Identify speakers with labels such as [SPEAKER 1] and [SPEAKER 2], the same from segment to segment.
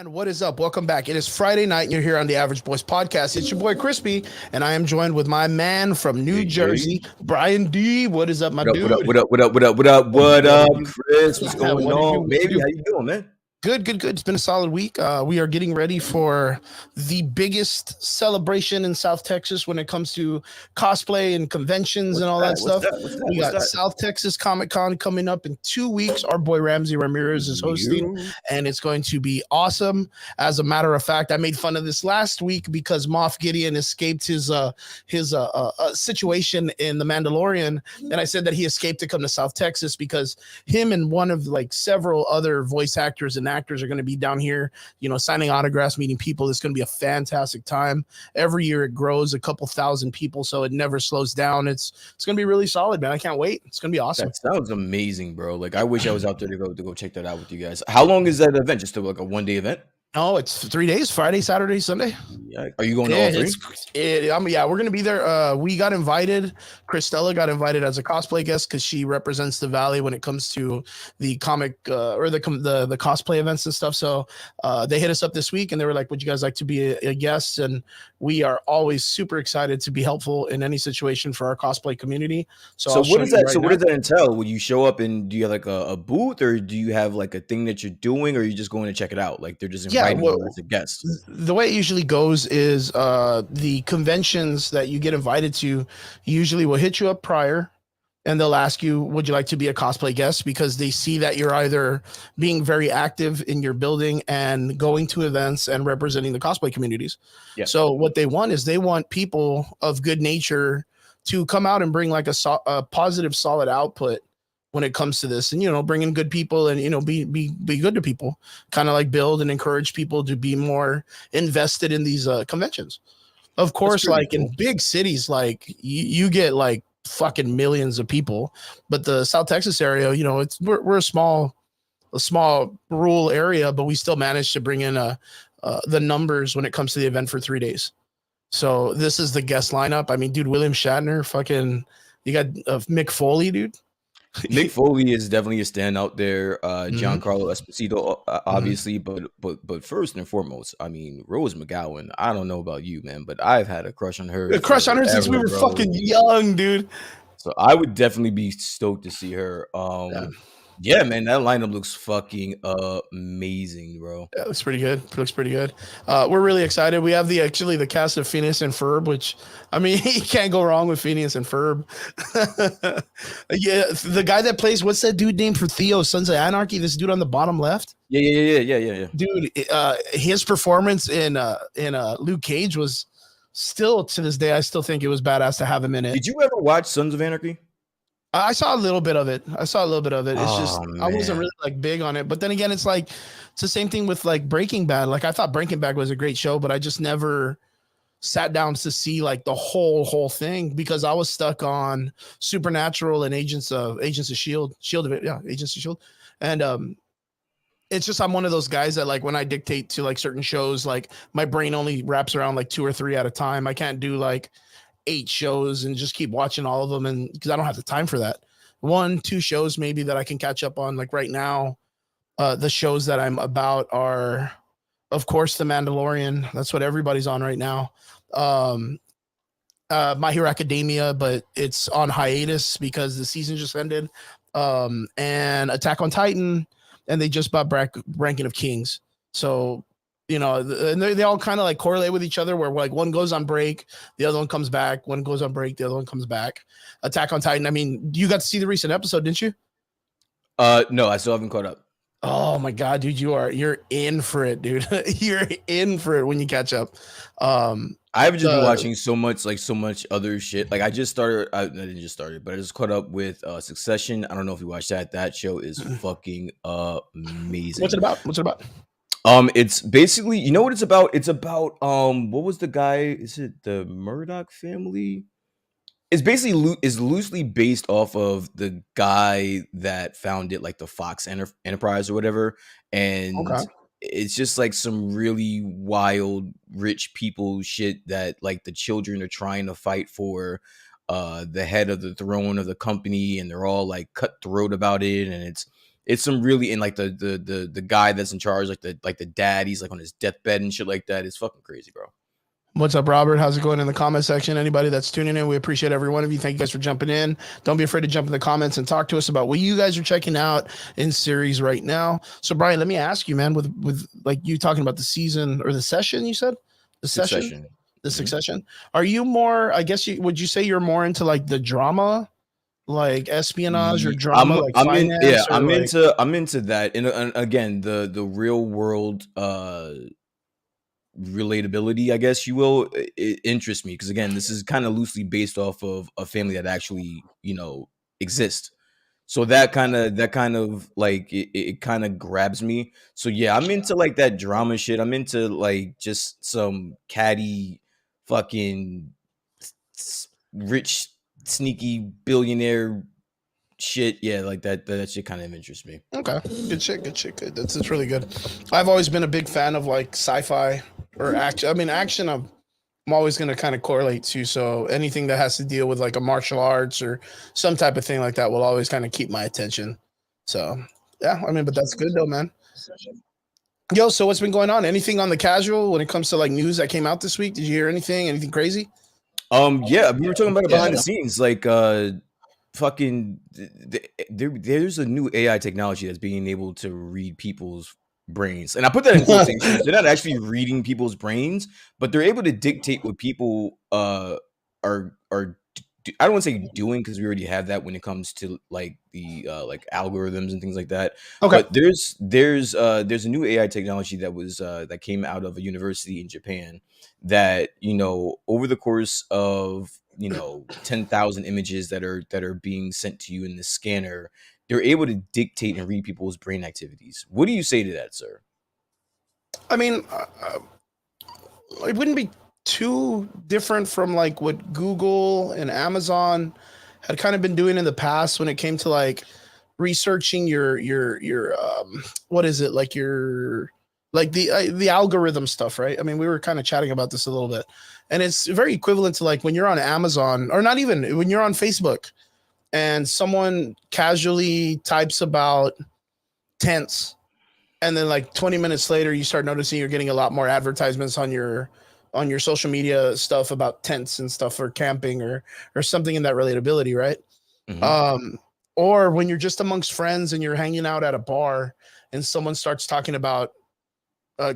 [SPEAKER 1] And what is up? Welcome back. It is Friday night and you're here on the Average Boys podcast. It's your boy Crispy, and I am joined with my man from New Jersey, Brian D. What is up, my dude?
[SPEAKER 2] What up, Chris? What's going on, baby? How you doing, man?
[SPEAKER 1] Good. It's been a solid week. We are getting ready for the biggest celebration in South Texas when it comes to cosplay and conventions and all that stuff. We got South Texas Comic Con coming up in 2 weeks. Our boy Ramsey Ramirez is hosting, and it's going to be awesome. As a matter of fact, I made fun of this last week because Moff Gideon escaped his situation in The Mandalorian, and I said that he escaped to come to South Texas because him and one of like several other voice actors and actors are going to be down here, signing autographs, meeting people. It's going to be a fantastic time. Every year it grows a couple thousand people, so it never slows down. It's going to be really solid, man. I can't wait. It's going to be awesome.
[SPEAKER 2] That sounds amazing, bro. Like, I wish I was out there to go check that out with you guys. How long is that event? Just like a 1-day event?
[SPEAKER 1] No, it's 3 days, Friday, Saturday, Sunday.
[SPEAKER 2] Yeah. Are you going to all three?
[SPEAKER 1] Yeah, we're going to be there. We got invited. Christella got invited as a cosplay guest because she represents the Valley when it comes to the comic or the cosplay events and stuff. So they hit us up this week and they were like, would you guys like to be a guest? And we are always super excited to be helpful in any situation for our cosplay community. So
[SPEAKER 2] what does that what does that entail? Would you show up and do you have like a booth, or do you have like a thing that you're doing, or are you just going to check it out? Like, they're just inviting you as a guest.
[SPEAKER 1] The way it usually goes is the conventions that you get invited to usually will hit you up prior and they'll ask you, would you like to be a cosplay guest? Because they see that you're either being very active in your building and going to events and representing the cosplay communities. Yeah. So what they want is they want people of good nature to come out and bring like a positive, solid output when it comes to this, and bring in good people and be good to people, kind of like build and encourage people to be more invested in these conventions. Of course, like cool. In big cities, like you get like fucking millions of people, but the South Texas area, we're a small rural area, but we still managed to bring in the numbers when it comes to the event for 3 days. So this is the guest lineup. I mean, dude, William Shatner, fucking, you got Mick Foley, dude.
[SPEAKER 2] Mick Foley is definitely a standout there. Giancarlo Esposito, obviously, but first and foremost, I mean, Rose McGowan. I don't know about you, man, but I've had a crush on her.
[SPEAKER 1] A crush on her since we were fucking young, dude.
[SPEAKER 2] So I would definitely be stoked to see her. Yeah, man, that lineup looks fucking amazing, bro.
[SPEAKER 1] Yeah, it looks pretty good. We're really excited. We have the cast of Phineas and Ferb, which, I mean, you can't go wrong with Phineas and Ferb. Yeah, the guy that plays, what's that dude named for Theo, Sons of Anarchy? This dude on the bottom left.
[SPEAKER 2] Yeah.
[SPEAKER 1] Dude, his performance in Luke Cage was still, to this day, I still think it was badass to have him in it.
[SPEAKER 2] Did you ever watch Sons of Anarchy?
[SPEAKER 1] I saw a little bit of it. It's just, man. I wasn't really like big on it. But then again, it's like, it's the same thing with like Breaking Bad. Like, I thought Breaking Bad was a great show, but I just never sat down to see like the whole thing because I was stuck on Supernatural and Agents of Shield. Agents of Shield. And it's just, I'm one of those guys that like when I dictate to like certain shows, like my brain only wraps around like 2 or 3 at a time. I can't do like 8 shows and just keep watching all of them, and because I don't have the time for that. 1-2 shows maybe that I can catch up on. Like right now, the shows that I'm about are, of course, The Mandalorian. That's what everybody's on right now. My Hero Academia, but it's on hiatus because the season just ended. And Attack on Titan, and they just bought Ranking of Kings. So and they all kind of like correlate with each other, where like one goes on break, the other one comes back, one goes on break, the other one comes back. Attack on Titan, I mean, you got to see the recent episode, didn't you?
[SPEAKER 2] No, I still haven't caught up.
[SPEAKER 1] Oh my God, dude, you're in for it, dude. You're in for it when you catch up.
[SPEAKER 2] I've just been
[SPEAKER 1] The
[SPEAKER 2] watching so much other shit. Like I just started, I didn't just started, but I just caught up with Succession. I don't know if you watched that. That show is fucking
[SPEAKER 1] what's it
[SPEAKER 2] amazing.
[SPEAKER 1] about? What's it about?
[SPEAKER 2] It's basically, you know what it's about? It's about what was the guy? Is it the Murdoch family? It's basically is loosely based off of the guy that founded like the Fox Enterprise or whatever, and
[SPEAKER 1] Okay.
[SPEAKER 2] it's just like some really wild rich people shit that like the children are trying to fight for the head of the throne of the company, and they're all like cutthroat about it, and it's some really, and like the guy that's in charge, like the dad, he's like on his deathbed and shit like that. It's fucking crazy, bro.
[SPEAKER 1] What's up, Robert? How's it going in the comment section? Anybody that's tuning in, we appreciate every one of you. Thank you guys for jumping in. Don't be afraid to jump in the comments and talk to us about what you guys are checking out in series right now. So, Brian, let me ask you, man, with like you talking about the season or the session, you said the session,
[SPEAKER 2] Succession.
[SPEAKER 1] the
[SPEAKER 2] Mhm.
[SPEAKER 1] Succession. Are you more? I guess you would you say you're more into like the drama, like espionage or drama, like
[SPEAKER 2] I'm in, yeah,
[SPEAKER 1] finance or like
[SPEAKER 2] I'm into that. And again, the real world relatability, I guess you will, it interests me because again, this is kind of loosely based off of a family that actually, exists. So that kind of like it kind of grabs me. So yeah, I'm into like that drama shit. I'm into like just some catty fucking rich sneaky billionaire shit. Yeah, like that shit kind of interests me.
[SPEAKER 1] okay, good shit, good shit, good. That's really good. I've always been a big fan of like sci-fi or action. I mean, action. I'm always going to kind of correlate to. So anything that has to deal with like a martial arts or some type of thing like that will always kind of keep my attention. So yeah, I mean, but that's good though, man. Yo, so what's been going on? Anything on the casual when it comes to like news that came out this week? Did you hear anything? Anything crazy?
[SPEAKER 2] Yeah, we were talking about it
[SPEAKER 1] Yeah.
[SPEAKER 2] behind the scenes, like fucking there's a new AI technology that's being able to read people's brains. And I put that in quotations. They're not actually reading people's brains, but they're able to dictate what people are I don't want to say doing because we already have that when it comes to like the like algorithms and things like that.
[SPEAKER 1] Okay.
[SPEAKER 2] But there's a new AI technology that was that came out of a university in Japan that, over the course of 10,000 images that are being sent to you in the scanner, they're able to dictate and read people's brain activities. What do you say to that, sir?
[SPEAKER 1] I mean, it wouldn't be too different from like what Google and Amazon had kind of been doing in the past when it came to like researching your what is it like your like the algorithm stuff, right? I mean, we were kind of chatting about this a little bit, and it's very equivalent to like when you're on Amazon or not even when you're on Facebook and someone casually types about tents, and then like 20 minutes later you start noticing you're getting a lot more advertisements on your social media stuff about tents and stuff or camping or something in that relatability, right?
[SPEAKER 2] Hmm.
[SPEAKER 1] um or when you're just amongst friends and you're hanging out at a bar and someone starts talking about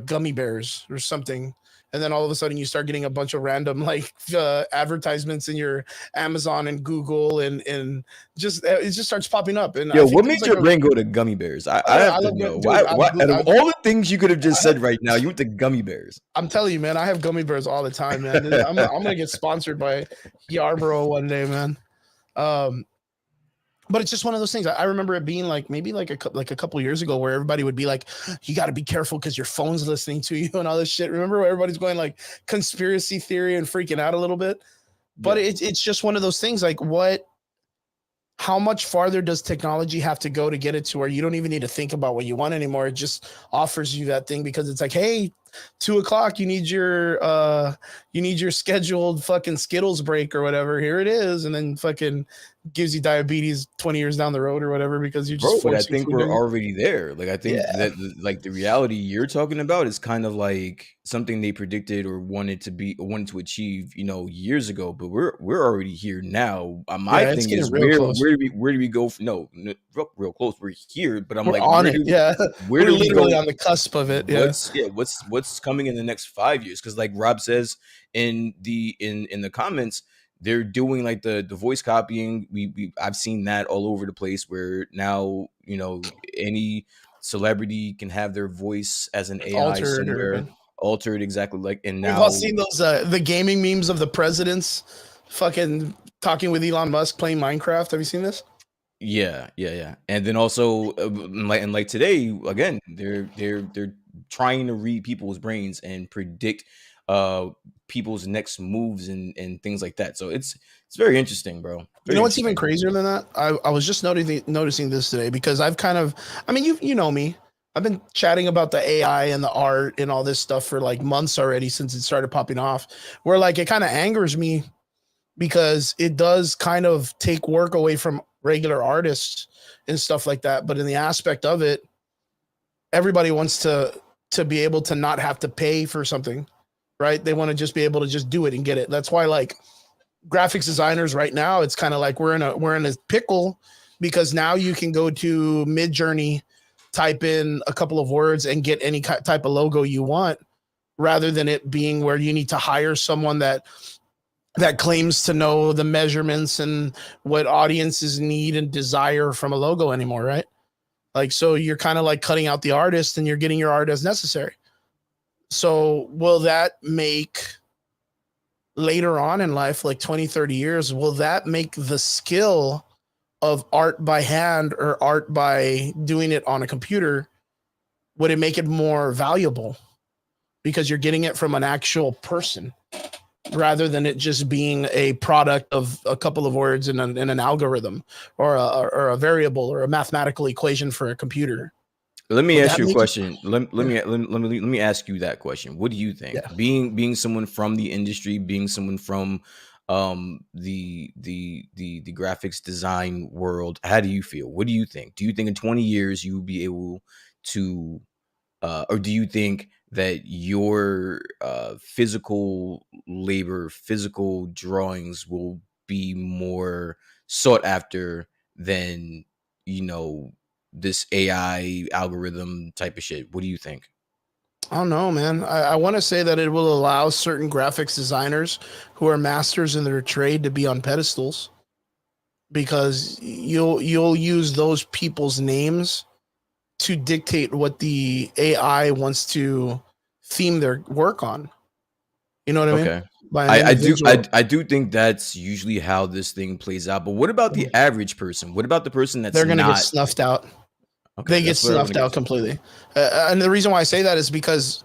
[SPEAKER 1] gummy bears or something, and then all of a sudden you start getting a bunch of random like advertisements in your Amazon and Google and just it just starts popping up, and I
[SPEAKER 2] Yo,
[SPEAKER 1] think
[SPEAKER 2] what
[SPEAKER 1] there's
[SPEAKER 2] made
[SPEAKER 1] like
[SPEAKER 2] your brain go to gummy bears? I
[SPEAKER 1] I
[SPEAKER 2] have to
[SPEAKER 1] love
[SPEAKER 2] know.
[SPEAKER 1] dude.
[SPEAKER 2] Why out of all the things you could have just said right now, you went to gummy bears.
[SPEAKER 1] I'm telling you, man, I have gummy bears all the time, man. I'm gonna get sponsored by Yarborough one day, man. Um, but it's just one of those things. I remember it being like maybe like a couple years ago where everybody would be like, "You got to be careful because your phone's listening to you and all this shit." Remember where everybody's going like conspiracy theory and freaking out a little bit? But
[SPEAKER 2] Yeah.
[SPEAKER 1] it's just one of those things. Like, how much farther does technology have to go to get it to where you don't even need to think about what you want anymore? It just offers you that thing because it's like, hey, 2 o'clock, you need your scheduled fucking Skittles break or whatever. Here it is, and then fucking gives you diabetes 20 years down the road or whatever because you're just
[SPEAKER 2] Bro, but I
[SPEAKER 1] forcing
[SPEAKER 2] think
[SPEAKER 1] food
[SPEAKER 2] we're
[SPEAKER 1] in.
[SPEAKER 2] already there. Like, I think
[SPEAKER 1] Yeah,
[SPEAKER 2] that like the reality you're talking about is kind of like something they predicted or wanted to achieve, years ago. But we're already here now. My
[SPEAKER 1] yeah, it's
[SPEAKER 2] thing
[SPEAKER 1] getting
[SPEAKER 2] is
[SPEAKER 1] real close.
[SPEAKER 2] where do we go? No, real close. We're here, but I'm
[SPEAKER 1] We're
[SPEAKER 2] like,
[SPEAKER 1] on it. Yeah,
[SPEAKER 2] where
[SPEAKER 1] we're
[SPEAKER 2] do we
[SPEAKER 1] literally
[SPEAKER 2] go?
[SPEAKER 1] on the cusp of it. Yeah.
[SPEAKER 2] What's coming in the next 5 years? Because like Rob says in the comments, they're doing like the voice copying. I've seen that all over the place where now any celebrity can have their voice as an AI
[SPEAKER 1] Altered or
[SPEAKER 2] somewhere. altered exactly like, and
[SPEAKER 1] We've
[SPEAKER 2] now
[SPEAKER 1] all seen those the gaming memes of the presidents fucking talking with Elon Musk playing Minecraft. Have you seen this?
[SPEAKER 2] yeah. And then also like today again, they're trying to read people's brains and predict uh people's next moves and things like that. So it's very interesting, bro.
[SPEAKER 1] You
[SPEAKER 2] Very
[SPEAKER 1] know what's even
[SPEAKER 2] interesting.
[SPEAKER 1] crazier than that? I was just noticing this today because I've kind of, I mean, you know me. I've been chatting about the AI and the art and all this stuff for like months already since it started popping off. Where like it kind of angers me because it does kind of take work away from regular artists and stuff like that. But in the aspect of it, everybody wants to be able to not have to pay for something, right? They want to just be able to just do it and get it. That's why like graphics designers right now, it's kind of like we're in a pickle because now you can go to Midjourney, type in a couple of words and get any type of logo you want, rather than it being where you need to hire someone that claims to know the measurements and what audiences need and desire from a logo anymore, right? Like, so you're kind of like cutting out the artist and you're getting your art as necessary. So will that make later on in life, like 20, 30 years, will that make the skill of art by hand or art by doing it on a computer, would it make it more valuable because you're getting it from an actual person rather than it just being a product of a couple of words in an algorithm or a variable or a mathematical equation for a computer?
[SPEAKER 2] Let me
[SPEAKER 1] Would
[SPEAKER 2] ask
[SPEAKER 1] that
[SPEAKER 2] you a
[SPEAKER 1] make it?
[SPEAKER 2] question. Let me ask you that question. What do you think?
[SPEAKER 1] Yeah.
[SPEAKER 2] Being someone from the industry, being someone from the graphics design world, how do you feel? What do you think? Do you think in 20 years you will be able to or do you think that your physical labor, physical drawings will be more sought after than, you know, this AI algorithm type of shit? What do you think?
[SPEAKER 1] I don't know, man. I want to say that it will allow certain graphics designers who are masters in their trade to be on pedestals because you'll use those people's names to dictate what the AI wants to theme their work on. You know what I mean?
[SPEAKER 2] Okay.
[SPEAKER 1] By an
[SPEAKER 2] I
[SPEAKER 1] individual.
[SPEAKER 2] I do think that's usually how this thing plays out. But what about the average person? What about the person that's
[SPEAKER 1] They're going to get
[SPEAKER 2] not
[SPEAKER 1] snuffed out.
[SPEAKER 2] okay?
[SPEAKER 1] They get
[SPEAKER 2] That's what I want to
[SPEAKER 1] snuffed
[SPEAKER 2] get
[SPEAKER 1] out
[SPEAKER 2] to.
[SPEAKER 1] completely. And the reason why I say that is because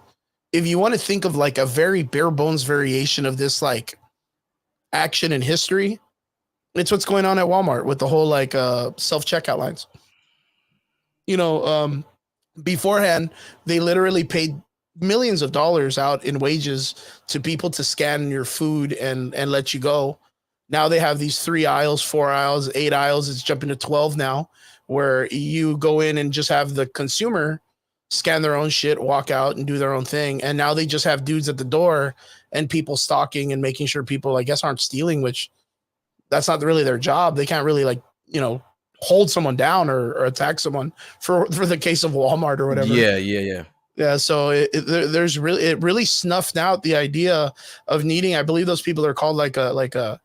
[SPEAKER 1] if you want to think of like a very bare bones variation of this, like action in history, it's what's going on at Walmart with the whole like self checkout lines. You know, beforehand, they literally paid millions of dollars out in wages to people to scan your food and let you go. Now they have these 3 aisles, 4 aisles, 8 aisles. It's jumping to 12 now, where you go in and just have the consumer scan their own shit, walk out and do their own thing. And now they just have dudes at the door and people stalking and making sure people, I guess, aren't stealing, which that's not really their job. They can't really like, hold someone down or attack someone for the case of Walmart or whatever.
[SPEAKER 2] Yeah.
[SPEAKER 1] Yeah, so it really snuffed out the idea of needing. I believe those people are called like a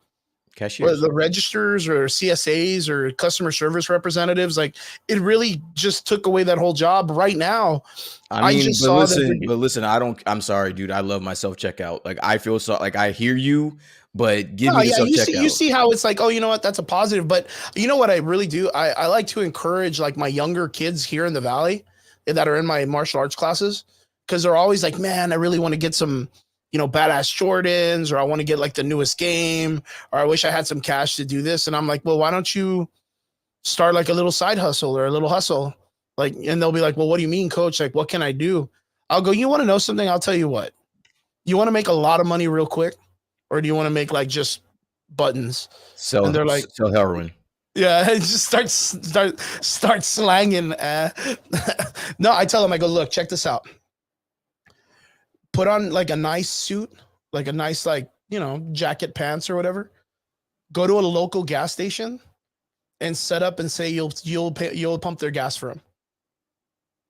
[SPEAKER 2] Cashiers.
[SPEAKER 1] the registers or CSAs or customer service representatives. Like it really just took away that whole job. Right now,
[SPEAKER 2] I
[SPEAKER 1] I
[SPEAKER 2] mean,
[SPEAKER 1] just saw that.
[SPEAKER 2] but listen, I'm sorry, dude. I love my self checkout. Like I feel so like I hear you, but give
[SPEAKER 1] No,
[SPEAKER 2] me the
[SPEAKER 1] yeah,
[SPEAKER 2] self
[SPEAKER 1] you
[SPEAKER 2] checkout.
[SPEAKER 1] see how it's like, oh, you know what, that's a positive. But you know what I really do? I like to encourage like my younger kids here in the valley that are in my martial arts classes because they're always like, man, I really want to get some, badass Jordans, or I want to get like the newest game, or I wish I had some cash to do this. And I'm like, well, why don't you start like a little side hustle or a little hustle? Like, and they'll be like, well, what do you mean, coach? Like, what can I do? I'll go, you want to know something? I'll tell you what. You want to make a lot of money real quick, or do you want to make like just buttons? And they're like,
[SPEAKER 2] Sell heroin.
[SPEAKER 1] yeah, just start slanging. No, I tell them, I go, look, check this out. Put on like a nice suit, like a nice like jacket, pants, or whatever. Go to a local gas station and set up and say you'll pump their gas for them.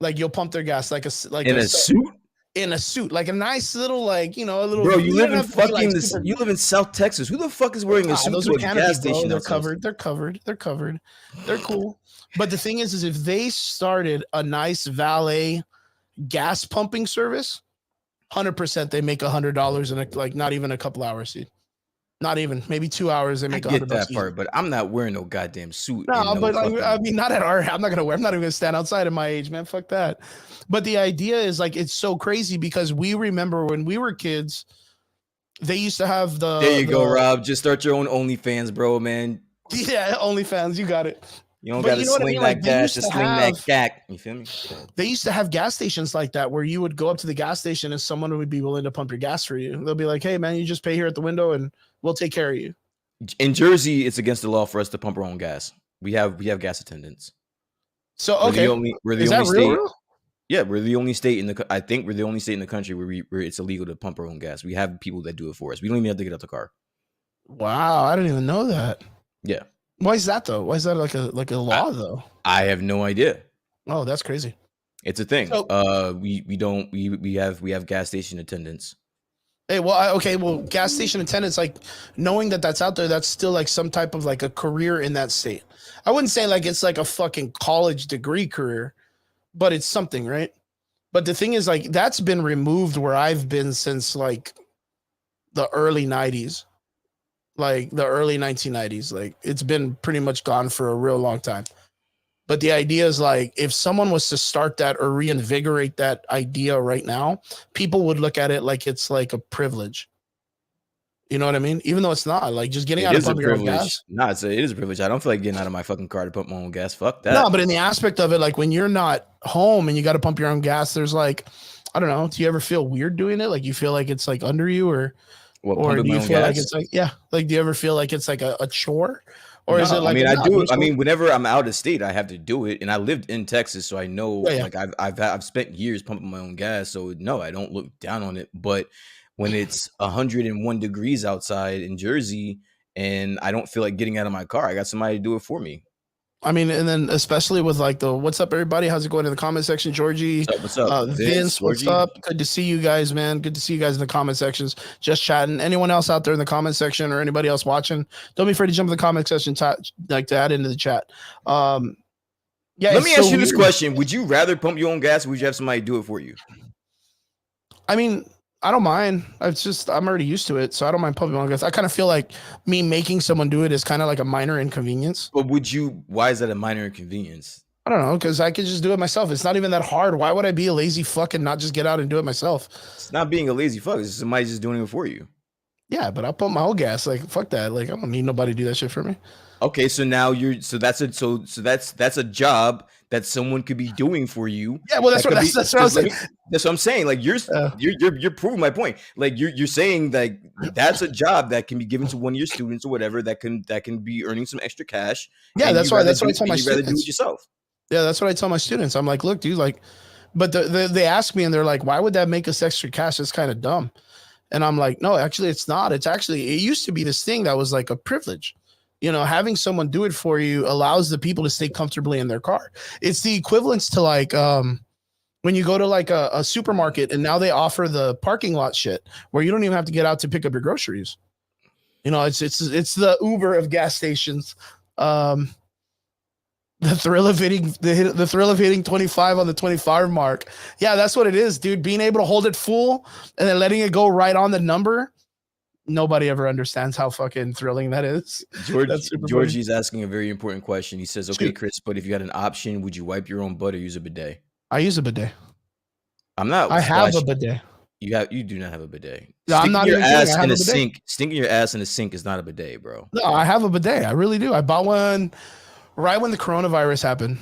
[SPEAKER 1] Like you'll pump their gas
[SPEAKER 2] In a suit?
[SPEAKER 1] in a suit, like a nice little like a little.
[SPEAKER 2] Bro,
[SPEAKER 1] You don't have to be like super.
[SPEAKER 2] you live in South Texas. Who the fuck is wearing a suit
[SPEAKER 1] Those
[SPEAKER 2] to
[SPEAKER 1] are
[SPEAKER 2] a
[SPEAKER 1] canopy,
[SPEAKER 2] gas
[SPEAKER 1] bro.
[SPEAKER 2] station
[SPEAKER 1] They're
[SPEAKER 2] outside?
[SPEAKER 1] covered. They're covered. They're covered. They're cool. But the thing is if they started a nice valet gas pumping service, 100% they make $100 in like not even a couple hours, dude. Not even, maybe 2 hours. They
[SPEAKER 2] I
[SPEAKER 1] make
[SPEAKER 2] get
[SPEAKER 1] $100
[SPEAKER 2] that
[SPEAKER 1] easy.
[SPEAKER 2] part, but I'm not wearing no goddamn suit.
[SPEAKER 1] No,
[SPEAKER 2] And no
[SPEAKER 1] but like,
[SPEAKER 2] fucking,
[SPEAKER 1] I mean, not at our. I'm not even gonna stand outside at my age, man. Fuck that. But the idea is like it's so crazy because we remember when we were kids, they used to have
[SPEAKER 2] there you go, Rob. Just start your own OnlyFans, bro, man.
[SPEAKER 1] Yeah, OnlyFans, you got it.
[SPEAKER 2] You don't
[SPEAKER 1] But
[SPEAKER 2] gotta
[SPEAKER 1] you know what I
[SPEAKER 2] sling
[SPEAKER 1] mean?
[SPEAKER 2] that
[SPEAKER 1] Like they
[SPEAKER 2] gas,
[SPEAKER 1] used
[SPEAKER 2] just
[SPEAKER 1] to
[SPEAKER 2] sling that
[SPEAKER 1] have,
[SPEAKER 2] cack. You feel me?
[SPEAKER 1] they used to have gas stations like that where you would go up to the gas station and someone would be willing to pump your gas for you. They'll be like, "Hey, man, you just pay here at the window and we'll take care of you."
[SPEAKER 2] In Jersey, it's against the law for us to pump our own gas. We have gas attendants.
[SPEAKER 1] So
[SPEAKER 2] We're
[SPEAKER 1] okay,
[SPEAKER 2] we're the
[SPEAKER 1] is
[SPEAKER 2] only
[SPEAKER 1] that real?
[SPEAKER 2] state.
[SPEAKER 1] Real?
[SPEAKER 2] Yeah, we're the only state in the. I think we're the only state in the country where it's illegal to pump our own gas. We have people that do it for us. We don't even have to get out the car.
[SPEAKER 1] Wow, I didn't even know that.
[SPEAKER 2] Yeah.
[SPEAKER 1] Why is that though? Why is that like a law though?
[SPEAKER 2] I have no idea.
[SPEAKER 1] Oh, that's crazy.
[SPEAKER 2] It's a thing.
[SPEAKER 1] So-
[SPEAKER 2] We have gas station attendants.
[SPEAKER 1] Hey, well, okay, well, gas station attendants, like knowing that that's out there, that's still like some type of like a career in that state. I wouldn't say like it's like a fucking college degree career, but it's something, right? But the thing is, like, that's been removed where I've been since like the early 90s, like the early 1990s. Like, it's been pretty much gone for a real long time. But the idea is like, if someone was to start that or reinvigorate that idea right now, people would look at it like it's like a privilege. You know what I mean? Even though it's not, like just getting out of pumping your own gas.
[SPEAKER 2] No, it is a privilege. I don't feel like getting out of my fucking car to pump my own gas. Fuck that.
[SPEAKER 1] No, but in the aspect of it, like when you're not home and you got to pump your own gas, there's like, I don't know. Do you ever feel weird doing it? Like you feel like it's like under you, or do you feel like it's like, yeah, like do you ever feel like it's like a chore? Or is it like?
[SPEAKER 2] I mean, I do. I mean, whenever I'm out of state, I have to do it, and I lived in Texas, so I know.
[SPEAKER 1] Yeah.
[SPEAKER 2] Like I've spent years pumping my own gas, so no, I don't look down on it. But when it's 101 degrees outside in Jersey, and I don't feel like getting out of my car, I got somebody to do it for me.
[SPEAKER 1] I mean, and then especially with like the what's up, everybody? How's it going in the comment section? Georgie,
[SPEAKER 2] what's up?
[SPEAKER 1] Vince, what's up? Good to see you guys, man. Good to see you guys in the comment sections. Just chatting. Anyone else out there in the comment section or anybody else watching? Don't be afraid to jump in the comment section, to add into the chat. Yeah.
[SPEAKER 2] Let me ask you this question: would you rather pump your own gas, or would you have somebody do it for you?
[SPEAKER 1] I mean, I don't mind. I'm already used to it, so I don't mind pumping my own gas. I kind of feel like me making someone do it is kind of like a minor inconvenience.
[SPEAKER 2] But why is that a minor inconvenience?
[SPEAKER 1] I don't know, because I could just do it myself. It's not even that hard. Why would I be a lazy fuck and not just get out and do it myself?
[SPEAKER 2] It's not being a lazy fuck. It's somebody just doing it for you.
[SPEAKER 1] Yeah, but I pump my own gas. Like, fuck that. Like, I don't need nobody to do that shit for me.
[SPEAKER 2] Okay, so now that's a job that someone could be doing for you.
[SPEAKER 1] Yeah, well, that's what I was saying.
[SPEAKER 2] That's what I'm saying. Like you're proving my point. Like you're saying like that's a job that can be given to one of your students or whatever that can be earning some extra cash.
[SPEAKER 1] Yeah, that's what I tell my students.
[SPEAKER 2] Rather do it yourself.
[SPEAKER 1] Yeah, that's what I tell my students. I'm like, look, dude, like, but they ask me and they're like, why would that make us extra cash? It's kind of dumb. And I'm like, no, actually, it's not. It used to be this thing that was like a privilege. You know, having someone do it for you allows the people to stay comfortably in their car. It's the equivalence to like when you go to like a supermarket and now they offer the parking lot shit where you don't even have to get out to pick up your groceries. You know, it's the Uber of gas stations. The thrill of hitting 25 on the 25 mark. Yeah, that's what it is, dude. Being able to hold it full and then letting it go right on the number. Nobody ever understands how fucking thrilling that is.
[SPEAKER 2] Georgie's asking a very important question. He says, okay, Chris, but if you had an option, would you wipe your own butt or use a bidet?
[SPEAKER 1] I use a bidet.
[SPEAKER 2] I
[SPEAKER 1] have a bidet.
[SPEAKER 2] You do not have a bidet.
[SPEAKER 1] No, I'm not
[SPEAKER 2] your ass in a
[SPEAKER 1] sink.
[SPEAKER 2] Stinking your ass in a sink is not a bidet, bro.
[SPEAKER 1] No, I have a bidet. I really do. I bought one right when the coronavirus happened.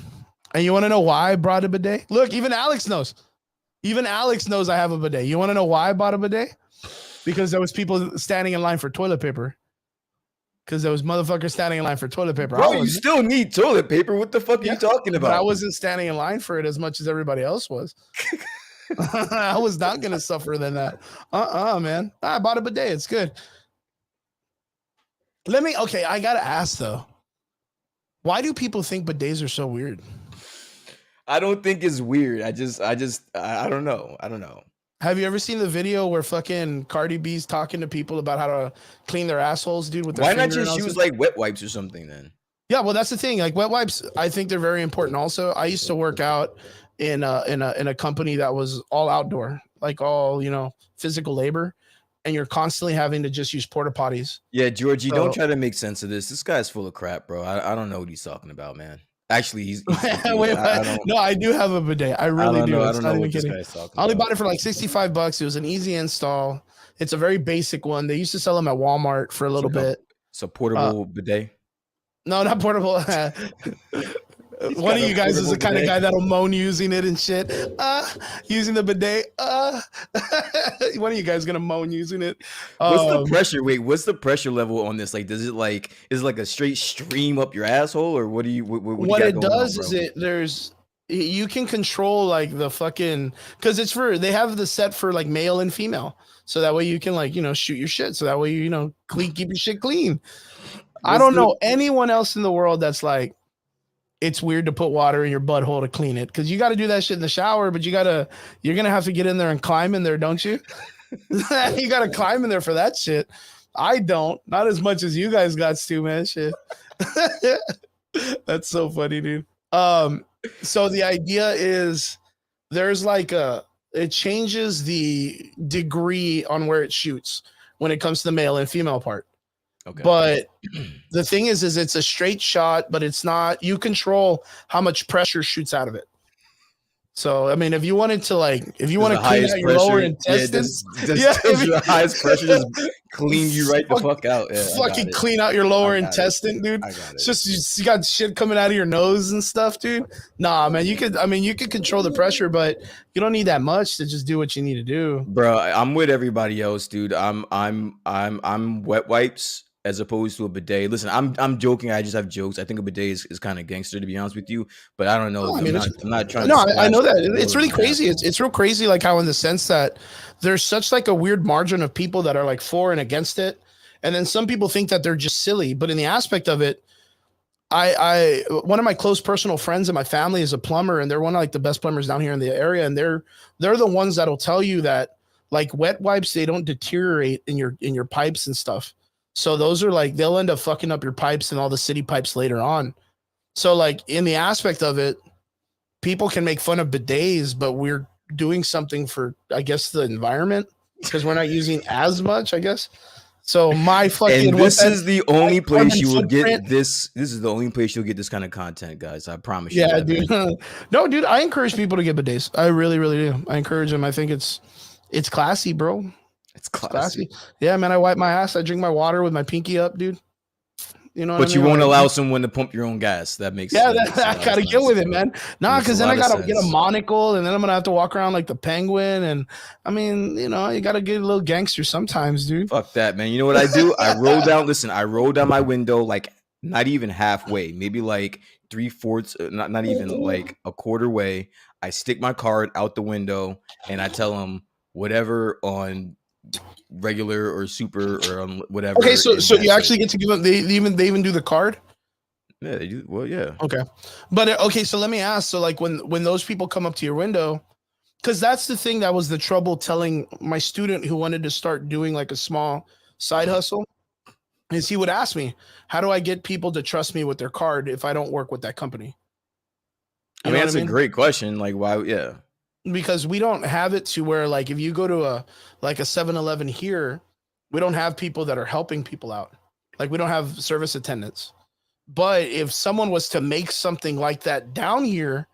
[SPEAKER 1] And you want to know why I brought a bidet? Look, even Alex knows. Even Alex knows I have a bidet. You want to know why I bought a bidet? Because there was people standing in line for toilet paper. Because there was motherfuckers standing in line for toilet paper.
[SPEAKER 2] Bro, you still need toilet paper. What the fuck are you talking about?
[SPEAKER 1] But I wasn't standing in line for it as much as everybody else was. I was not going to suffer than that. Man. I bought a bidet. It's good. I got to ask though. Why do people think bidets are so weird?
[SPEAKER 2] I don't think it's weird. I don't know. I don't know.
[SPEAKER 1] Have you ever seen the video where fucking Cardi B's talking to people about how to clean their assholes, dude? With their
[SPEAKER 2] Why not just use like wet wipes or something then?
[SPEAKER 1] Yeah, well, that's the thing. Like wet wipes, I think they're very important. Also, I used to work out in a company that was all outdoor, like all physical labor, and you're constantly having to just use porta potties.
[SPEAKER 2] Yeah, Georgie, don't
[SPEAKER 1] So
[SPEAKER 2] try to make sense of this. This guy's full of crap, bro. I don't know what he's talking about, man. Actually, he's
[SPEAKER 1] wait,
[SPEAKER 2] yeah, I
[SPEAKER 1] wait,
[SPEAKER 2] don't
[SPEAKER 1] no, I do have a bidet. I
[SPEAKER 2] I
[SPEAKER 1] really
[SPEAKER 2] don't know.
[SPEAKER 1] do.
[SPEAKER 2] I
[SPEAKER 1] It's
[SPEAKER 2] don't
[SPEAKER 1] not
[SPEAKER 2] know
[SPEAKER 1] even
[SPEAKER 2] what this
[SPEAKER 1] kidding.
[SPEAKER 2] guy's talking
[SPEAKER 1] I only
[SPEAKER 2] about.
[SPEAKER 1] bought it for like $65. It was an easy install. It's a very basic one. They used to sell them at Walmart for a
[SPEAKER 2] It's
[SPEAKER 1] little
[SPEAKER 2] like
[SPEAKER 1] bit.
[SPEAKER 2] it's a portable bidet.
[SPEAKER 1] No, not portable.
[SPEAKER 2] He's
[SPEAKER 1] One
[SPEAKER 2] got
[SPEAKER 1] of
[SPEAKER 2] a
[SPEAKER 1] you guys is
[SPEAKER 2] portable
[SPEAKER 1] the kind of
[SPEAKER 2] bidet.
[SPEAKER 1] guy that'll moan using it and shit. Using the bidet. One of you guys gonna moan using it.
[SPEAKER 2] What's the pressure? Wait, what's the pressure level on this? Like, is it like a straight stream up your asshole, or what do you
[SPEAKER 1] What
[SPEAKER 2] got
[SPEAKER 1] it
[SPEAKER 2] going on,
[SPEAKER 1] does
[SPEAKER 2] bro?
[SPEAKER 1] is you can control like the fucking, because they have the set for like male and female, so that way you can like shoot your shit, so that way keep your shit clean. I
[SPEAKER 2] What's
[SPEAKER 1] don't
[SPEAKER 2] the
[SPEAKER 1] know anyone else in the world that's like, it's weird to put water in your butthole to clean it, because you got to do that shit in the shower, but you're gonna have to get in there and climb in there, don't you? You got to climb in there for that shit. I don't, not as much as you guys got to, man. Shit. That's so funny, dude. So the idea is there's like it changes the degree on where it shoots when it comes to the male and female part.
[SPEAKER 2] Okay.
[SPEAKER 1] But the thing is it's a straight shot, but it's not, you control how much pressure shoots out of it. So, I mean, if you wanted to clean out your lower intestines,
[SPEAKER 2] does the highest pressure just clean you right the fuck out? Yeah,
[SPEAKER 1] fucking clean out your lower
[SPEAKER 2] I got
[SPEAKER 1] intestine, dude.
[SPEAKER 2] I got it.
[SPEAKER 1] It's just you got shit coming out of your nose and stuff, dude. Nah, man, you could control the pressure, but you don't need that much to just do what you need to do.
[SPEAKER 2] Bro, I'm with everybody else, dude. I'm wet wipes as opposed to a bidet. Listen, I'm joking. I just have jokes. I think a bidet is kind of gangster, to be honest with you. But I don't know.
[SPEAKER 1] No, I mean,
[SPEAKER 2] I'm not trying.
[SPEAKER 1] No,
[SPEAKER 2] to
[SPEAKER 1] I know that
[SPEAKER 2] splash
[SPEAKER 1] it's really
[SPEAKER 2] all over my
[SPEAKER 1] crazy.
[SPEAKER 2] asshole.
[SPEAKER 1] It's real crazy, like how in the sense that there's such like a weird margin of people that are like for and against it, and then some people think that they're just silly. But in the aspect of it, I one of my close personal friends in my family is a plumber, and they're one of like the best plumbers down here in the area, and they're the ones that'll tell you that like wet wipes, they don't deteriorate in your pipes and stuff. So those are like, they'll end up fucking up your pipes and all the city pipes later on. So like in the aspect of it, people can make fun of bidets, but we're doing something for, I guess, the environment, because we're not using as much, I guess. So my fucking,
[SPEAKER 2] and this is the only place you will
[SPEAKER 1] footprint?
[SPEAKER 2] get this. This is the only place you'll get this kind of content, guys. I promise you.
[SPEAKER 1] Yeah,
[SPEAKER 2] that,
[SPEAKER 1] dude.
[SPEAKER 2] man.
[SPEAKER 1] No, dude, I encourage people to get bidets. I really, really do. I encourage them. I think it's classy, bro.
[SPEAKER 2] It's classy.
[SPEAKER 1] Yeah, man. I wipe my ass. I drink my water with my pinky up, dude. You know,
[SPEAKER 2] But you
[SPEAKER 1] I mean?
[SPEAKER 2] won't
[SPEAKER 1] Like,
[SPEAKER 2] allow someone to pump your own gas. That makes
[SPEAKER 1] yeah,
[SPEAKER 2] that makes a
[SPEAKER 1] I
[SPEAKER 2] lot of
[SPEAKER 1] gotta get
[SPEAKER 2] sense.
[SPEAKER 1] with it, man. Nah,
[SPEAKER 2] Makes a
[SPEAKER 1] because then I
[SPEAKER 2] lot of
[SPEAKER 1] gotta get a
[SPEAKER 2] sense.
[SPEAKER 1] monocle, and then I'm gonna have to walk around like the penguin. And I mean, you gotta get a little gangster sometimes, dude.
[SPEAKER 2] Fuck that, man. You know what I do? I roll down. Listen, I roll down my window like not even halfway, maybe like 3/4, not even like a quarter way. I stick my card out the window and I tell them whatever on regular or super or on whatever.
[SPEAKER 1] Okay, so
[SPEAKER 2] is
[SPEAKER 1] you
[SPEAKER 2] best
[SPEAKER 1] actually
[SPEAKER 2] rate.
[SPEAKER 1] get to give them. They even do the card.
[SPEAKER 2] Yeah, they do. Well, yeah.
[SPEAKER 1] Okay, but okay. So let me ask. So like when those people come up to your window, because that's the thing that was the trouble telling my student who wanted to start doing like a small side hustle, is he would ask me, how do I get people to trust me with their card if I don't work with that company?
[SPEAKER 2] I mean, that's a great question. Like, why? Yeah.
[SPEAKER 1] Because we don't have it to where like if you go to a 7-Eleven here, we don't have people that are helping people out. Like we don't have service attendants. But if someone was to make something like that down here,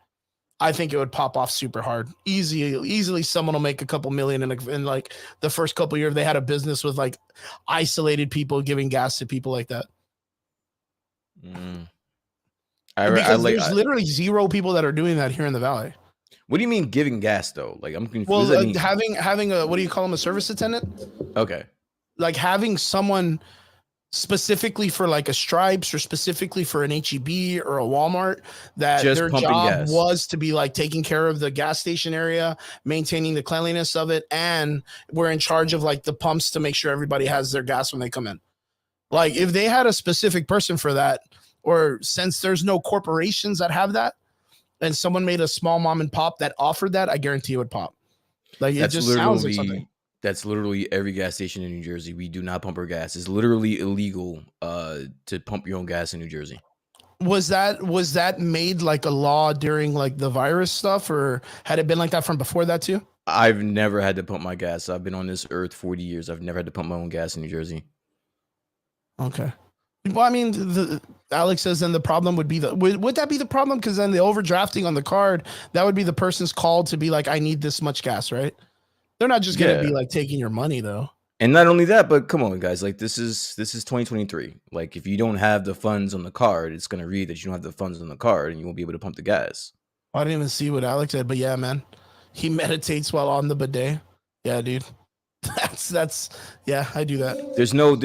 [SPEAKER 1] I think it would pop off super hard. Easily someone will make a couple million in like the first couple years if they had a business with like isolated people giving gas to people like that. Because there's literally zero people that are doing that here in the valley.
[SPEAKER 2] What do you mean giving gas though? Like I'm confused.
[SPEAKER 1] Well, having a, what do you call them, a service attendant?
[SPEAKER 2] Okay.
[SPEAKER 1] Like having someone specifically for like a Stripes or specifically for an HEB or a Walmart that
[SPEAKER 2] Just
[SPEAKER 1] their
[SPEAKER 2] pumping
[SPEAKER 1] job
[SPEAKER 2] gas.
[SPEAKER 1] was to be like taking care of the gas station area, maintaining the cleanliness of it, and we're in charge of like the pumps to make sure everybody has their gas when they come in. Like if they had a specific person for that, or since there's no corporations that have that, and someone made a small mom and pop that offered that, I guarantee it would pop. Like it just sounds like something.
[SPEAKER 2] That's literally every gas station in New Jersey. We do not pump our gas. It's literally illegal to pump your own gas in New Jersey.
[SPEAKER 1] Was that made like a law during like the virus stuff, or had it been like that from before that too?
[SPEAKER 2] I've never had to pump my gas. I've been on this earth 40 years. I've never had to pump my own gas in New Jersey.
[SPEAKER 1] Okay. Well, I mean, Alex says then the problem would be would that be the problem? Because then the overdrafting on the card, that would be the person's call to be like, I need this much gas, right? They're not just gonna be
[SPEAKER 2] Yeah.
[SPEAKER 1] like taking your money though.
[SPEAKER 2] And not only that, but come on, guys. Like this is 2023. Like if you don't have the funds on the card, it's gonna read that you don't have the funds on the card, and you won't be able to pump the gas.
[SPEAKER 1] I didn't even see what Alex said, but yeah, man, he meditates while on the bidet. Yeah, dude. That's yeah, I do that.
[SPEAKER 2] There's no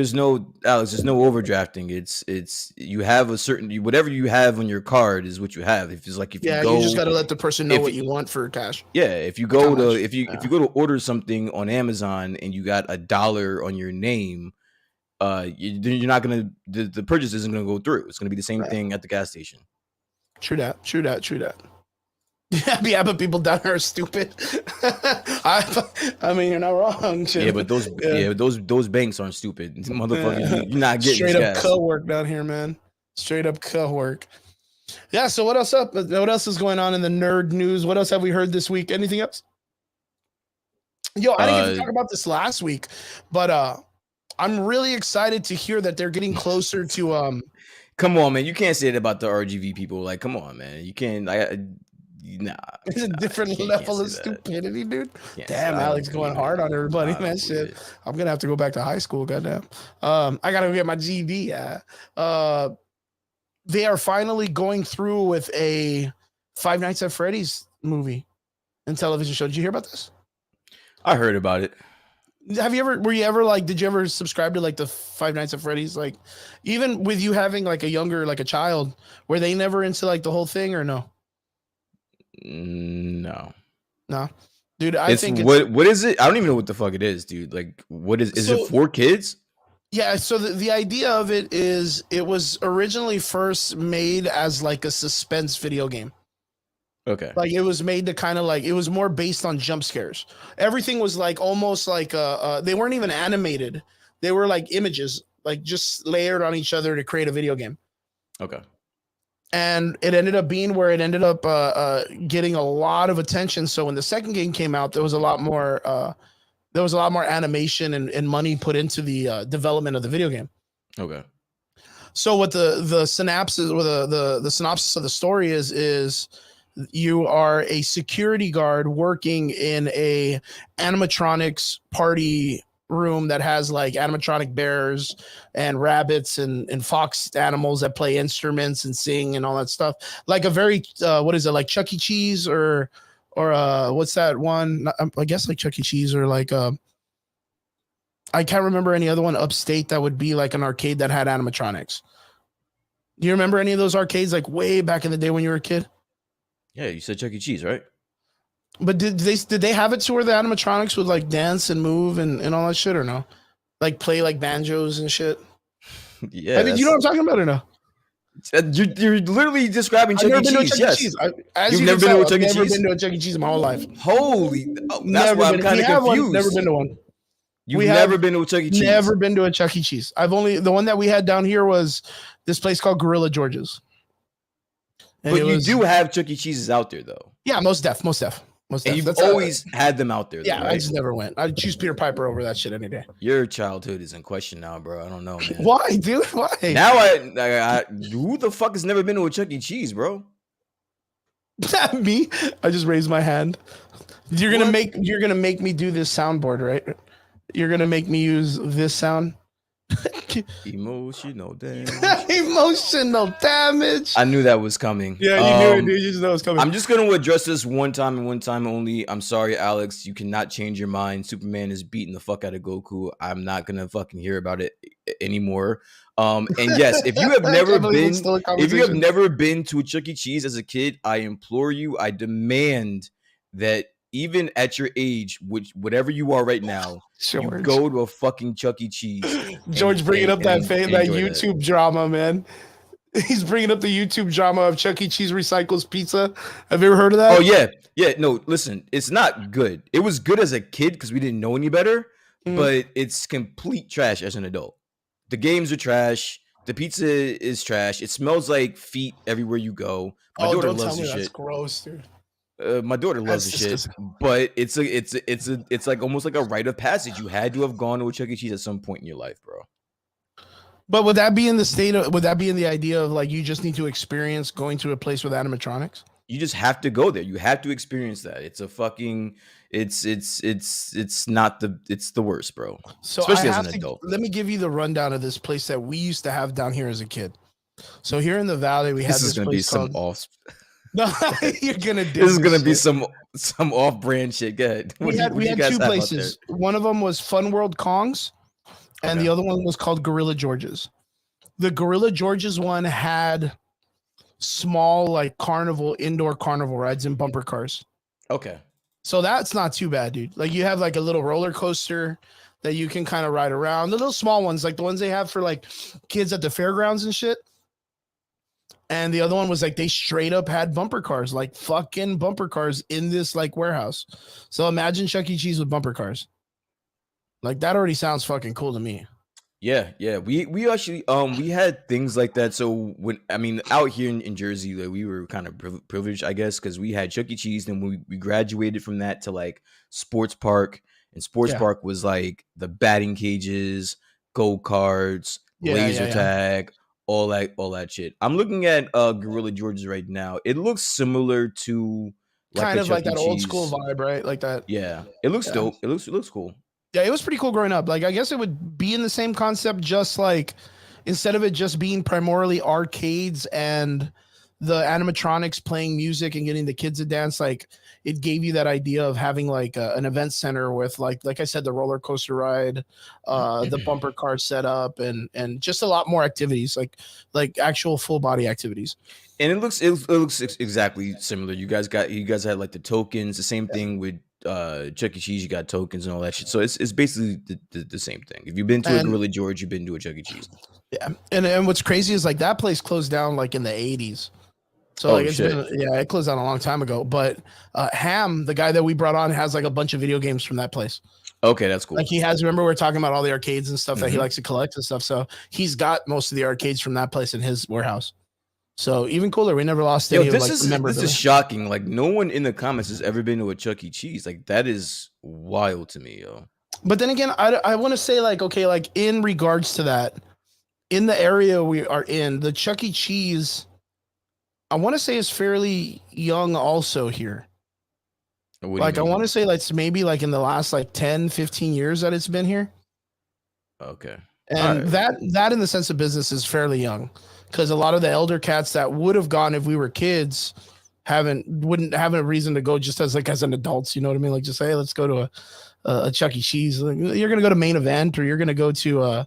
[SPEAKER 2] Alex. There's no overdrafting. It's you have a certain whatever you have on your card is what you have. If it's like if
[SPEAKER 1] Yeah,
[SPEAKER 2] you go,
[SPEAKER 1] you just gotta let the person know
[SPEAKER 2] if
[SPEAKER 1] what
[SPEAKER 2] you-
[SPEAKER 1] you want for cash.
[SPEAKER 2] yeah, if you
[SPEAKER 1] How
[SPEAKER 2] go to
[SPEAKER 1] much?
[SPEAKER 2] if you
[SPEAKER 1] Yeah.
[SPEAKER 2] go to order something on Amazon and you got $1 on your name, you're not gonna the purchase isn't gonna go through. It's gonna be the same
[SPEAKER 1] Right.
[SPEAKER 2] thing at the gas station.
[SPEAKER 1] True that. True that. True that. Yeah, but people down there are stupid. I mean, you're not wrong.
[SPEAKER 2] Yeah, but those banks aren't stupid, motherfucker. You're not getting
[SPEAKER 1] straight
[SPEAKER 2] this
[SPEAKER 1] up
[SPEAKER 2] gas.
[SPEAKER 1] co-work down here, man. Straight up co-work. Yeah. So what else up? What else is going on in the nerd news? What else have we heard this week? Anything else? Yo, I didn't get to talk about this last week, but I'm really excited to hear that they're getting closer to
[SPEAKER 2] Come on, man. You can't say that about the RGV people. Like, come on, man. You can't. Nah.
[SPEAKER 1] it's a different
[SPEAKER 2] can't
[SPEAKER 1] level of
[SPEAKER 2] say that.
[SPEAKER 1] stupidity, dude.
[SPEAKER 2] Can't
[SPEAKER 1] Damn,
[SPEAKER 2] say- I
[SPEAKER 1] Alex
[SPEAKER 2] don't
[SPEAKER 1] going
[SPEAKER 2] believe
[SPEAKER 1] hard
[SPEAKER 2] it.
[SPEAKER 1] on everybody,
[SPEAKER 2] I don't
[SPEAKER 1] man.
[SPEAKER 2] believe
[SPEAKER 1] Shit.
[SPEAKER 2] it.
[SPEAKER 1] I'm gonna have to go back to high school, goddamn. I gotta go get my GED. They are finally going through with a Five Nights at Freddy's movie and television show. Did you hear about this?
[SPEAKER 2] I heard about it.
[SPEAKER 1] Did you ever subscribe to like the Five Nights at Freddy's? Like, even with you having like a child, were they never into like the whole thing or no?
[SPEAKER 2] No.
[SPEAKER 1] No, dude,
[SPEAKER 2] It's what is it? I don't even know what the fuck it is, dude. Like, what is
[SPEAKER 1] So-
[SPEAKER 2] it for kids?
[SPEAKER 1] Yeah, so the idea of it is it was originally first made as like a suspense video game.
[SPEAKER 2] Okay.
[SPEAKER 1] Like it was made to kind of like it was more based on jump scares. Everything was like almost like they weren't even animated. They were like images, like just layered on each other to create a video game.
[SPEAKER 2] Okay.
[SPEAKER 1] And it ended up being where it ended up getting a lot of attention. So when the second game came out, there was a lot more animation and money put into the development of the video game.
[SPEAKER 2] Okay.
[SPEAKER 1] So what the synopsis or the synopsis of the story is you are a security guard working in a animatronics party room that has like animatronic bears and rabbits and fox animals that play instruments and sing and all that stuff. Like a very what is it, like Chuck E. Cheese or what's that one? I guess like Chuck E. Cheese or like I can't remember any other one upstate that would be like an arcade that had animatronics. Do you remember any of those arcades like way back in the day when you were a kid?
[SPEAKER 2] Yeah, you said Chuck E. Cheese, right?
[SPEAKER 1] But did they have it to where the animatronics would like dance and move and all that shit or no? Like play like banjos and shit.
[SPEAKER 2] Yeah.
[SPEAKER 1] I mean, you know what I'm talking about or no?
[SPEAKER 2] You're literally describing
[SPEAKER 1] I've
[SPEAKER 2] Chuck
[SPEAKER 1] never
[SPEAKER 2] E.
[SPEAKER 1] been to a
[SPEAKER 2] Cheese.
[SPEAKER 1] Chuck E.
[SPEAKER 2] Yes.
[SPEAKER 1] Cheese. As
[SPEAKER 2] You've
[SPEAKER 1] you
[SPEAKER 2] never
[SPEAKER 1] can
[SPEAKER 2] been to a
[SPEAKER 1] tell,
[SPEAKER 2] Chuck E.
[SPEAKER 1] I've never
[SPEAKER 2] Cheese?
[SPEAKER 1] been to a Chuck E. Cheese in my whole life.
[SPEAKER 2] Holy. That's
[SPEAKER 1] Never
[SPEAKER 2] why I'm
[SPEAKER 1] been.
[SPEAKER 2] kind
[SPEAKER 1] We
[SPEAKER 2] of
[SPEAKER 1] have one,
[SPEAKER 2] confused.
[SPEAKER 1] never been to one.
[SPEAKER 2] You've
[SPEAKER 1] we
[SPEAKER 2] never
[SPEAKER 1] have
[SPEAKER 2] been to a Chuck E. Cheese.
[SPEAKER 1] Never been to a Chuck E. Cheese. The one that we had down here was this place called Gorilla George's. And
[SPEAKER 2] But
[SPEAKER 1] it
[SPEAKER 2] you
[SPEAKER 1] was-
[SPEAKER 2] do have Chuck E. Cheeses out there, though.
[SPEAKER 1] Yeah, most def.
[SPEAKER 2] And you've
[SPEAKER 1] That's
[SPEAKER 2] always had them out there, though,
[SPEAKER 1] yeah, I
[SPEAKER 2] right?
[SPEAKER 1] just never went. I'd choose Peter Piper over that shit any day.
[SPEAKER 2] Your childhood is in question now, bro. I don't know, man.
[SPEAKER 1] Why, dude? Why?
[SPEAKER 2] Now I who the fuck has never been to a Chuck E. Cheese, bro?
[SPEAKER 1] Me? I just raised my hand. You're gonna
[SPEAKER 2] What?
[SPEAKER 1] make me do this soundboard, right? You're gonna make me use this sound.
[SPEAKER 2] Emotional damage.
[SPEAKER 1] Emotional damage.
[SPEAKER 2] I knew that was coming.
[SPEAKER 1] Yeah, you knew it, dude. You just know it's coming.
[SPEAKER 2] I'm just gonna address this one time and one time only. I'm sorry, Alex. You cannot change your mind. Superman is beating the fuck out of Goku. I'm not gonna fucking hear about it anymore. And yes, if you have
[SPEAKER 1] I
[SPEAKER 2] never
[SPEAKER 1] can't believe
[SPEAKER 2] been,
[SPEAKER 1] it's still a
[SPEAKER 2] if you have
[SPEAKER 1] conversation.
[SPEAKER 2] never been to a Chuck E. Cheese as a kid, I implore you, I demand that even at your age, which whatever you are right now, you
[SPEAKER 1] George.
[SPEAKER 2] go to a fucking Chuck E. Cheese.
[SPEAKER 1] George
[SPEAKER 2] and-
[SPEAKER 1] bringing up that
[SPEAKER 2] and
[SPEAKER 1] that
[SPEAKER 2] enjoy that.
[SPEAKER 1] YouTube drama, man. He's bringing up the YouTube drama of Chuck E. Cheese recycles pizza. Have you ever heard of that?
[SPEAKER 2] Oh yeah. No, listen, it's not good. It was good as a kid because we didn't know any better,
[SPEAKER 1] Mhm.
[SPEAKER 2] but it's complete trash as an adult. The games are trash. The pizza is trash. It smells like feet everywhere you go. My
[SPEAKER 1] Oh,
[SPEAKER 2] daughter
[SPEAKER 1] don't tell
[SPEAKER 2] loves the
[SPEAKER 1] me that's
[SPEAKER 2] shit.
[SPEAKER 1] gross, dude.
[SPEAKER 2] My daughter loves
[SPEAKER 1] That's
[SPEAKER 2] the shit,
[SPEAKER 1] disgusting.
[SPEAKER 2] but it's like almost like a rite of passage. You had to have gone to a Chuck E. Cheese at some point in your life, bro.
[SPEAKER 1] But would that be in the state of? Would that be in the idea of like you just need to experience going to a place with animatronics?
[SPEAKER 2] You just have to go there. You have to experience that. It's a fucking it's not the it's the worst, bro.
[SPEAKER 1] So I
[SPEAKER 2] Especially as an
[SPEAKER 1] have to
[SPEAKER 2] adult.
[SPEAKER 1] let me give you the rundown of this place that we used to have down here as a kid. So here in the valley, we had
[SPEAKER 2] This is
[SPEAKER 1] this
[SPEAKER 2] gonna be
[SPEAKER 1] place
[SPEAKER 2] some
[SPEAKER 1] called.
[SPEAKER 2] off.
[SPEAKER 1] No, you're gonna dig
[SPEAKER 2] This is gonna be
[SPEAKER 1] shit.
[SPEAKER 2] some off brand shit. Go ahead. What
[SPEAKER 1] We
[SPEAKER 2] do you,
[SPEAKER 1] had
[SPEAKER 2] what
[SPEAKER 1] we
[SPEAKER 2] do you
[SPEAKER 1] had
[SPEAKER 2] guys
[SPEAKER 1] two
[SPEAKER 2] have out there?
[SPEAKER 1] places. One of them was Fun World Kongs, and the
[SPEAKER 2] Okay.
[SPEAKER 1] other one was called Gorilla George's. The Gorilla George's one had small like indoor carnival rides and bumper cars.
[SPEAKER 2] Okay.
[SPEAKER 1] So that's not too bad, dude. Like you have like a little roller coaster that you can kind of ride around. The little small ones, like the ones they have for like kids at the fairgrounds and shit. And the other one was like they straight up had bumper cars, like fucking bumper cars in this like warehouse. So imagine Chuck E. Cheese with bumper cars. Like that already sounds fucking cool to me.
[SPEAKER 2] Yeah, yeah. We actually we had things like that. So when I mean out here in Jersey, like, we were kind of privileged, I guess, because we had Chuck E. Cheese. Then we graduated from that to like Sports Park, and Sports
[SPEAKER 1] Yeah.
[SPEAKER 2] Park was like the batting cages, go karts,
[SPEAKER 1] Yeah,
[SPEAKER 2] laser
[SPEAKER 1] yeah, yeah.
[SPEAKER 2] tag, all that shit. I'm looking at Gorilla George's right now. It looks similar to like
[SPEAKER 1] Kind
[SPEAKER 2] a
[SPEAKER 1] of
[SPEAKER 2] Chuck
[SPEAKER 1] like
[SPEAKER 2] E.
[SPEAKER 1] that old school
[SPEAKER 2] Cheese.
[SPEAKER 1] vibe, right? Like that.
[SPEAKER 2] Yeah, it looks
[SPEAKER 1] Yeah.
[SPEAKER 2] dope. It looks cool.
[SPEAKER 1] Yeah, it was pretty cool growing up. Like, I guess it would be in the same concept, just like instead of it just being primarily arcades and the animatronics playing music and getting the kids to dance, like it gave you that idea of having like an event center with like I said, the roller coaster ride, the bumper car setup, and just a lot more activities, like actual full body activities.
[SPEAKER 2] And it looks exactly similar. You guys had like the tokens, the same thing with Chuck E. Cheese. You got tokens and all that shit. So it's basically the same thing. If you've been to a
[SPEAKER 1] And
[SPEAKER 2] Gorilla George, you've been to a Chuck E. Cheese.
[SPEAKER 1] yeah, and what's crazy is like that place closed down like in the 80s. So
[SPEAKER 2] Oh
[SPEAKER 1] like it's
[SPEAKER 2] shit.
[SPEAKER 1] been it closed down a long time ago. But Ham, the guy that we brought on, has like a bunch of video games from that place.
[SPEAKER 2] Okay, that's cool.
[SPEAKER 1] Like he has. Remember we were talking about all the arcades and stuff that he
[SPEAKER 2] Mhm.
[SPEAKER 1] likes to collect and stuff. So he's got most of the arcades from that place in his warehouse. So even cooler, we never lost
[SPEAKER 2] Yo,
[SPEAKER 1] any of
[SPEAKER 2] this
[SPEAKER 1] like the
[SPEAKER 2] is
[SPEAKER 1] memorabilia.
[SPEAKER 2] shocking. Like no one in the comments has ever been to a Chuck E. Cheese. Like that is wild to me, yo.
[SPEAKER 1] But then again, I want to say like okay, like in regards to that, in the area we are in, the Chuck E. Cheese, I want to say is fairly young also here.
[SPEAKER 2] What do you
[SPEAKER 1] Like I
[SPEAKER 2] mean?
[SPEAKER 1] want to say like it's maybe like in the last like 10, 15 years that it's been here.
[SPEAKER 2] Okay.
[SPEAKER 1] And
[SPEAKER 2] Alright.
[SPEAKER 1] that in the sense of business is fairly young, because a lot of the elder cats that would have gone if we were kids wouldn't have a reason to go just as like as an adults, you know what I mean? Like just say, hey, let's go to a Chuck E. Cheese. Like, you're gonna go to Main Event, or you're gonna go to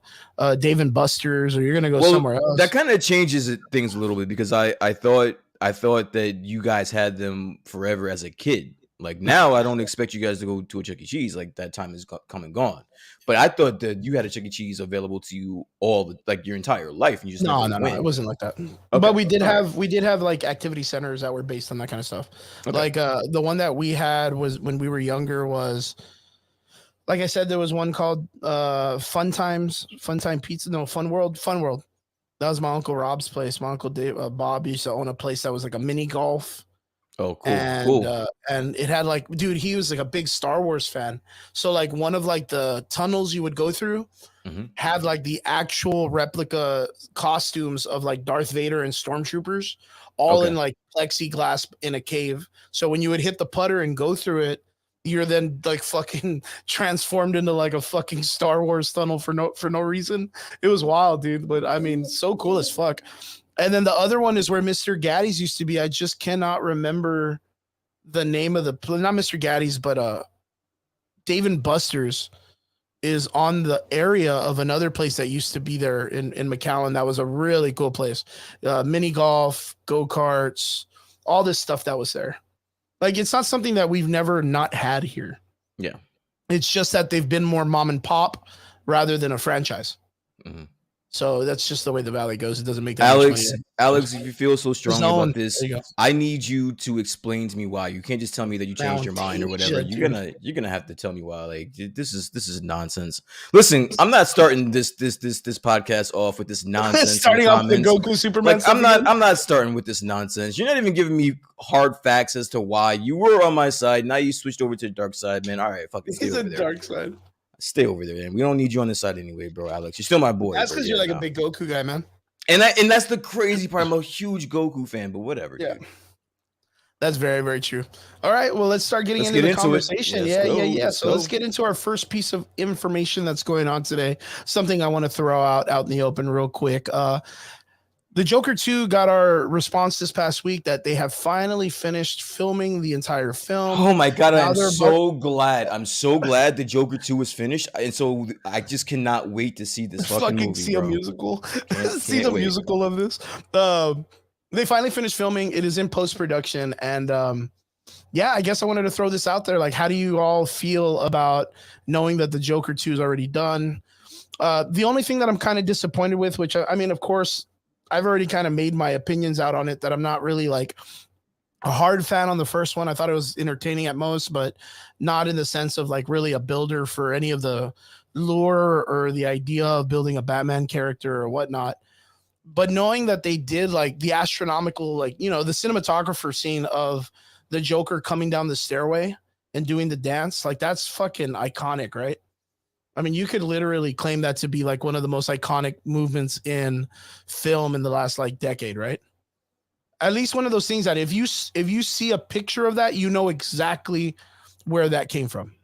[SPEAKER 1] Dave and Buster's, or you're gonna go somewhere else.
[SPEAKER 2] That kind of changes things a little bit because I thought that you guys had them forever as a kid. Like now, I don't expect you guys to go to a Chuck E. Cheese. Like that time is come and gone. But I thought that you had a Chuck E. Cheese available to you like your entire life, and you just
[SPEAKER 1] No,
[SPEAKER 2] never
[SPEAKER 1] no,
[SPEAKER 2] went.
[SPEAKER 1] it wasn't like that.
[SPEAKER 2] Okay.
[SPEAKER 1] But we did
[SPEAKER 2] Alright.
[SPEAKER 1] have like activity centers that were based on that kind of stuff.
[SPEAKER 2] Okay.
[SPEAKER 1] Like the one that we had was when we were younger was, like I said, there was one called Fun Time Pizza. No, Fun World. That was my Uncle Rob's place. My Uncle Dave, Bob used to own a place that was like a mini golf.
[SPEAKER 2] Oh, cool.
[SPEAKER 1] And it had like, dude, he was like a big Star Wars fan. So like one of like the tunnels you would go through
[SPEAKER 2] Mhm.
[SPEAKER 1] had like the actual replica costumes of like Darth Vader and stormtroopers, all
[SPEAKER 2] Okay.
[SPEAKER 1] in like plexiglass in a cave. So when you would hit the putter and go through it, you're then like fucking transformed into like a fucking Star Wars tunnel for no reason. It was wild, dude. But I mean, so cool as fuck. And then the other one is where Mr. Gaddy's used to be. I just cannot remember the name of not Mr. Gaddy's, but Dave and Buster's is on the area of another place that used to be there in McAllen. That was a really cool place. Mini golf, go-karts, all this stuff that was there. Like it's not something that we've never not had here.
[SPEAKER 2] Yeah.
[SPEAKER 1] It's just that they've been more mom and pop rather than a franchise.
[SPEAKER 2] Mhm.
[SPEAKER 1] So that's just the way the valley goes. It doesn't make that much money.
[SPEAKER 2] Alex, if you feel so strongly
[SPEAKER 1] Zone.
[SPEAKER 2] about this,
[SPEAKER 1] There you go.
[SPEAKER 2] I need you to explain to me why. You can't just tell me that you changed your mind or whatever.
[SPEAKER 1] Fantasia, dude.
[SPEAKER 2] You're gonna have to tell me why. Like this is nonsense. Listen, I'm not starting this podcast off with this nonsense.
[SPEAKER 1] Starting
[SPEAKER 2] in the
[SPEAKER 1] off the
[SPEAKER 2] comments.
[SPEAKER 1] Goku Superman.
[SPEAKER 2] Like
[SPEAKER 1] stuff again?
[SPEAKER 2] I'm not starting with this nonsense. You're not even giving me hard facts as to why you were on my side. Now you switched over to the dark side, man. All right, fucking stay
[SPEAKER 1] He's
[SPEAKER 2] over
[SPEAKER 1] a
[SPEAKER 2] there.
[SPEAKER 1] dark side.
[SPEAKER 2] Stay over there, man. We don't need you on this side anyway, bro. Alex, you're still my boy.
[SPEAKER 1] That's
[SPEAKER 2] bro.
[SPEAKER 1] because
[SPEAKER 2] Yeah,
[SPEAKER 1] you're like
[SPEAKER 2] no.
[SPEAKER 1] a big Goku guy, man.
[SPEAKER 2] And that's the crazy part. I'm a huge Goku fan, but whatever.
[SPEAKER 1] Yeah.
[SPEAKER 2] Dude.
[SPEAKER 1] That's very, very true. All right, well, let's start getting into the conversation. Yeah. So let's get into our first piece of information that's going on today. Something I want to throw out in the open real quick. The Joker 2 got our response this past week that they have finally finished filming the entire film.
[SPEAKER 2] Oh my god,
[SPEAKER 1] Now
[SPEAKER 2] I'm
[SPEAKER 1] they're
[SPEAKER 2] so glad. I'm so glad the Joker 2 is finished. And so I just cannot wait to see this fucking movie,
[SPEAKER 1] see
[SPEAKER 2] bro.
[SPEAKER 1] a musical. See
[SPEAKER 2] Can't
[SPEAKER 1] the
[SPEAKER 2] wait.
[SPEAKER 1] musical of this. They finally finished filming. It is in post-production. And yeah, I guess I wanted to throw this out there. Like, how do you all feel about knowing that the Joker 2 is already done? The only thing that I'm kind of disappointed with, which I mean, of course, I've already kind of made my opinions out on it, that I'm not really like a hard fan on the first one. I thought it was entertaining at most, but not in the sense of like really a builder for any of the lure or the idea of building a Batman character or whatnot. But knowing that they did like the astronomical, like, you know, the cinematographer scene of the Joker coming down the stairway and doing the dance, like that's fucking iconic, right? I mean, you could literally claim that to be like one of the most iconic movements in film in the last like decade, right? At least one of those things that if you see a picture of that, you know exactly where that came from.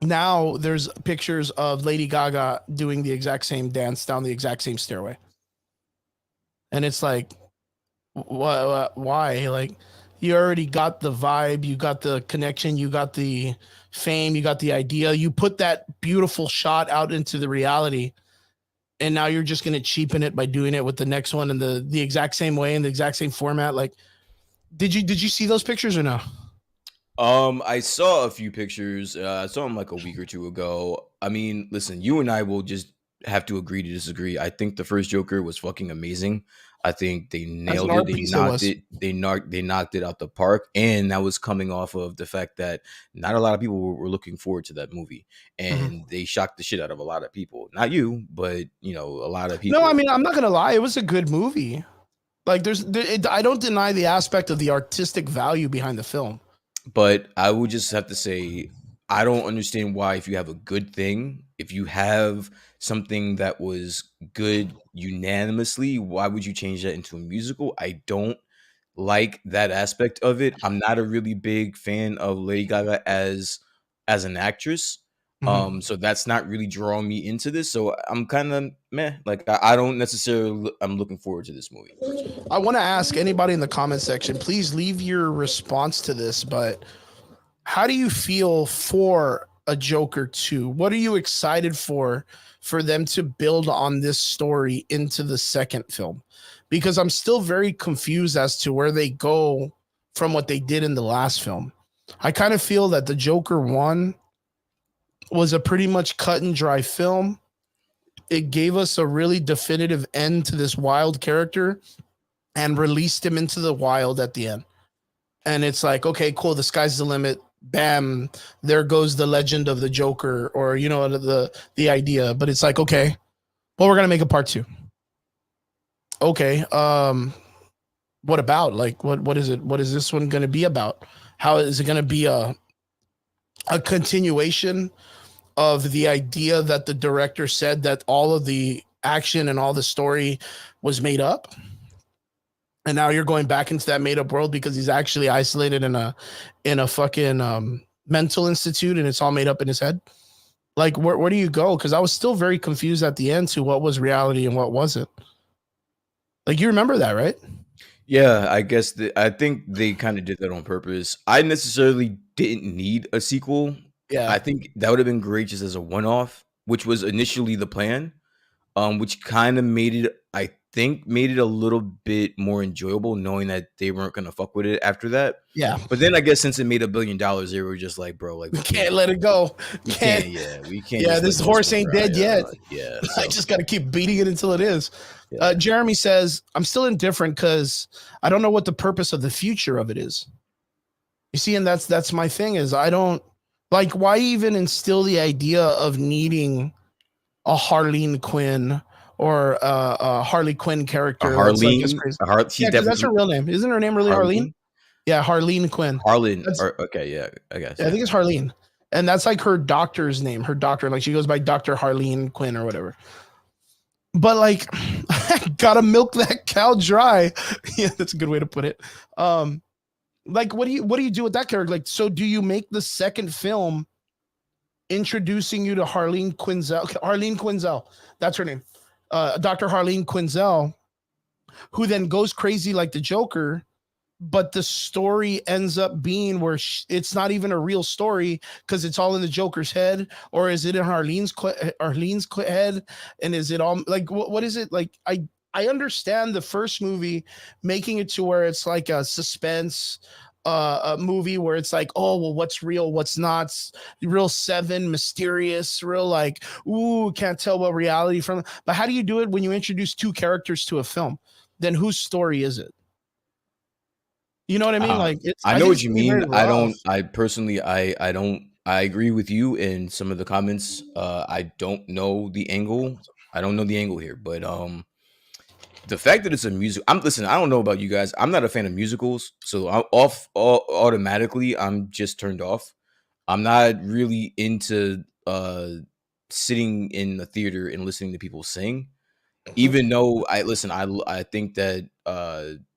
[SPEAKER 1] Now there's pictures of Lady Gaga doing the exact same dance down the exact same stairway. And it's like, why? Like, you already got the vibe, you got the connection, you got the fame, you got the idea, you put that beautiful shot out into the reality, and now you're just going to cheapen it by doing it with the next one in the exact same way in the exact same format. Like, did you see those pictures or no?
[SPEAKER 2] I saw a few pictures. I saw them like a week or two ago. I mean, listen, you and I will just have to agree to disagree. I think the first Joker was fucking amazing. I think they nailed it. They knocked it. They knocked it out the park, and that was coming off of the fact that not a lot of people were looking forward to that movie, and they shocked the shit out of a lot of people. Not you, but you know, a lot of people.
[SPEAKER 1] No, I mean, I'm not gonna lie, it was a good movie. Like, I don't deny the aspect of the artistic value behind the film.
[SPEAKER 2] But I would just have to say, I don't understand why, if you have a good thing, if you have something that was good unanimously, why would you change that into a musical? I don't like that aspect of it. I'm not a really big fan of Lady Gaga as an actress. So that's not really drawing me into this. So I'm kind of meh. Like I don't necessarily. I'm looking forward to this movie.
[SPEAKER 1] I want to ask anybody in the comment section, please leave your response to this. But how do you feel for a Joker 2? What are you excited for them to build on this story into the second film? Because I'm still very confused as to where they go from what they did in the last film. I kind of feel that the Joker 1 was a pretty much cut and dry film. It gave us a really definitive end to this wild character and released him into the wild at the end. And it's like, okay, cool, the sky's the limit. Bam, there goes the legend of the Joker, or, you know, the idea. But it's like, okay, well, we're gonna make a part 2. Okay, what about? Like, what is it? What is this one gonna be about? How is it gonna be a continuation of the idea that the director said that all of the action and all the story was made up? And now you're going back into that made up world because he's actually isolated in a fucking mental institute, and it's all made up in his head. Like, where do you go? Because I was still very confused at the end to what was reality and what wasn't. Like, you remember that, right?
[SPEAKER 2] Yeah, I guess I think they kind of did that on purpose. I necessarily didn't need a sequel.
[SPEAKER 1] Yeah.
[SPEAKER 2] I think that would have been great just as a one-off, which was initially the plan. which kind of made it, I think, made it a little bit more enjoyable, knowing that they weren't gonna fuck with it after that.
[SPEAKER 1] Yeah,
[SPEAKER 2] But then I guess since it made $1 billion, they were just like, bro, like
[SPEAKER 1] we can't let it go.
[SPEAKER 2] we
[SPEAKER 1] Can't.
[SPEAKER 2] can't, we can't.
[SPEAKER 1] Yeah,
[SPEAKER 2] just
[SPEAKER 1] this
[SPEAKER 2] let
[SPEAKER 1] horse
[SPEAKER 2] one
[SPEAKER 1] ain't
[SPEAKER 2] ride,
[SPEAKER 1] dead yet.
[SPEAKER 2] like, yeah,
[SPEAKER 1] I
[SPEAKER 2] so,
[SPEAKER 1] just got to keep beating it until it is.
[SPEAKER 2] yeah.
[SPEAKER 1] Jeremy says, I'm still indifferent because I don't know what the purpose of the future of it is. You see, and that's my thing is I don't like why even instill the idea of needing a Harleen Quinn or a Harley Quinn character. That's like as
[SPEAKER 2] Harleen,
[SPEAKER 1] crazy.
[SPEAKER 2] she
[SPEAKER 1] Yeah, because that's her
[SPEAKER 2] definitely
[SPEAKER 1] real name. Isn't her name really Harleen?
[SPEAKER 2] Harleen,
[SPEAKER 1] Yeah, Harleen Quinn.
[SPEAKER 2] Harlan,
[SPEAKER 1] That's,
[SPEAKER 2] or okay, yeah, I guess.
[SPEAKER 1] yeah, I think it's Harleen. And that's like her doctor's name. Her doctor, like she goes by Dr. Harleen Quinn or whatever. But like, gotta milk that cow dry. Yeah, that's a good way to put it. Like, what do you do with that character? Like, so do you make the second film introducing you to Harleen Quinzel? Harleen Quinzel, that's her name. Dr. Harleen Quinzel, who then goes crazy like the Joker, but the story ends up being where it's not even a real story because it's all in the Joker's head, or is it in Harleen's head? And is it all like what is it like? I understand the first movie making it to where it's like a suspense a movie where it's like, oh well, what's real, what's not, real seven, mysterious, real like, ooh, can't tell what reality from. But how do you do it when you introduce two characters to a film? Then whose story is it? You know what I mean? Like,
[SPEAKER 2] I know what you
[SPEAKER 1] it's
[SPEAKER 2] mean.
[SPEAKER 1] very
[SPEAKER 2] I
[SPEAKER 1] rough.
[SPEAKER 2] don't. I personally, I don't. I agree with you in some of the comments. I don't know the angle. I don't know the angle here, but the fact that it's a music. I'm listen. I don't know about you guys. I'm not a fan of musicals, so I'm automatically. I'm just turned off. I'm not really into sitting in the theater and listening to people sing. Even though I think that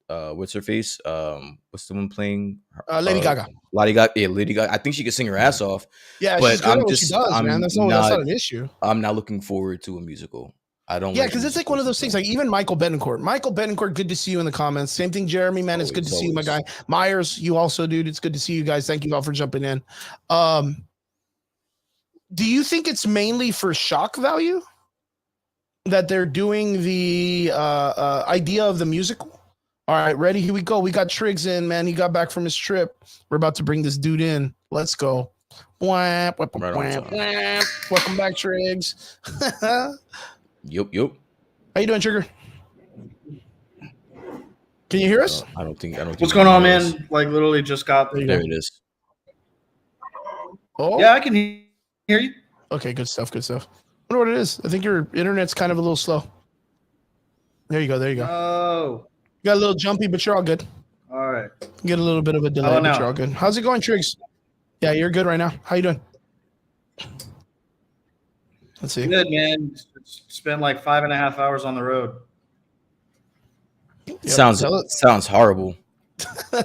[SPEAKER 2] what's her face? What's the one playing?
[SPEAKER 1] Lady Gaga.
[SPEAKER 2] Lady Gaga. Yeah, Lady Gaga. I think she can sing her ass off.
[SPEAKER 1] Yeah,
[SPEAKER 2] But
[SPEAKER 1] she's good at what she does, man. That's not an issue.
[SPEAKER 2] I'm not looking forward to a musical. I don't.
[SPEAKER 1] Yeah, because it's like one of those things. Like even Michael Betancourt. Michael Betancourt, good to see you in the comments. Same thing, Jeremy. Man, it's good to see you, my guy. Myers, you also, dude. It's good to see you guys. Thank you all for jumping in. Do you think it's mainly for shock value that they're doing the idea of the musical? All right, ready? Here we go. We got Triggs in, man. He got back from his trip. We're about to bring this dude in. Let's go. Whap, whap, whap, whap, whap. Welcome back, Triggs.
[SPEAKER 2] Yep.
[SPEAKER 1] How you doing, Trigger? Can you hear us?
[SPEAKER 2] I don't think.
[SPEAKER 3] What's going on, man? Like literally just got.
[SPEAKER 2] There it is.
[SPEAKER 3] Oh yeah, I can hear you.
[SPEAKER 1] Okay, good stuff. Good stuff. I wonder what it is. I think your internet's kind of a little slow. There you go. There you go.
[SPEAKER 3] Oh.
[SPEAKER 1] You got a little jumpy, but you're all good.
[SPEAKER 3] All right.
[SPEAKER 1] You get a little bit of a delay, but you're all good. How's it going, Triggs? Yeah, you're good right now. How you doing? Let's see.
[SPEAKER 3] Good, man. Spent like 5.5 hours on the road.
[SPEAKER 2] Yep. Sounds horrible.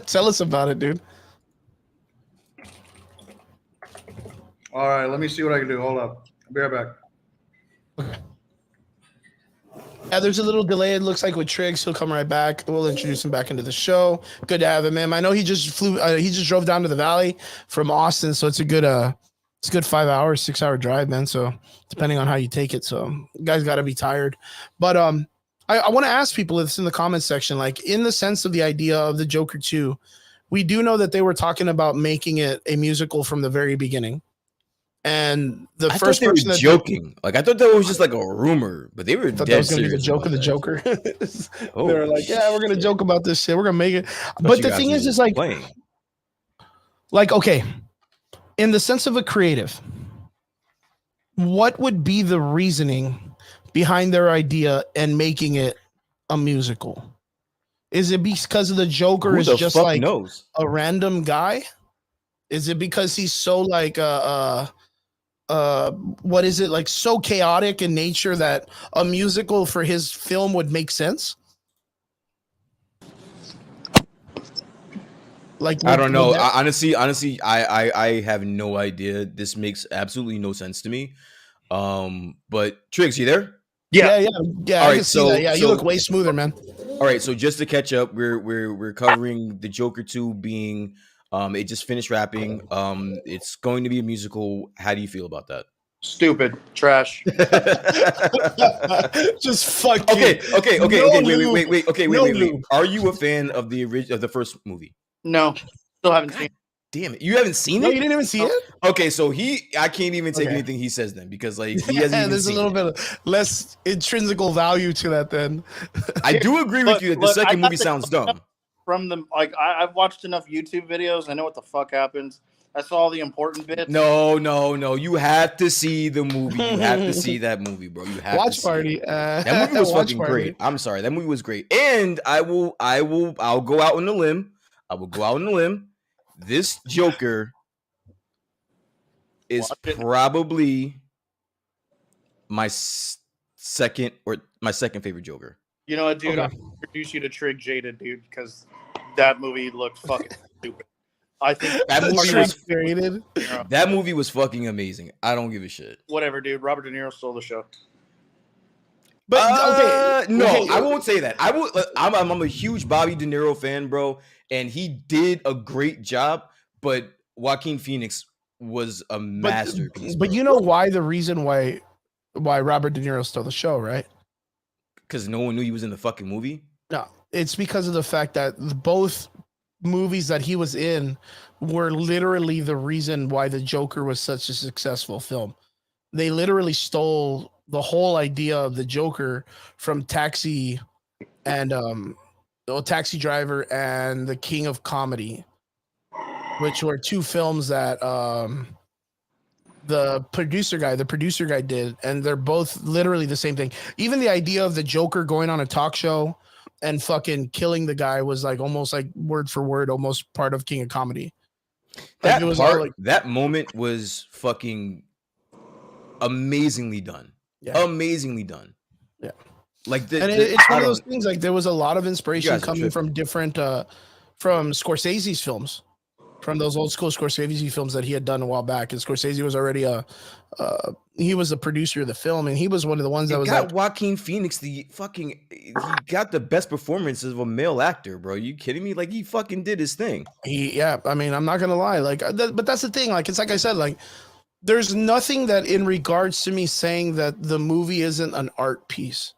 [SPEAKER 1] Tell us about it, dude.
[SPEAKER 3] All right, let me see what I can do. Hold up. I'll be right back.
[SPEAKER 1] Okay. Yeah, there's a little delay. It looks like with Triggs, he'll come right back. We'll introduce him back into the show. Good to have him in. I know he just flew. He just drove down to the valley from Austin, so it's a good 5 hours, 6 hour drive, man. So depending on how you take it, so you guys got to be tired. But I want to ask people this in the comments section, like in the sense of the idea of the Joker 2, we do know that they were talking about making it a musical from the very beginning. And the first person that
[SPEAKER 2] joking, like I thought that was just like a rumor, but they were dead
[SPEAKER 1] that was gonna
[SPEAKER 2] serious.
[SPEAKER 1] Be the joke of the Joker. They were like, "Yeah, we're gonna joke about this shit. We're gonna make it." But the thing is like, okay, in the sense of a creative, what would be the reasoning behind their idea and making it a musical? Is it because of the Joker is just like a random guy? Is it because he's so like what is it, like so chaotic in nature that a musical for his film would make sense? Like
[SPEAKER 2] I don't know. Honestly, I have no idea. This makes absolutely no sense to me. But Triggs, you there?
[SPEAKER 1] Yeah.
[SPEAKER 2] All right, so
[SPEAKER 1] yeah, you look way smoother, man.
[SPEAKER 2] All right, so just to catch up, we're covering the Joker 2 being it just finished wrapping. It's going to be a musical. How do you feel about that?
[SPEAKER 3] Stupid. Trash.
[SPEAKER 1] Just fuck
[SPEAKER 2] Okay.
[SPEAKER 1] you.
[SPEAKER 2] Wait. Okay,
[SPEAKER 1] No
[SPEAKER 2] wait.
[SPEAKER 1] lube.
[SPEAKER 2] Are you a fan of the first movie?
[SPEAKER 3] No. Still haven't
[SPEAKER 2] God
[SPEAKER 3] seen it.
[SPEAKER 2] damn it! You haven't seen
[SPEAKER 1] No,
[SPEAKER 2] it?
[SPEAKER 1] you didn't even see it.
[SPEAKER 2] Okay, so I can't even take
[SPEAKER 1] Okay.
[SPEAKER 2] anything he says then because like he hasn't even
[SPEAKER 1] There's a
[SPEAKER 2] seen
[SPEAKER 1] little
[SPEAKER 2] it.
[SPEAKER 1] bit of less intrinsical value to that. Then
[SPEAKER 2] I do agree with you that the
[SPEAKER 3] Look, I
[SPEAKER 2] second
[SPEAKER 3] got
[SPEAKER 2] movie
[SPEAKER 3] the-
[SPEAKER 2] sounds dumb.
[SPEAKER 3] From the I've watched enough YouTube videos. I know what the fuck happens. I saw all the important bits.
[SPEAKER 2] No. You have to see the movie. You have to see that movie, bro. You have to
[SPEAKER 1] watch
[SPEAKER 2] see
[SPEAKER 1] party.
[SPEAKER 2] it. That movie was
[SPEAKER 1] Watch
[SPEAKER 2] fucking
[SPEAKER 1] party.
[SPEAKER 2] great. I'm sorry, that movie was great. And I'll go out on a limb. I will go out on a limb. This Joker is
[SPEAKER 3] Watch it.
[SPEAKER 2] probably my second favorite Joker.
[SPEAKER 3] You know what, dude?
[SPEAKER 1] Okay.
[SPEAKER 3] I'll introduce you to Trig Jaded, dude, because that movie looked fucking stupid. I think
[SPEAKER 2] That movie
[SPEAKER 1] Trick
[SPEAKER 2] was
[SPEAKER 1] created.
[SPEAKER 2] that movie was fucking amazing. I don't give a shit.
[SPEAKER 3] whatever, dude. Robert De Niro stole the show.
[SPEAKER 1] But okay,
[SPEAKER 2] No,
[SPEAKER 1] okay.
[SPEAKER 2] I won't say that. I will. I'm a huge Bobby De Niro fan, bro, and he did a great job. But Joaquin Phoenix was a masterpiece.
[SPEAKER 1] But you know why the reason why Robert De Niro stole the show, right?
[SPEAKER 2] because no one knew he was in the fucking movie.
[SPEAKER 1] No, it's because of the fact that both movies that he was in were literally the reason why the Joker was such a successful film. They literally stole the whole idea of the Joker from Taxi and Taxi Driver and The King of Comedy, which were two films that the producer guy did, and they're both literally the same thing. Even the idea of the Joker going on a talk show and fucking killing the guy was like almost like word for word, almost part of King of Comedy.
[SPEAKER 2] That
[SPEAKER 1] it was
[SPEAKER 2] part,
[SPEAKER 1] all like-
[SPEAKER 2] that moment was fucking amazingly done.
[SPEAKER 1] Yeah.
[SPEAKER 2] Amazingly done.
[SPEAKER 1] Yeah.
[SPEAKER 2] Like
[SPEAKER 1] and it's
[SPEAKER 2] I
[SPEAKER 1] one of
[SPEAKER 2] don't-
[SPEAKER 1] those things. Like there was a lot of
[SPEAKER 2] You
[SPEAKER 1] inspiration
[SPEAKER 2] guys are
[SPEAKER 1] coming
[SPEAKER 2] tripping.
[SPEAKER 1] from different, from Scorsese's films, from those old school Scorsese films that he had done a while back. And Scorsese was already he was the producer of the film, and he was one of the ones that
[SPEAKER 2] It
[SPEAKER 1] was
[SPEAKER 2] got
[SPEAKER 1] like,
[SPEAKER 2] Joaquin Phoenix he got the best performances of a male actor, bro. You kidding me? Like he fucking did his thing.
[SPEAKER 1] yeah. I mean, I'm not gonna lie, like, but that's the thing. Like, it's like I said, like, there's nothing that in regards to me saying that the movie isn't an art piece.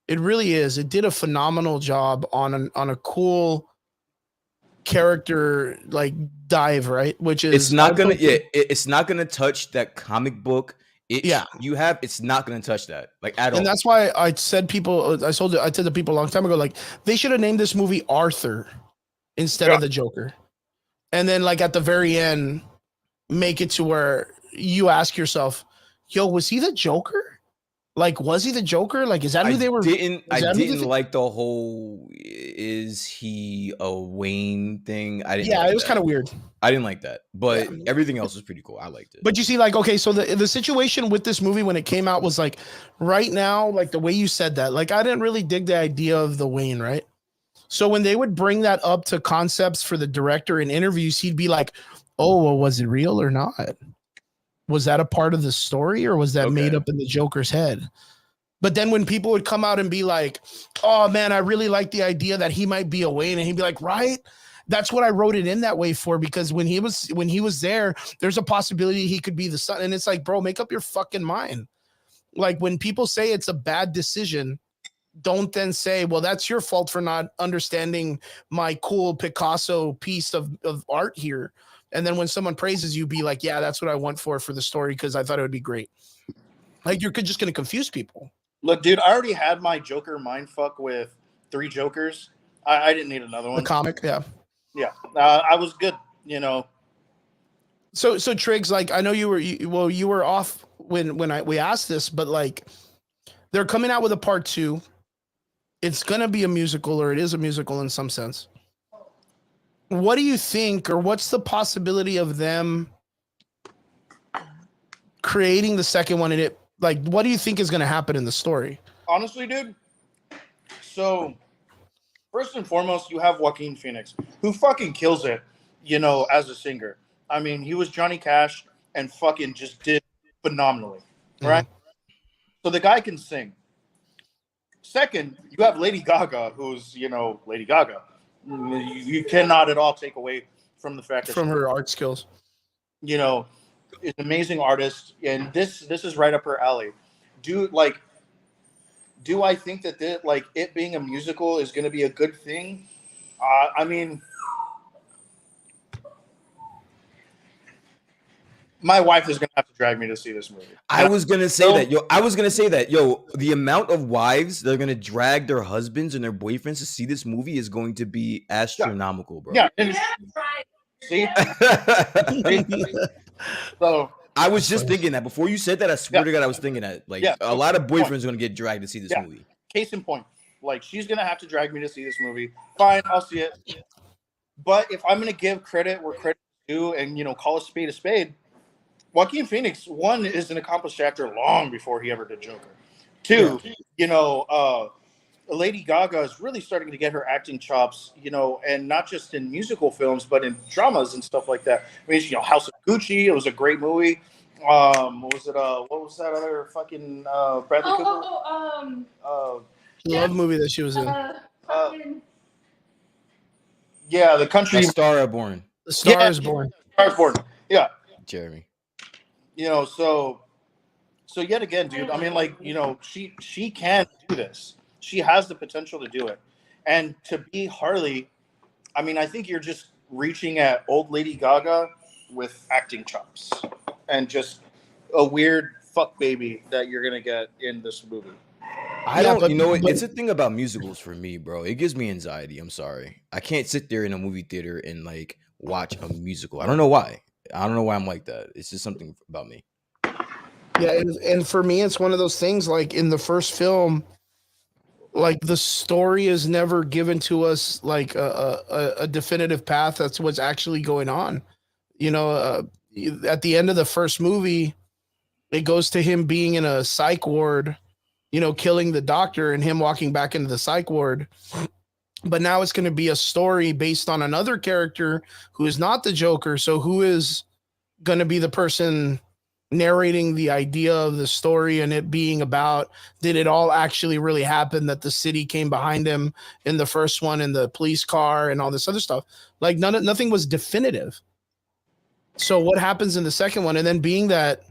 [SPEAKER 1] It really is. It did a phenomenal job on a cool character like dive, right? Which is
[SPEAKER 2] It's not gonna it's not gonna touch that comic book.
[SPEAKER 1] Yeah.
[SPEAKER 2] It's not gonna touch that like at all.
[SPEAKER 1] And that's why I said I said to people a long time ago, like they should have named this movie Arthur instead of the Joker. And then like at the very end, make it to where you ask yourself, yo, was he the Joker? Like, was he the Joker? Like, is that who they were?
[SPEAKER 2] I
[SPEAKER 1] that who
[SPEAKER 2] didn't
[SPEAKER 1] they-
[SPEAKER 2] like the whole is he a Wayne thing. I didn't.
[SPEAKER 1] Yeah,
[SPEAKER 2] like
[SPEAKER 1] it was
[SPEAKER 2] that.
[SPEAKER 1] kind of weird.
[SPEAKER 2] I didn't like that, but
[SPEAKER 1] Yeah.
[SPEAKER 2] everything else was pretty cool. I liked it.
[SPEAKER 1] But you see, like, okay, so the situation with this movie when it came out was like, right now, like the way you said that, like, I didn't really dig the idea of the Wayne, right? So when they would bring that up to concepts for the director in interviews, he'd be like, oh, well, was it real or not? Was that a part of the story or was that made
[SPEAKER 2] Okay.
[SPEAKER 1] up in the Joker's head? But then when people would come out and be like, oh man, I really like the idea that he might be a Wayne, and he'd be like, right? That's what I wrote it in that way for, because when he was there, there's a possibility he could be the son. And it's like, bro, make up your fucking mind. Like when people say it's a bad decision, don't then say, well, that's your fault for not understanding my cool Picasso piece of art here. And then when someone praises you, be like, yeah, that's what I want for the story because I thought it would be great. Like you're just going to confuse people.
[SPEAKER 3] Look, dude, I already had my Joker mindfuck with 3 Jokers. I didn't need another
[SPEAKER 1] The
[SPEAKER 3] one.
[SPEAKER 1] comic, yeah.
[SPEAKER 3] Yeah, I was good. You know,
[SPEAKER 1] So Triggs, like I know you were off when we asked this, but like they're coming out with a part 2. It's gonna be a musical, or it is a musical in some sense. What do you think, or what's the possibility of them creating the second one? And it, like, what do you think is gonna happen in the story?
[SPEAKER 3] honestly, dude. So, first and foremost, you have Joaquin Phoenix, who fucking kills it, you know, as a singer. I mean, he was Johnny Cash and fucking just did phenomenally, right? So the guy can sing. Second, you have Lady Gaga, who's, you know, Lady Gaga. You cannot at all take away from the fact that
[SPEAKER 1] From her art skills.
[SPEAKER 3] you know, is an amazing artist, and this is right up her alley. Do I think that it being a musical is going to be a good thing? I mean, my wife is going to have to drag me to see this movie.
[SPEAKER 2] I was gonna say that, yo. I was gonna say that, yo. The amount of wives that are gonna drag their husbands and their boyfriends to see this movie is going to be astronomical, bro.
[SPEAKER 3] Yeah. See? So
[SPEAKER 2] I was just thinking that before you said that. I swear to God, I was thinking that. Like, a lot of boyfriends are gonna get dragged to see this movie.
[SPEAKER 3] Case in point, like, she's gonna have to drag me to see this movie. Fine, I'll see it. But if I'm gonna give credit where credit is due, and call a spade, Joaquin Phoenix, one, is an accomplished actor long before he ever did Joker. Two, Lady Gaga is really starting to get her acting chops, and not just in musical films, but in dramas and stuff like that. I mean, House of Gucci, it was a great movie. What was that other fucking Bradley Cooper?
[SPEAKER 1] Love movie that she was in.
[SPEAKER 3] Yeah, The Country.
[SPEAKER 2] A Star Is Born.
[SPEAKER 1] The Star Is Born.
[SPEAKER 3] Star Is Born. Yeah.
[SPEAKER 2] Jeremy.
[SPEAKER 3] So yet again, dude, I mean, she can do this. She has the potential to do it. And to be Harley, I mean, I think you're just reaching at old Lady Gaga with acting chops and just a weird fuck baby that you're going to get in this movie.
[SPEAKER 2] It's a thing about musicals for me, bro. It gives me anxiety. I'm sorry. I can't sit there in a movie theater and like watch a musical. I don't know why. I don't know why I'm like that. It's just something about me.
[SPEAKER 1] Yeah, and for me, it's one of those things. Like in the first film, like the story is never given to us like a definitive path. That's what's actually going on. At the end of the first movie, it goes to him being in a psych ward, killing the doctor and him walking back into the psych ward. But now it's going to be a story based on another character who is not the Joker. So who is going to be the person narrating the idea of the story, and it being about, did it all actually really happen, that the city came behind him in the first one, in the police car and all this other stuff? Like nothing was definitive. So what happens in the second one? And then being that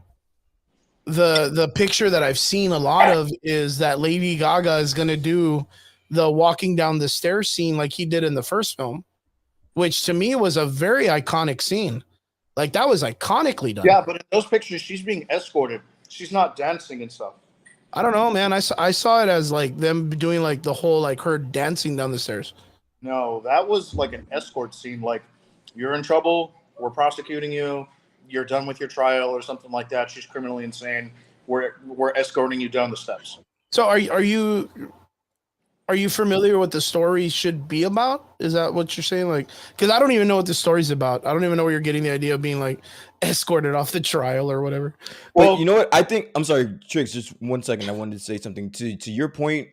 [SPEAKER 1] the picture that I've seen a lot of is that Lady Gaga is going to do the walking down the stairs scene like he did in the first film, which to me was a very iconic scene. Like that was iconically done.
[SPEAKER 3] Yeah, but in those pictures, she's being escorted. She's not dancing and stuff.
[SPEAKER 1] I don't know, man. I saw it as like them doing like the whole, like her dancing down the stairs.
[SPEAKER 3] No, that was like an escort scene. Like, you're in trouble. We're prosecuting you. You're done with your trial or something like that. She's criminally insane. We're escorting you down the steps.
[SPEAKER 1] So are you familiar with what the story should be about? Is that what you're saying? Like, because I don't even know what the story's about. I don't even know where you're getting the idea of being like escorted off the trial or whatever.
[SPEAKER 2] Well, you know what? I think, I'm sorry, Trix, just 1 second. I wanted to say something to your point,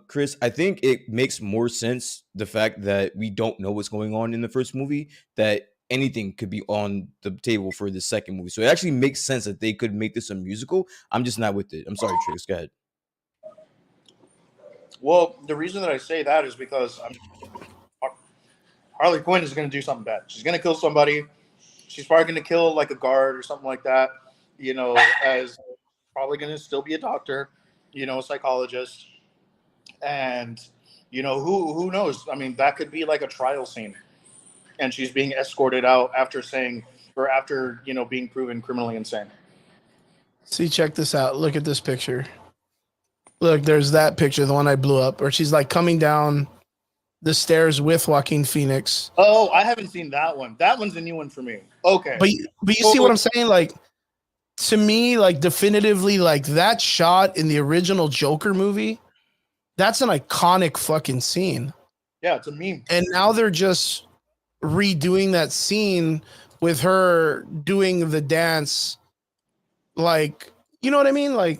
[SPEAKER 2] Chris. I think it makes more sense, the fact that we don't know what's going on in the first movie, that anything could be on the table for the second movie. So it actually makes sense that they could make this a musical. I'm just not with it. I'm sorry, Trix. Go ahead.
[SPEAKER 3] Well, the reason that I say that is because Harley Quinn is going to do something bad. She's going to kill somebody. She's probably going to kill like a guard or something like that. As probably going to still be a doctor, a psychologist, and who knows? I mean, that could be like a trial scene, and she's being escorted out after being proven criminally insane.
[SPEAKER 1] See, check this out. Look at this picture. Look, there's that picture, the one I blew up, where she's like coming down the stairs with Joaquin Phoenix.
[SPEAKER 3] Oh, I haven't seen that one. That one's a new one for me. Okay.
[SPEAKER 1] But you see what I'm saying? Like, to me, like definitively, like that shot in the original Joker movie, that's an iconic fucking scene.
[SPEAKER 3] Yeah, it's a meme.
[SPEAKER 1] And now they're just redoing that scene with her doing the dance. Like, you know what I mean? Like,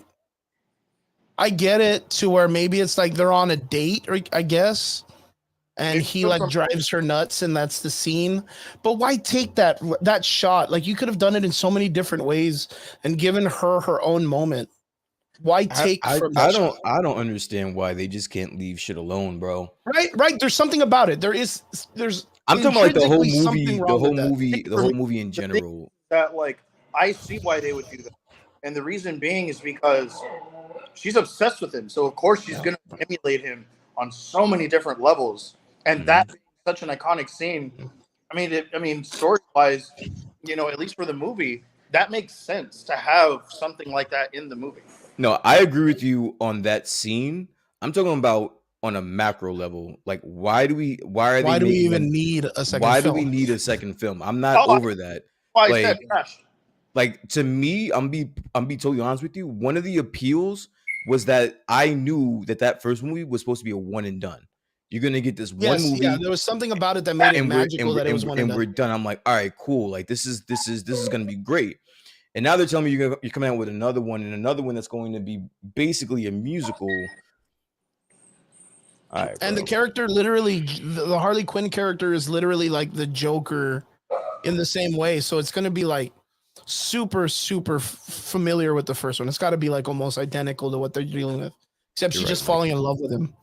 [SPEAKER 1] I get it to where maybe it's like they're on a date, or I guess, and he like drives her nuts, and that's the scene. But why take that shot? Like, you could have done it in so many different ways and given her own moment. Why take from that shot?
[SPEAKER 2] I don't understand why they just can't leave shit alone, bro.
[SPEAKER 1] Right. There's something about it. I'm
[SPEAKER 2] talking about like the whole movie in general.
[SPEAKER 3] That like I see why they would do that. And the reason being is because she's obsessed with him. So of course she's going to emulate him on so many different levels. And that being such an iconic scene. I mean, story-wise, you know, at least for the movie, that makes sense to have something like that in the movie.
[SPEAKER 2] No, I agree with you on that scene. I'm talking about on a macro level. Like, why do we
[SPEAKER 1] even need a second
[SPEAKER 2] why
[SPEAKER 1] film?
[SPEAKER 2] do we need a second film? I'm not over that.
[SPEAKER 3] Why
[SPEAKER 2] Like-
[SPEAKER 3] I said trash.
[SPEAKER 2] Like, to me, I'm be totally honest with you. One of the appeals was that I knew that first movie was supposed to be a one and done. You're gonna get this one movie.
[SPEAKER 1] Yeah, there was something about it that made it
[SPEAKER 2] and
[SPEAKER 1] magical that it was one and
[SPEAKER 2] we're
[SPEAKER 1] done.
[SPEAKER 2] done. I'm like, all right, cool. Like, this is gonna be great. And now they're telling me you're coming out with another one, and another one that's going to be basically a musical. All right,
[SPEAKER 1] And
[SPEAKER 2] bro.
[SPEAKER 1] the character literally, the Harley Quinn character is literally like the Joker in the same way. So it's going to be like super familiar with the first one. It's got to be like almost identical to what they're dealing with, except
[SPEAKER 2] You're
[SPEAKER 1] she's
[SPEAKER 2] right,
[SPEAKER 1] just
[SPEAKER 2] Mike.
[SPEAKER 1] falling in love with him.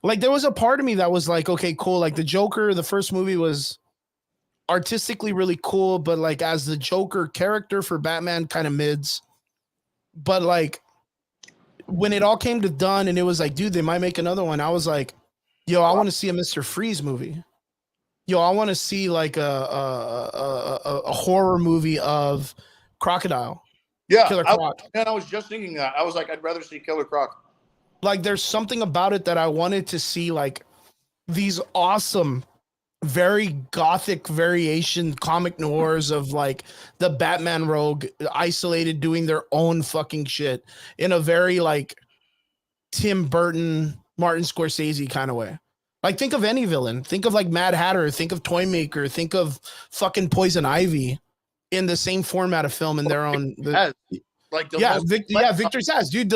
[SPEAKER 1] Like there was a part of me that was like, okay, cool. Like the Joker, the first movie was artistically really cool, but like as the Joker character for Batman, kind of mids. But like when it all came to done and it was like, dude, they might make another one. I was like, yo, I want to see a Mr. Freeze movie. Yo, I want to see like a horror movie of Crocodile.
[SPEAKER 3] Yeah,
[SPEAKER 1] Killer Croc.
[SPEAKER 3] And I was just thinking that. I was like, I'd rather see Killer Croc.
[SPEAKER 1] Like there's something about it that I wanted to see, like these awesome, very gothic variation comic noirs of like the Batman rogue isolated doing their own fucking shit in a very like Tim Burton, Martin Scorsese kind of way. Like think of any villain, think of like Mad Hatter, think of Toymaker, think of fucking Poison Ivy in the same format of film in their own.
[SPEAKER 3] Like the
[SPEAKER 1] Yeah,
[SPEAKER 3] most
[SPEAKER 1] Victor Zsasz, dude.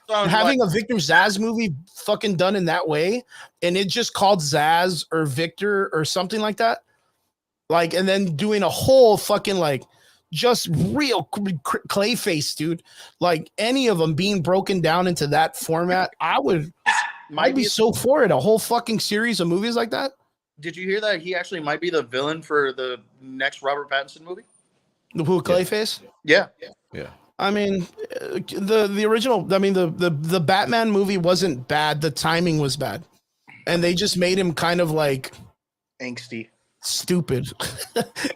[SPEAKER 1] Having a Victor Zsasz movie fucking done in that way, and it just called Zsasz or Victor or something like that, like, and then doing a whole fucking like just real Clayface, dude. Like any of them being broken down into that format, I'd be so for it. A whole fucking series of movies like that.
[SPEAKER 3] Did you hear that he actually might be the villain for the next Robert Pattinson movie?
[SPEAKER 1] Who Clayface?
[SPEAKER 3] Yeah.
[SPEAKER 2] Yeah.
[SPEAKER 1] I mean, the original. I mean, the Batman movie wasn't bad. The timing was bad, and they just made him kind of like
[SPEAKER 3] Angsty.
[SPEAKER 1] stupid.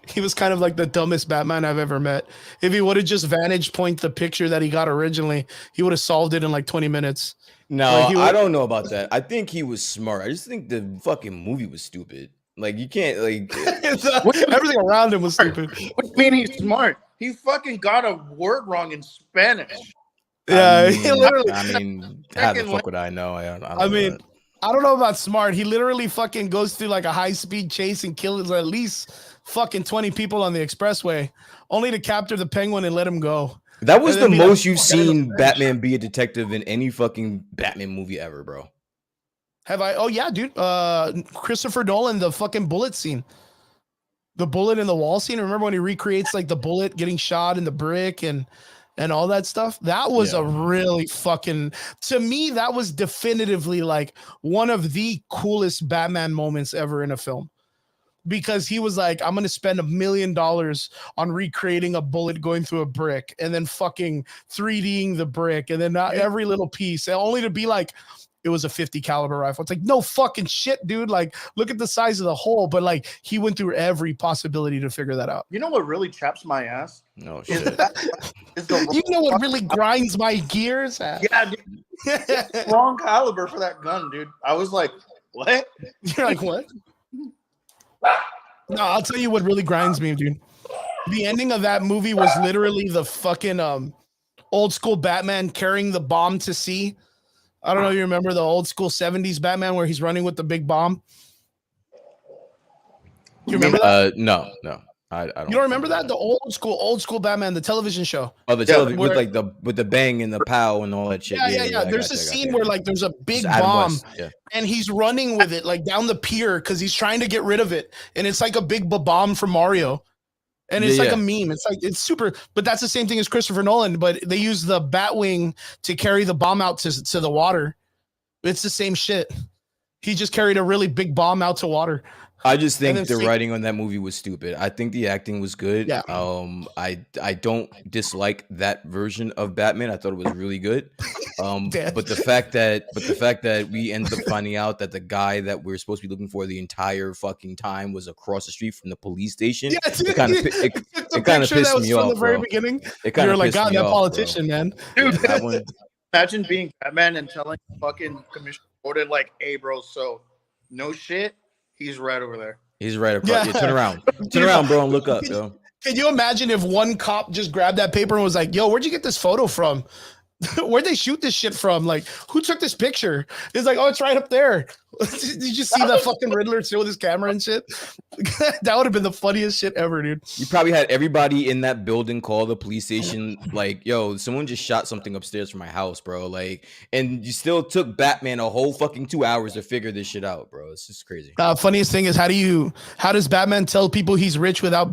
[SPEAKER 1] He was kind of like the dumbest Batman I've ever met. If he would have just vantage point the picture that he got originally, he would have solved it in like 20 minutes.
[SPEAKER 2] No,
[SPEAKER 1] Like,
[SPEAKER 2] I don't know about that. I think he was smart. I just think the fucking movie was stupid. Like, you can't like.
[SPEAKER 1] Everything around him was stupid.
[SPEAKER 3] What do you mean he's smart? He fucking got a word wrong in Spanish.
[SPEAKER 1] Yeah,
[SPEAKER 2] I
[SPEAKER 1] he
[SPEAKER 2] mean,
[SPEAKER 1] literally.
[SPEAKER 2] I mean, how the
[SPEAKER 3] Second
[SPEAKER 2] fuck would I know? I don't
[SPEAKER 1] I
[SPEAKER 2] know
[SPEAKER 1] mean,
[SPEAKER 2] that.
[SPEAKER 1] I don't know about smart. He literally fucking goes through like a high speed chase and kills at least fucking 20 people on the expressway, only to capture the Penguin and let him go.
[SPEAKER 2] That was
[SPEAKER 1] and
[SPEAKER 2] the
[SPEAKER 1] then be like,
[SPEAKER 2] most you've
[SPEAKER 1] "Fuck, I don't
[SPEAKER 2] seen
[SPEAKER 1] know."
[SPEAKER 2] Batman be a detective in any fucking Batman movie ever, bro.
[SPEAKER 1] Have I? Oh yeah, dude. Christopher Nolan, the fucking bullet scene, the bullet in the wall scene. Remember when he recreates like the bullet getting shot in the brick and all that stuff? That was a really fucking, to me, that was definitively like one of the coolest Batman moments ever in a film. Because he was like, I'm going to spend $1 million on recreating a bullet going through a brick and then fucking 3Ding the brick and then not every little piece, only to be like, it was a 50 caliber rifle. It's like, no fucking shit, dude. Like, look at the size of the hole. But like, he went through every possibility to figure that out.
[SPEAKER 3] You know what really chaps my ass?
[SPEAKER 2] No
[SPEAKER 3] Is
[SPEAKER 2] shit.
[SPEAKER 3] is the
[SPEAKER 1] You know what really grinds my gears?
[SPEAKER 3] yeah, dude, wrong caliber for that gun, dude. I was like, what?
[SPEAKER 1] You're like, what? No, I'll tell you what really grinds me, dude. The ending of that movie was literally the fucking old school Batman carrying the bomb to sea. I don't know if you remember the old school 70s Batman where he's running with the big bomb. You remember that?
[SPEAKER 2] No. I don't.
[SPEAKER 1] You don't remember that? The old school Batman, the television show.
[SPEAKER 2] Oh, the
[SPEAKER 3] Yeah,
[SPEAKER 2] television with
[SPEAKER 1] where-
[SPEAKER 2] like the bang and the pow and all that shit.
[SPEAKER 1] Yeah.
[SPEAKER 2] I
[SPEAKER 1] There's
[SPEAKER 2] gotcha,
[SPEAKER 1] a
[SPEAKER 2] I
[SPEAKER 1] scene
[SPEAKER 2] gotcha.
[SPEAKER 1] where like there's a big
[SPEAKER 2] It's Adam
[SPEAKER 1] bomb
[SPEAKER 2] West, yeah.
[SPEAKER 1] and he's running with it like down the pier because he's trying to get rid of it. And it's like a big bomb from Mario. And it's
[SPEAKER 2] Yeah,
[SPEAKER 1] like
[SPEAKER 2] yeah.
[SPEAKER 1] a meme. It's like, it's super, but that's the same thing as Christopher Nolan, but they use the Batwing to carry the bomb out to the water. It's the same shit. He just carried a really big bomb out to water.
[SPEAKER 2] I just
[SPEAKER 1] And
[SPEAKER 2] think
[SPEAKER 1] then
[SPEAKER 2] the
[SPEAKER 1] fake-
[SPEAKER 2] writing on that movie was stupid. I think the acting was good.
[SPEAKER 1] Yeah.
[SPEAKER 2] I don't dislike that version of Batman. I thought it was really good.
[SPEAKER 1] Damn.
[SPEAKER 2] But the fact that we ended up finding out that the guy that we're supposed to be looking for the entire fucking time was across the street from the police station.
[SPEAKER 1] Yeah, dude,
[SPEAKER 2] it kind of
[SPEAKER 1] the
[SPEAKER 2] it kind of
[SPEAKER 1] picture that
[SPEAKER 2] pissed
[SPEAKER 1] was
[SPEAKER 2] me
[SPEAKER 1] from
[SPEAKER 2] off,
[SPEAKER 1] the very
[SPEAKER 2] bro.
[SPEAKER 1] beginning.
[SPEAKER 2] It
[SPEAKER 1] You
[SPEAKER 2] kind
[SPEAKER 1] were
[SPEAKER 2] of
[SPEAKER 1] like,
[SPEAKER 2] pissed
[SPEAKER 1] God,
[SPEAKER 2] me
[SPEAKER 1] that
[SPEAKER 2] off,
[SPEAKER 1] politician, man.
[SPEAKER 3] Dude,
[SPEAKER 2] bro. That one.
[SPEAKER 3] imagine being Batman and telling fucking Commissioner Gordon, like, hey, bro, so no shit, he's right over there.
[SPEAKER 2] He's right across.
[SPEAKER 1] Yeah.
[SPEAKER 2] Yeah, turn around, bro, and look up, yo.
[SPEAKER 1] Can you imagine if one cop just grabbed that paper and was like, yo, where'd you get this photo from? Where'd they shoot this shit from? Like, who took this picture? It's like, oh, it's right up there. Did you just see that fucking Riddler still with his camera and shit? That would have been the funniest shit ever, dude.
[SPEAKER 2] You probably had everybody in that building call the police station, like, yo, someone just shot something upstairs from my house, bro. Like, and you still took Batman a whole fucking 2 hours to figure this shit out, bro. It's just crazy.
[SPEAKER 1] Funniest thing is, how does Batman tell people he's rich without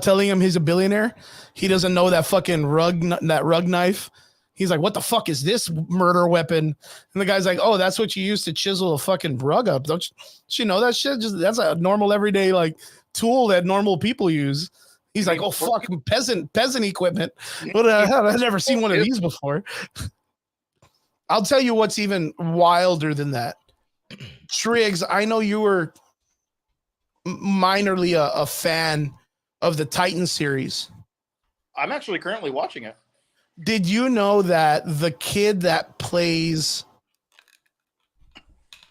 [SPEAKER 1] telling him he's a billionaire? He doesn't know that fucking rug knife. He's like, what the fuck is this murder weapon? And the guy's like, oh, that's what you use to chisel a fucking rug up. Don't you know that shit? That's a normal everyday like tool that normal people use. He's like, oh, fuck, peasant equipment. What the hell? I've never seen one of these before. I'll tell you what's even wilder than that. Triggs, I know you were minorly a fan of the Titan series.
[SPEAKER 3] I'm actually currently watching it.
[SPEAKER 1] Did you know that the kid that plays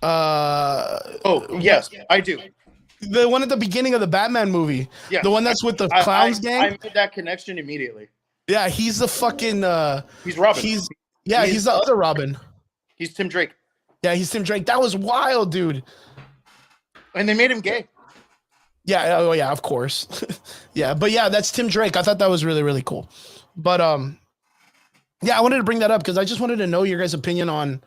[SPEAKER 3] Yes, I do.
[SPEAKER 1] the one at the beginning of the Batman movie,
[SPEAKER 3] Yeah,
[SPEAKER 1] the one that's with the clowns gang?
[SPEAKER 3] I made that connection immediately.
[SPEAKER 1] Yeah, he's the fucking
[SPEAKER 3] He's Robin.
[SPEAKER 1] he's the other Robin.
[SPEAKER 3] He's Tim Drake.
[SPEAKER 1] Yeah, he's Tim Drake. That was wild, dude.
[SPEAKER 3] And they made him gay.
[SPEAKER 1] Yeah, oh yeah, of course. Yeah, but yeah, that's Tim Drake. I thought that was really, really cool. But yeah, I wanted to bring that up because I just wanted to know your guys' opinion on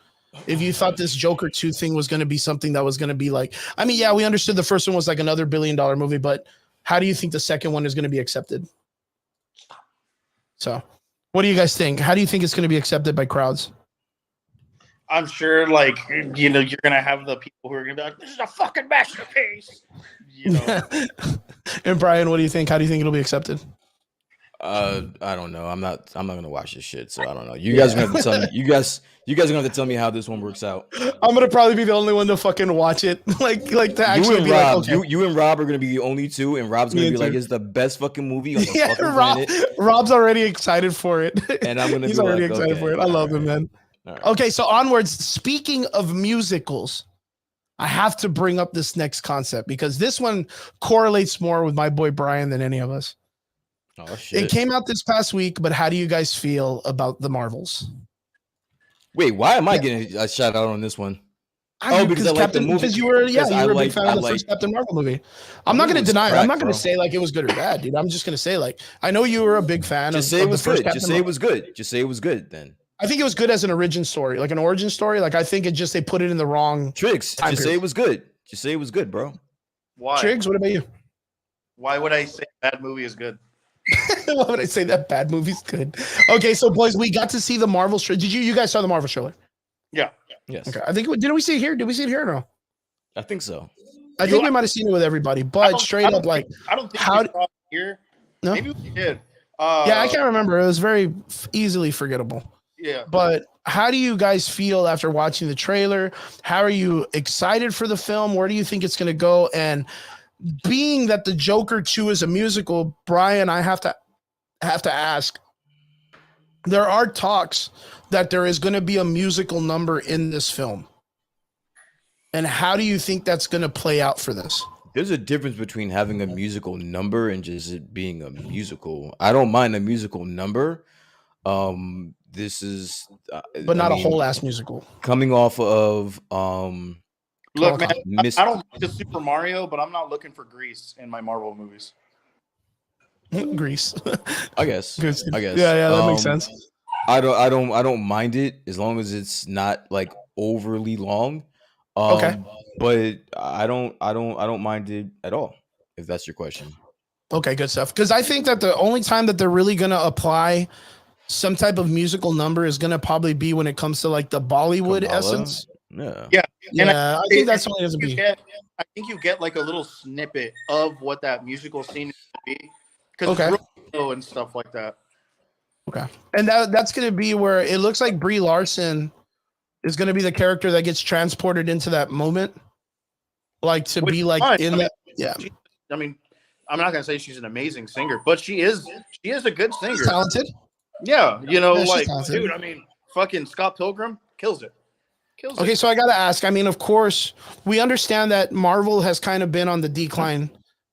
[SPEAKER 1] if you thought this Joker 2 thing was going to be something that was going to be like, I mean, yeah, we understood the first one was like another $1 billion movie, but how do you think the second one is going to be accepted? So, what do you guys think? How do you think it's going to be accepted by crowds?
[SPEAKER 3] I'm sure, like, you know, you're gonna have the people who are gonna be like, "This is a fucking masterpiece." You know,
[SPEAKER 1] And Brian, what do you think? How do you think it'll be accepted?
[SPEAKER 2] I don't know. I'm not gonna watch this shit, so I don't know. You guys are gonna have to tell me. You guys are gonna have to tell me how this one works out.
[SPEAKER 1] I'm gonna probably be the only one to fucking watch it. like to actually
[SPEAKER 2] You and
[SPEAKER 1] be
[SPEAKER 2] Rob,
[SPEAKER 1] like, okay.
[SPEAKER 2] you and Rob are gonna be the only two, and Rob's gonna
[SPEAKER 1] Me
[SPEAKER 2] be like,
[SPEAKER 1] too.
[SPEAKER 2] "It's the best fucking movie on the
[SPEAKER 1] Yeah,
[SPEAKER 2] fucking
[SPEAKER 1] Rob,
[SPEAKER 2] planet."
[SPEAKER 1] Rob's already excited for it.
[SPEAKER 2] And I'm gonna
[SPEAKER 1] He's
[SPEAKER 2] be
[SPEAKER 1] already
[SPEAKER 2] like,
[SPEAKER 1] excited
[SPEAKER 2] okay,
[SPEAKER 1] for it. I love him, man.
[SPEAKER 2] All right.
[SPEAKER 1] Okay, so onwards. Speaking of musicals, I have to bring up this next concept because this one correlates more with my boy Brian than any of us.
[SPEAKER 2] Oh shit!
[SPEAKER 1] It came out this past week, but how do you guys feel about the Marvels?
[SPEAKER 2] Wait, why am I getting a shout out on this one?
[SPEAKER 1] I mean,
[SPEAKER 2] because I like the movie.
[SPEAKER 1] Because you were,
[SPEAKER 2] Because
[SPEAKER 1] you were a big
[SPEAKER 2] like-
[SPEAKER 1] fan
[SPEAKER 2] I
[SPEAKER 1] of the
[SPEAKER 2] like-
[SPEAKER 1] first Captain Marvel movie.
[SPEAKER 2] The
[SPEAKER 1] I'm not
[SPEAKER 2] movie
[SPEAKER 1] going to
[SPEAKER 2] was
[SPEAKER 1] deny it. I'm
[SPEAKER 2] crack,
[SPEAKER 1] not going
[SPEAKER 2] bro.
[SPEAKER 1] to say like it was good or bad, dude. I'm just going to say like I know you were a big fan
[SPEAKER 2] Just
[SPEAKER 1] of,
[SPEAKER 2] say
[SPEAKER 1] of
[SPEAKER 2] it was
[SPEAKER 1] the first
[SPEAKER 2] good.
[SPEAKER 1] Captain
[SPEAKER 2] Just say it
[SPEAKER 1] Marvel.
[SPEAKER 2] was good. Just say it was good. Then
[SPEAKER 1] I think it was good as an origin story, like an origin story. Like I think it just they put it in the wrong.
[SPEAKER 2] Tricks.
[SPEAKER 1] Time
[SPEAKER 2] Just say
[SPEAKER 1] period.
[SPEAKER 2] it was good. Just say it was good, bro.
[SPEAKER 3] why?
[SPEAKER 1] Triggs, what about you?
[SPEAKER 3] Why would I say that movie is good?
[SPEAKER 1] Why would I say that bad movie's good? Okay, so boys, we got to see the Marvel trailer. Did you guys saw the Marvel trailer?
[SPEAKER 3] Yeah.
[SPEAKER 2] Yes,
[SPEAKER 1] Okay, I think didn't we see it here? Did we see it here or no?
[SPEAKER 2] I think so.
[SPEAKER 1] I think we might have seen it with everybody, but straight up, like,
[SPEAKER 3] I don't think
[SPEAKER 1] how
[SPEAKER 3] we saw it here.
[SPEAKER 1] no?
[SPEAKER 3] Maybe we did.
[SPEAKER 1] Yeah, I can't remember. It was very easily forgettable.
[SPEAKER 3] Yeah.
[SPEAKER 1] But how do you guys feel after watching the trailer? How are you excited for the film? Where do you think it's going to go? And being that the Joker 2 is a musical, Brian, I have to ask. There are talks that there is going to be a musical number in this film. And how do you think that's going to play out for this?
[SPEAKER 2] There's a difference between having a musical number and just it being a musical. I don't mind a musical number. This is,
[SPEAKER 1] But not
[SPEAKER 2] I
[SPEAKER 1] a
[SPEAKER 2] mean,
[SPEAKER 1] whole ass musical.
[SPEAKER 2] coming off of
[SPEAKER 3] Look, man,
[SPEAKER 2] Miss-
[SPEAKER 3] I don't like the Super Mario, but I'm not looking for Grease in my Marvel movies.
[SPEAKER 1] Grease.
[SPEAKER 2] I guess.
[SPEAKER 1] Good.
[SPEAKER 2] I guess.
[SPEAKER 1] Yeah, that makes sense.
[SPEAKER 2] I don't mind it as long as it's not like overly long.
[SPEAKER 1] Okay.
[SPEAKER 2] But I don't mind it at all, if that's your question.
[SPEAKER 1] Okay, good stuff. Because I think that the only time that they're really going to apply some type of musical number is going to probably be when it comes to like the Bollywood
[SPEAKER 2] Kamala?
[SPEAKER 1] essence.
[SPEAKER 2] Yeah.
[SPEAKER 3] Yeah, and
[SPEAKER 1] Yeah, I think that's all it has to be.
[SPEAKER 3] I think you get like a little snippet of what that musical scene is going to be because
[SPEAKER 1] Okay.
[SPEAKER 3] it's real slow and stuff like that.
[SPEAKER 1] Okay. And that's going to be where it looks like Brie Larson is going to be the character that gets transported into that moment, like to
[SPEAKER 3] Which
[SPEAKER 1] be
[SPEAKER 3] is
[SPEAKER 1] like
[SPEAKER 3] fine.
[SPEAKER 1] in
[SPEAKER 3] I mean,
[SPEAKER 1] that. Yeah,
[SPEAKER 3] I mean, I'm not gonna say she's an amazing singer, but she is a good singer.
[SPEAKER 1] she's talented.
[SPEAKER 3] Yeah, you know,
[SPEAKER 1] Yeah, she's
[SPEAKER 3] like
[SPEAKER 1] talented.
[SPEAKER 3] dude, I mean, fucking Scott Pilgrim kills it. Kills
[SPEAKER 1] Okay,
[SPEAKER 3] it.
[SPEAKER 1] so I got to ask. I mean, of course, we understand that Marvel has kind of been on the decline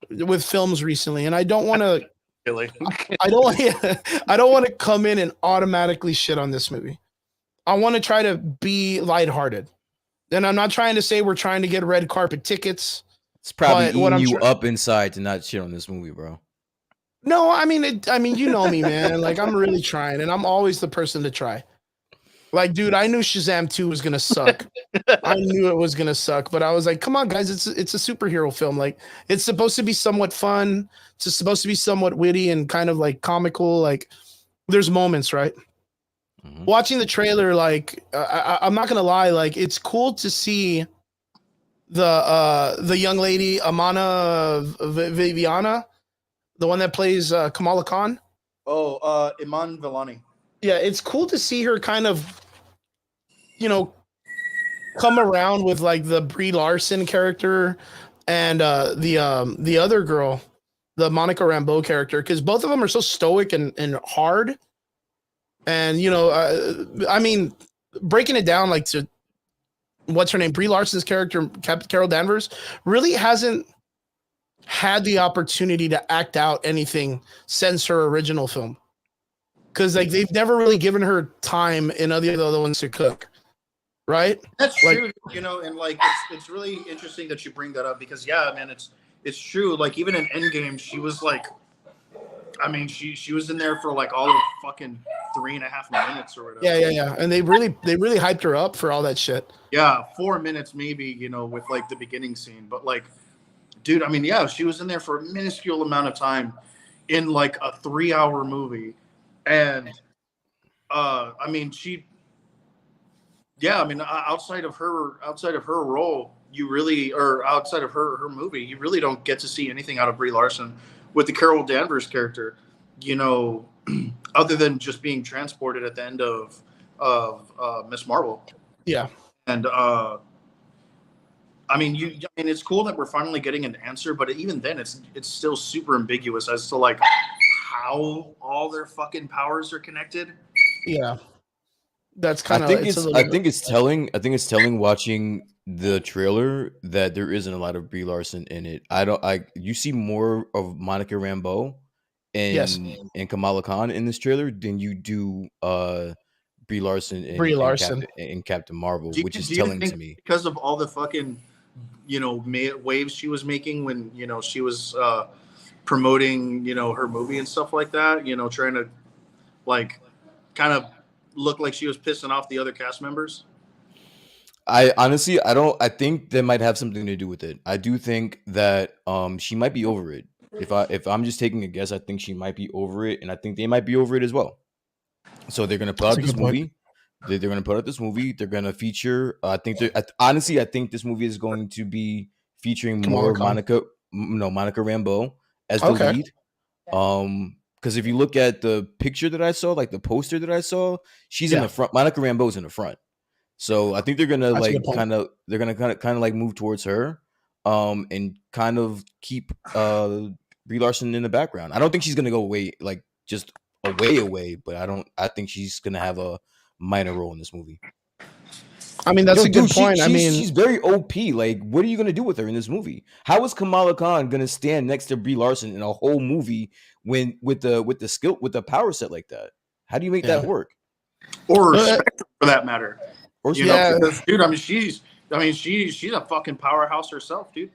[SPEAKER 1] with films recently, and I don't want to.
[SPEAKER 3] Really.
[SPEAKER 1] I don't. I don't want to come in and automatically shit on this movie. I want to try to be lighthearted, and I'm not trying to say we're trying to get red carpet tickets.
[SPEAKER 2] It's probably
[SPEAKER 1] But what
[SPEAKER 2] eating
[SPEAKER 1] I'm
[SPEAKER 2] you
[SPEAKER 1] try-
[SPEAKER 2] up inside to not shit on this movie, bro.
[SPEAKER 1] No, I mean, you know me, man. Like I'm really trying, and I'm always the person to try. Like, dude, I knew Shazam 2 was gonna suck. I knew it was gonna suck, but I was like, come on, guys, it's a superhero film. Like, it's supposed to be somewhat fun. It's supposed to be somewhat witty and kind of like comical. Like, there's moments, right?
[SPEAKER 2] Mhm.
[SPEAKER 1] Watching the trailer, like, I'm not gonna lie, like, it's cool to see the young lady Amana Viviana, the one that plays Kamala Khan.
[SPEAKER 3] Oh, Iman Vellani.
[SPEAKER 1] Yeah, it's cool to see her kind of, you know, come around with like the Brie Larson character and the other girl, the Monica Rambeau character, because both of them are so stoic and hard. And you know, I mean, breaking it down like to what's her name, Brie Larson's character, Carol Danvers, really hasn't had the opportunity to act out anything since her original film. Because like they've never really given her time in other ones to cook, right?
[SPEAKER 3] That's
[SPEAKER 1] Like-
[SPEAKER 3] true, you know, and like it's really interesting that you bring that up because yeah, man, it's true. Like even in Endgame, she was like, I mean, she was in there for like all of fucking 3.5 minutes or whatever.
[SPEAKER 1] Yeah. And they really hyped her up for all that shit.
[SPEAKER 3] Yeah, 4 minutes maybe, you know, with like the beginning scene. But like, dude, I mean, yeah, she was in there for a minuscule amount of time in like a 3-hour movie. And I mean, outside of her role, you really, or outside of her movie, you really don't get to see anything out of Brie Larson with the Carol Danvers character, you know, other than just being transported at the end of Miss Marvel.
[SPEAKER 1] Yeah.
[SPEAKER 3] And I mean, it's cool that we're finally getting an answer, but even then, it's still super ambiguous as to like how all their fucking powers are connected.
[SPEAKER 1] Yeah. That's kind of.
[SPEAKER 2] I think it's telling watching the trailer that there isn't a lot of Brie Larson in it. You see more of Monica Rambeau and Kamala Khan in this trailer than you do Brie Larson in Captain Marvel, which is telling to me.
[SPEAKER 3] Because of all the fucking, you know, waves she was making when, you know, she was promoting, you know, her movie and stuff like that, you know, trying to like kind of look like she was pissing off the other cast members.
[SPEAKER 2] I think that might have something to do with it. I do think that she might be over it. If I'm just taking a guess, I think she might be over it, and I think they might be over it as well. So they're gonna put out this movie. They're gonna put out this movie. They're gonna feature. I think this movie is going to be featuring more Monica Rambeau as the lead. Because if you look at the picture that I saw, like the poster that I saw, she's in the front. Monica Rambeau's in the front. So I think they're gonna kind of like move towards her, and kind of keep Brie Larson in the background. I don't think she's gonna go away, like just away, but I think she's gonna have a minor role in this movie.
[SPEAKER 1] I mean, that's a good point.
[SPEAKER 2] She's very OP. Like, what are you gonna do with her in this movie? How is Kamala Khan gonna stand next to Brie Larson in a whole movie when with the power set like that? How do you make that work?
[SPEAKER 3] Or Spectre, for that matter.
[SPEAKER 2] Or
[SPEAKER 3] you know, because, dude, I mean, she's a fucking powerhouse herself, dude.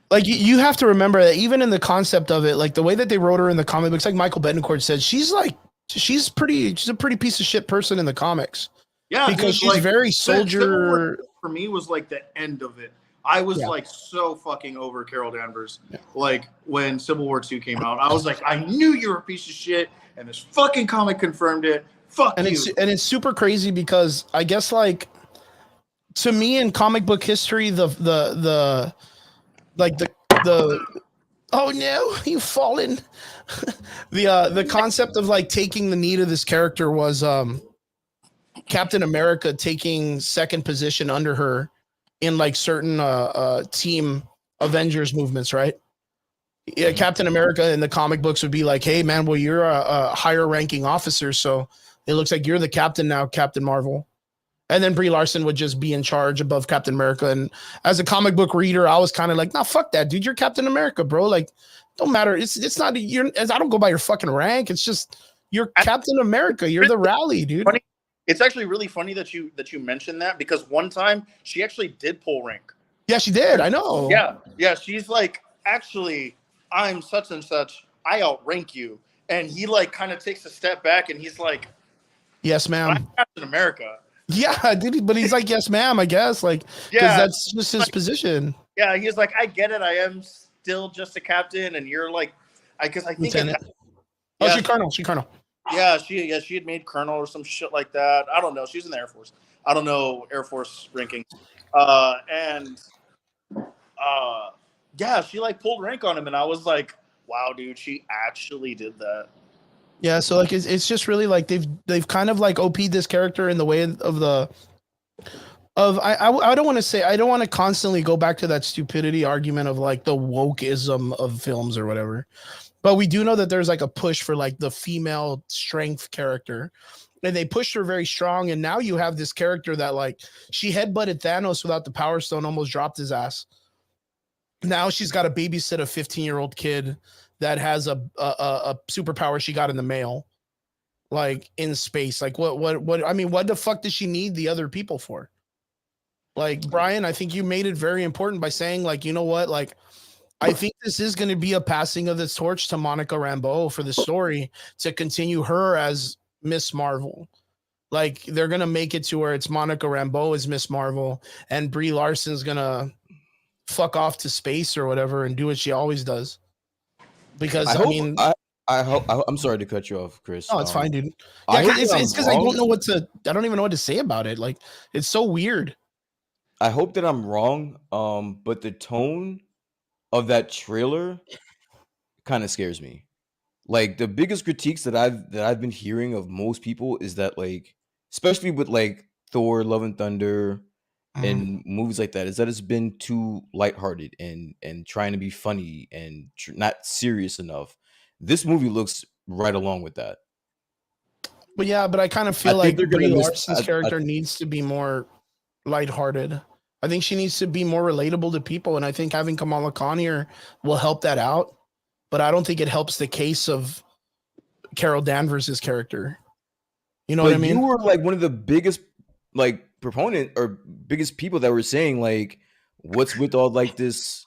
[SPEAKER 1] Like you have to remember that even in the concept of it, like the way that they wrote her in the comic books, like Michael Betancourt said, she's a pretty piece of shit person in the comics.
[SPEAKER 3] Yeah,
[SPEAKER 1] because she's like, very soldier.
[SPEAKER 3] For me, was like the end of it. I was like so fucking over Carol Danvers. Yeah. Like when Civil War 2 came out, I was like, I knew you were a piece of shit, and this fucking comic confirmed it. Fuck you.
[SPEAKER 1] And it's super crazy because I guess like to me in comic book history, like the oh no, you've fallen. The concept of like taking the knee to this character was Captain America taking second position under her in like certain team Avengers movements, right? Yeah, Captain America in the comic books would be like, "Hey man, well you're a higher ranking officer, so it looks like you're the captain now, Captain Marvel." And then Brie Larson would just be in charge above Captain America. And as a comic book reader, I was kind of like, "Nah, fuck that, dude. You're Captain America, bro. Like, don't matter. It's not you're. I don't go by your fucking rank. It's just you're Captain America. You're the rally, dude."
[SPEAKER 3] Funny. It's actually really funny that you mentioned that, because one time she actually did pull rank.
[SPEAKER 1] Yeah, she did. I know.
[SPEAKER 3] Yeah. She's like, actually, I'm such and such. I outrank you, and he like kind of takes a step back, and he's like,
[SPEAKER 1] "Yes, ma'am.
[SPEAKER 3] I'm Captain America."
[SPEAKER 1] Yeah, dude, but he's like, "Yes, ma'am," I guess, like, because that's just his position.
[SPEAKER 3] Yeah, he's like, I get it. I am still just a captain, and you're like, I think
[SPEAKER 1] Lieutenant.
[SPEAKER 3] Yeah.
[SPEAKER 1] She's colonel. She's colonel.
[SPEAKER 3] Yeah, she had made colonel or some shit like that. I don't know. She's in the Air Force. I don't know Air Force ranking. Yeah, she like pulled rank on him, and I was like, wow, dude, she actually did that.
[SPEAKER 1] Yeah, so like it's just really like they've kind of like OP'd this character in the way of the I don't want to say, I don't want to constantly go back to that stupidity argument of like the wokeism of films or whatever. But we do know that there's like a push for like the female strength character. And they pushed her very strong. And now you have this character that like she headbutted Thanos without the Power Stone, almost dropped his ass. Now she's got to babysit a 15-year-old kid that has a superpower she got in the mail, like in space. Like what? I mean, what the fuck does she need the other people for? Like, Brian, I think you made it very important by saying, like, you know what? Like, I think this is going to be a passing of the torch to Monica Rambeau for the story to continue her as Miss Marvel. Like, they're going to make it to where it's Monica Rambeau as Miss Marvel and Brie Larson's going to fuck off to space or whatever and do what she always does. Because
[SPEAKER 2] I hope I'm sorry to cut you off, Chris.
[SPEAKER 1] Oh, it's fine, dude. Yeah, it's because I don't know I don't even know what to say about it. Like, it's so weird.
[SPEAKER 2] I hope that I'm wrong. But the tone of that trailer kind of scares me. Like, the biggest critiques that I've been hearing of most people is that, like, especially with like Thor, Love and Thunder, and movies like that, is that it's been too lighthearted and trying to be funny and not serious enough. This movie looks right along with that.
[SPEAKER 1] But yeah, but I kind of feel like Brie Larson's character needs to be more lighthearted. I think she needs to be more relatable to people, and I think having Kamala Khan here will help that out. But I don't think it helps the case of Carol Danvers' character. You know what I mean?
[SPEAKER 2] You were like one of the biggest like proponent or biggest people that were saying like, what's with all like this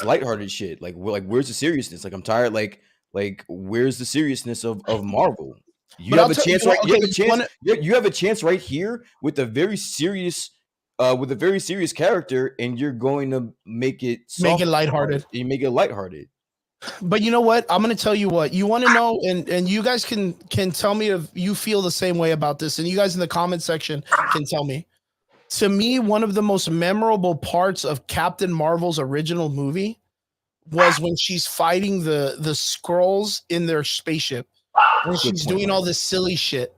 [SPEAKER 2] lighthearted shit? Like where's the seriousness? Like, I'm tired. Like where's the seriousness of Marvel? You have a chance, right? You have a chance right here with a very serious character, and you're going to make it
[SPEAKER 1] lighthearted.
[SPEAKER 2] You make it lighthearted.
[SPEAKER 1] But you know what? I'm going to tell you what you want to know, and you guys can tell me if you feel the same way about this, and you guys in the comment section can tell me. To me, one of the most memorable parts of Captain Marvel's original movie was when she's fighting the Skrulls in their spaceship, when she's doing all this silly shit.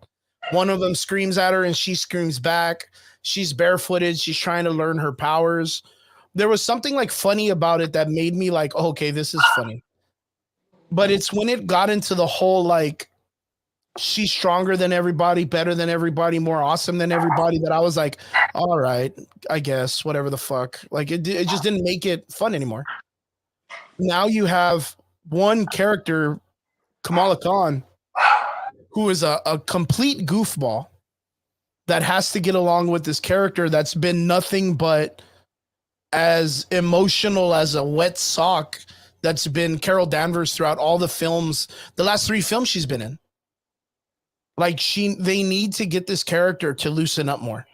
[SPEAKER 1] One of them screams at her, and she screams back. She's barefooted. She's trying to learn her powers. There was something like funny about it that made me like, oh, okay, this is funny. But it's when it got into the whole, like, she's stronger than everybody, better than everybody, more awesome than everybody, that I was like, all right, I guess, whatever the fuck. Like, it just didn't make it fun anymore. Now you have one character, Kamala Khan, who is a complete goofball that has to get along with this character that's been nothing but as emotional as a wet sock that's been Carol Danvers throughout all the films, the last 3 films she's been in. Like, they need to get this character to loosen up more.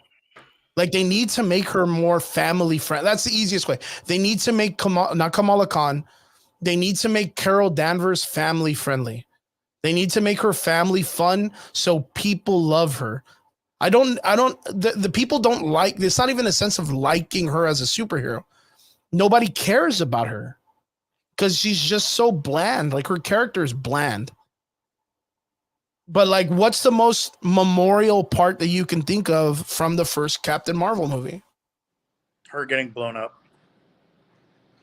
[SPEAKER 1] Like, they need to make her more family friendly. That's the easiest way. They need to make not Kamala Khan. They need to make Carol Danvers family friendly. They need to make her family fun so people love her. The people don't like, it's not even a sense of liking her as a superhero. Nobody cares about her because she's just so bland. Like her character is bland. But like, what's the most memorial part that you can think of from the first Captain Marvel movie?
[SPEAKER 3] Her getting blown up.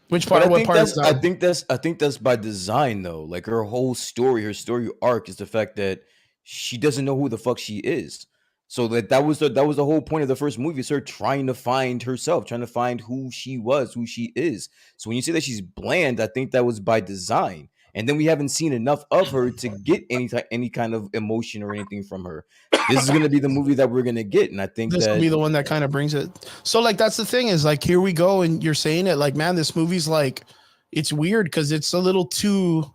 [SPEAKER 1] Which
[SPEAKER 2] But
[SPEAKER 1] part?
[SPEAKER 2] I
[SPEAKER 1] What
[SPEAKER 2] think
[SPEAKER 1] part
[SPEAKER 2] that's
[SPEAKER 1] is that?
[SPEAKER 2] I think that's by design though. Like her whole story, her story arc is the fact that she doesn't know who the fuck she is. So that was the whole point of the first movie, is her trying to find herself, trying to find who she was, who she is. So when you say that she's bland, I think that was by design. And then we haven't seen enough of her to get any kind of emotion or anything from her. This is gonna be the movie that we're gonna get, and I think
[SPEAKER 1] This will
[SPEAKER 2] that
[SPEAKER 1] be the one that kind of brings it. So like, that's the thing, is like, here we go, and you're saying it like, man, this movie's like, it's weird because it's a little too,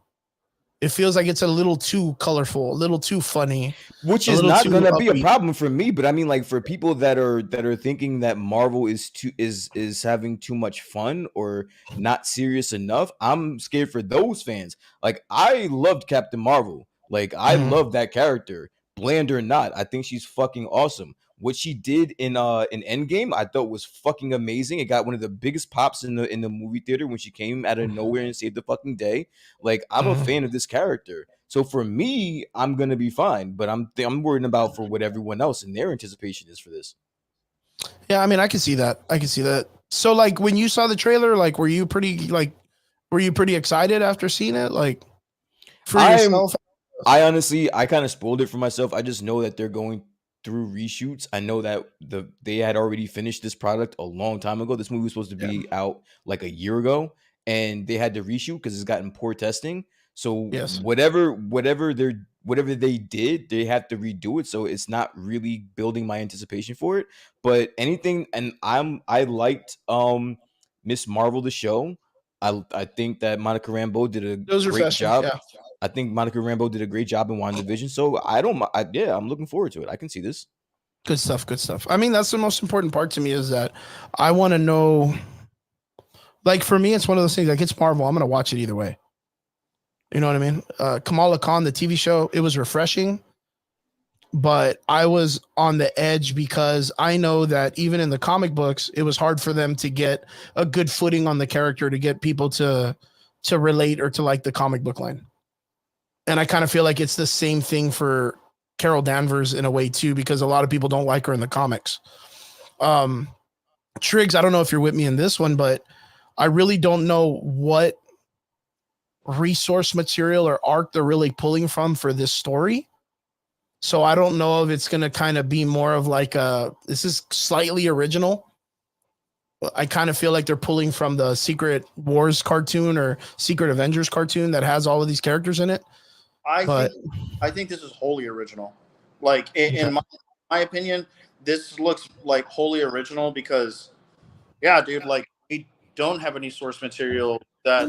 [SPEAKER 1] it feels like it's a little too colorful, a little too funny,
[SPEAKER 2] which
[SPEAKER 1] a
[SPEAKER 2] is
[SPEAKER 1] little
[SPEAKER 2] not
[SPEAKER 1] too
[SPEAKER 2] gonna be a
[SPEAKER 1] upbeat.
[SPEAKER 2] problem for me, but I mean, like for people that are thinking that Marvel is having too much fun or not serious enough, I'm scared for those fans. Like I loved Captain Marvel, like I
[SPEAKER 1] Mhm.
[SPEAKER 2] love that character, bland or not. I think she's fucking awesome. What she did in Endgame, I thought was fucking amazing. It got one of the biggest pops in the movie theater when she came out of nowhere and saved the fucking day. Like I'm a fan
[SPEAKER 1] Mhm.
[SPEAKER 2] of this character. So for me, I'm gonna be fine, but I'm worried about for what everyone else and their anticipation is for this.
[SPEAKER 1] Yeah, I mean, I can see that. I can see that. So like, when you saw the trailer, like, were you pretty excited after seeing it? Like, for
[SPEAKER 2] I'm
[SPEAKER 1] yourself?
[SPEAKER 2] I honestly I kind of spoiled it for myself. I just know that they're going through reshoots. I know that they had already finished this product a long time ago. This movie was supposed to
[SPEAKER 1] Yeah.
[SPEAKER 2] be out like a year ago, and they had to reshoot because it's gotten poor testing. So
[SPEAKER 1] Yes.
[SPEAKER 2] whatever they did, they have to redo it. So it's not really building my anticipation for it. But anything, and I liked Miss Marvel the show. I think that Monica Rambeau did a
[SPEAKER 1] It was
[SPEAKER 2] great
[SPEAKER 1] refreshing.
[SPEAKER 2] job.
[SPEAKER 1] Yeah.
[SPEAKER 2] I think Monica Rambeau did a great job in WandaVision. So I don't, yeah, I'm looking forward to it. I can see this.
[SPEAKER 1] Good stuff. Good stuff. I mean, that's the most important part to me, is that I want to know. Like, for me, it's one of those things. Like, it's Marvel. I'm gonna watch it either way. You know what I mean? Kamala Khan, the TV show, it was refreshing, but I was on the edge because I know that even in the comic books, it was hard for them to get a good footing on the character, to get people to relate or to like the comic book line. And I kind of feel like it's the same thing for Carol Danvers in a way too, because a lot of people don't like her in the comics. Um, Triggs, I don't know if you're with me in this one, but I really don't know what resource material or arc they're really pulling from for this story. So I don't know if it's going to kind of be more of like this is slightly original. I kind of feel like they're pulling from the Secret Wars cartoon or Secret Avengers cartoon that has all of these characters in it.
[SPEAKER 3] I
[SPEAKER 1] But
[SPEAKER 3] think I think this is wholly original. Like in my opinion, this looks like wholly original because, yeah, dude, like we don't have any source material that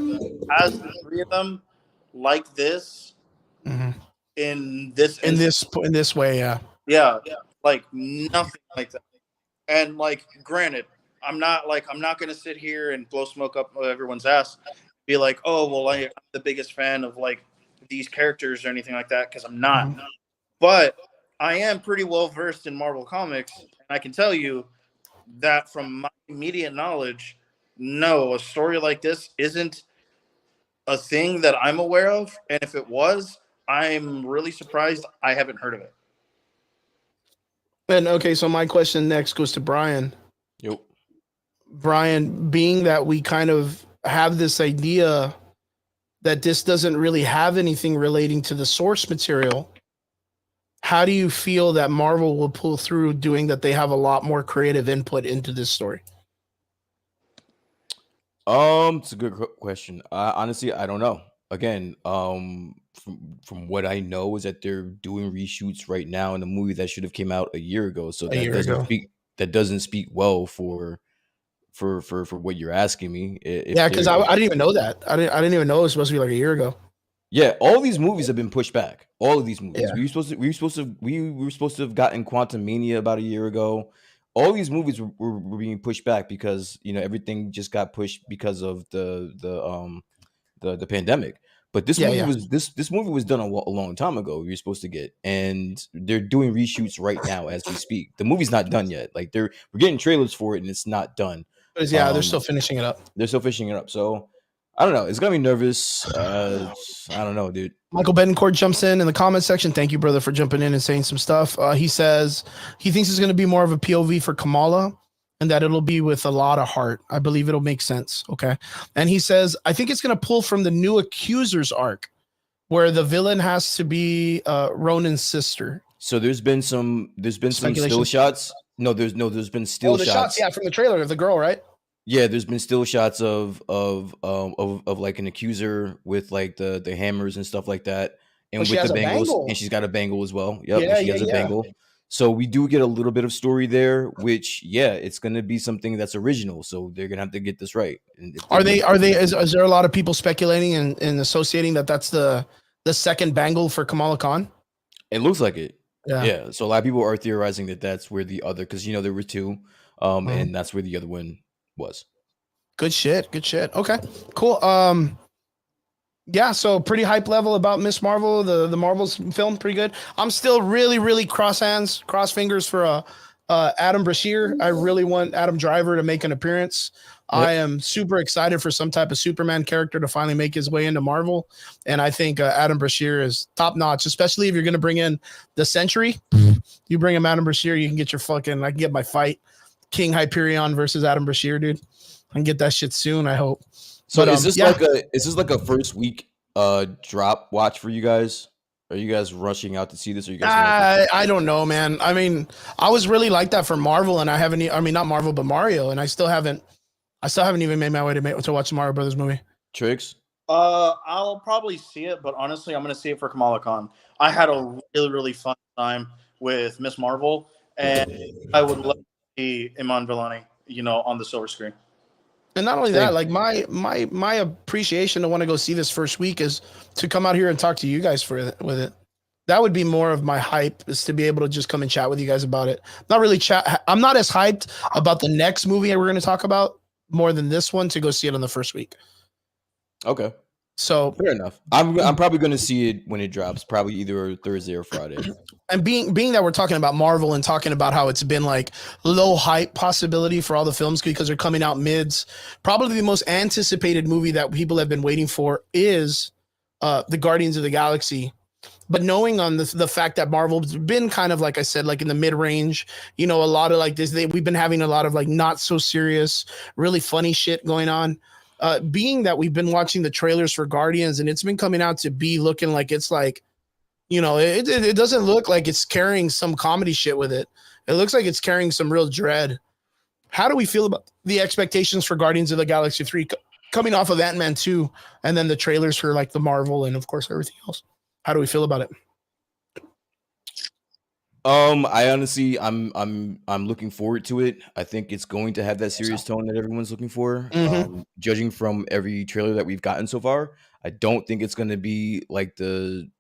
[SPEAKER 3] has the three of them like this
[SPEAKER 1] Mhm.
[SPEAKER 3] in this
[SPEAKER 1] in
[SPEAKER 3] instance.
[SPEAKER 1] this way, yeah.
[SPEAKER 3] Yeah, like nothing like that. And like, granted, I'm not gonna sit here and blow smoke up everyone's ass, be like, oh well, I'm the biggest fan of like these characters or anything like that, because I'm not.
[SPEAKER 1] Mhm.
[SPEAKER 3] But I am pretty well versed in Marvel comics, and I can tell you that from my immediate knowledge, no, a story like this isn't a thing that I'm aware of. And if it was, I'm really surprised I haven't heard of it.
[SPEAKER 1] And okay, so my question next goes to Brian.
[SPEAKER 2] Yep.
[SPEAKER 1] Brian, being that we kind of have this idea that this doesn't really have anything relating to the source material, how do you feel that Marvel will pull through, doing that they have a lot more creative input into this story?
[SPEAKER 2] It's a good question. Honestly, I don't know. Again, from what I know is that they're doing reshoots right now in a movie that should have came out a year ago. So
[SPEAKER 1] A year ago.
[SPEAKER 2] that doesn't speak well for what you're asking me. If
[SPEAKER 1] Yeah, because
[SPEAKER 2] they're
[SPEAKER 1] I
[SPEAKER 2] if
[SPEAKER 1] didn't even know that. I didn't even know it was supposed to be like a year ago.
[SPEAKER 2] Yeah, all these movies have been pushed back. All of these movies.
[SPEAKER 1] Yeah.
[SPEAKER 2] We were supposed to have gotten Quantum Mania about a year ago. All these movies were being pushed back because everything just got pushed because of the pandemic. But this
[SPEAKER 1] Yeah,
[SPEAKER 2] movie
[SPEAKER 1] yeah.
[SPEAKER 2] was this movie was done a long time ago. You're supposed to get, and they're doing reshoots right now as we speak. The movie's not done yet. Like we're getting trailers for it, and it's not done.
[SPEAKER 1] Yeah, they're still finishing it up.
[SPEAKER 2] They're still fishing it up. So I don't know. It's gonna be nervous. I don't know, dude.
[SPEAKER 1] Michael Betancourt jumps in the comment section. Thank you, brother, for jumping in and saying some stuff. He says he thinks it's going to be more of a POV for Kamala and that it'll be with a lot of heart. I believe it'll make sense. Okay. And he says, I think it's going to pull from the new Accusers arc where the villain has to be Ronan's sister.
[SPEAKER 2] So there's been some still shots. There's been still shots.
[SPEAKER 1] Yeah, from the trailer of the girl, right?
[SPEAKER 2] Yeah, there's been still shots of like an accuser with like the hammers and stuff like that, and with the bangles, and she's got a bangle as well. Yep,
[SPEAKER 1] yeah,
[SPEAKER 2] she has a bangle. So we do get a little bit of story there, which it's gonna be something that's original. So they're gonna have to get this right.
[SPEAKER 1] Are they? Is there a lot of people speculating and associating that that's the second bangle for Kamala Khan?
[SPEAKER 2] It looks like it.
[SPEAKER 1] Yeah.
[SPEAKER 2] So a lot of people are theorizing that that's where the other, because there were two, and that's where the other one was.
[SPEAKER 1] Good shit. Okay, cool. Yeah, so pretty hype level about Miss Marvel, the Marvels film, pretty good. I'm still really cross fingers for Adam Brashear. I really want Adam Driver to make an appearance. Yep. I am super excited for some type of Superman character to finally make his way into Marvel, and I think Adam Brashear is top notch, especially if you're going to bring in the Sentry. You bring him Adam Brashear, you can get I can get my fight. King Hyperion versus Adam Brashear, dude. I can get that shit soon, I hope.
[SPEAKER 2] So is this like a first week drop watch for you guys? Are you guys rushing out to see this? Or you guys?
[SPEAKER 1] I don't know, man. I mean, I was really like that for Marvel, and not Marvel, but Mario, and I still haven't even made my way to watch the Mario Brothers movie.
[SPEAKER 2] Tricks?
[SPEAKER 3] I'll probably see it, but honestly, I'm going to see it for Kamala Khan. I had a really fun time with Miss Marvel, and I would love to see Iman Vellani, on the silver screen.
[SPEAKER 1] And not only that, like my appreciation to want to go see this first week is to come out here and talk to you guys with it. That would be more of my hype, is to be able to just come and chat with you guys about it. Not really chat. I'm not as hyped about the next movie we're going to talk about more than this one to go see it on the first week.
[SPEAKER 2] Okay.
[SPEAKER 1] So
[SPEAKER 2] fair enough. I'm probably going to see it when it drops, probably either Thursday or Friday.
[SPEAKER 1] And being that we're talking about Marvel and talking about how it's been like low hype possibility for all the films because they're coming out mids, probably the most anticipated movie that people have been waiting for is the Guardians of the Galaxy. But knowing on the fact that Marvel's been kind of, like I said, like in the mid-range, a lot of like this, we've been having a lot of like not so serious, really funny shit going on. Being that we've been watching the trailers for Guardians and it's been coming out to be looking like it's like, it doesn't look like it's carrying some comedy shit with it. It looks like it's carrying some real dread. How do we feel about the expectations for Guardians of the Galaxy 3 coming off of Ant-Man 2 and then the trailers for like the Marvel and of course everything else? How do we feel about it?
[SPEAKER 2] I honestly, I'm looking forward to it. I think it's going to have that serious tone that everyone's looking for. Judging from every trailer that we've gotten so far, I don't think it's going to be like the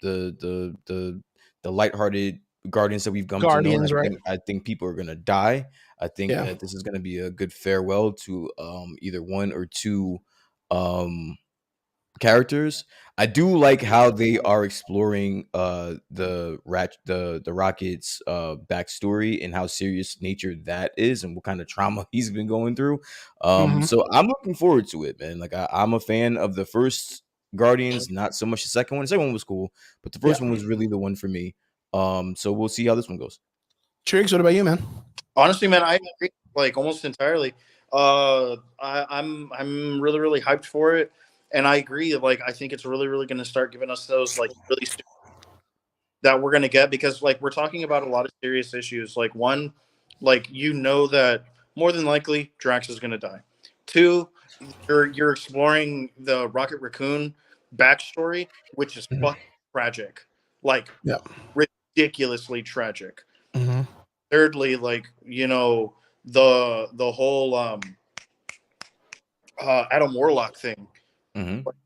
[SPEAKER 2] lighthearted Guardians that we've come to know.
[SPEAKER 1] Right?
[SPEAKER 2] I think people are going to die. I think that this is going to be a good farewell to either one or two characters. I do like how they are exploring the Rocket's backstory and how serious nature that is and what kind of trauma he's been going through. So I'm looking forward to it, man. Like I'm a fan of the first Guardians, not so much the second one. The second one was cool, but the first one was really the one for me. So we'll see how this one goes.
[SPEAKER 1] Triggs, what about you, man?
[SPEAKER 3] Honestly, man, I agree like almost entirely. I'm really hyped for it. And I agree that, like, I think it's really going to start giving us those, like, really that we're going to get because, like, we're talking about a lot of serious issues. Like, one, like, that more than likely Drax is going to die. Two, you're exploring the Rocket Raccoon backstory, which is fucking tragic. Like, ridiculously tragic. Thirdly, like, the whole Adam Warlock thing.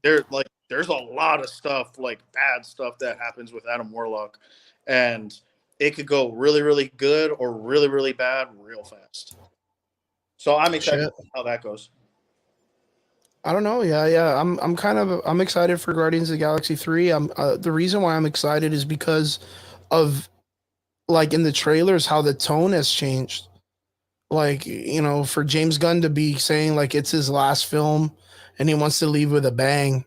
[SPEAKER 3] There's a lot of stuff, like bad stuff that happens with Adam Warlock, and it could go really good or really bad real fast. So I'm excited how that goes.
[SPEAKER 1] I don't know. Yeah. I'm excited for Guardians of the Galaxy 3. The reason why I'm excited is because of like in the trailers how the tone has changed. Like, for James Gunn to be saying like it's his last film and he wants to leave with a bang.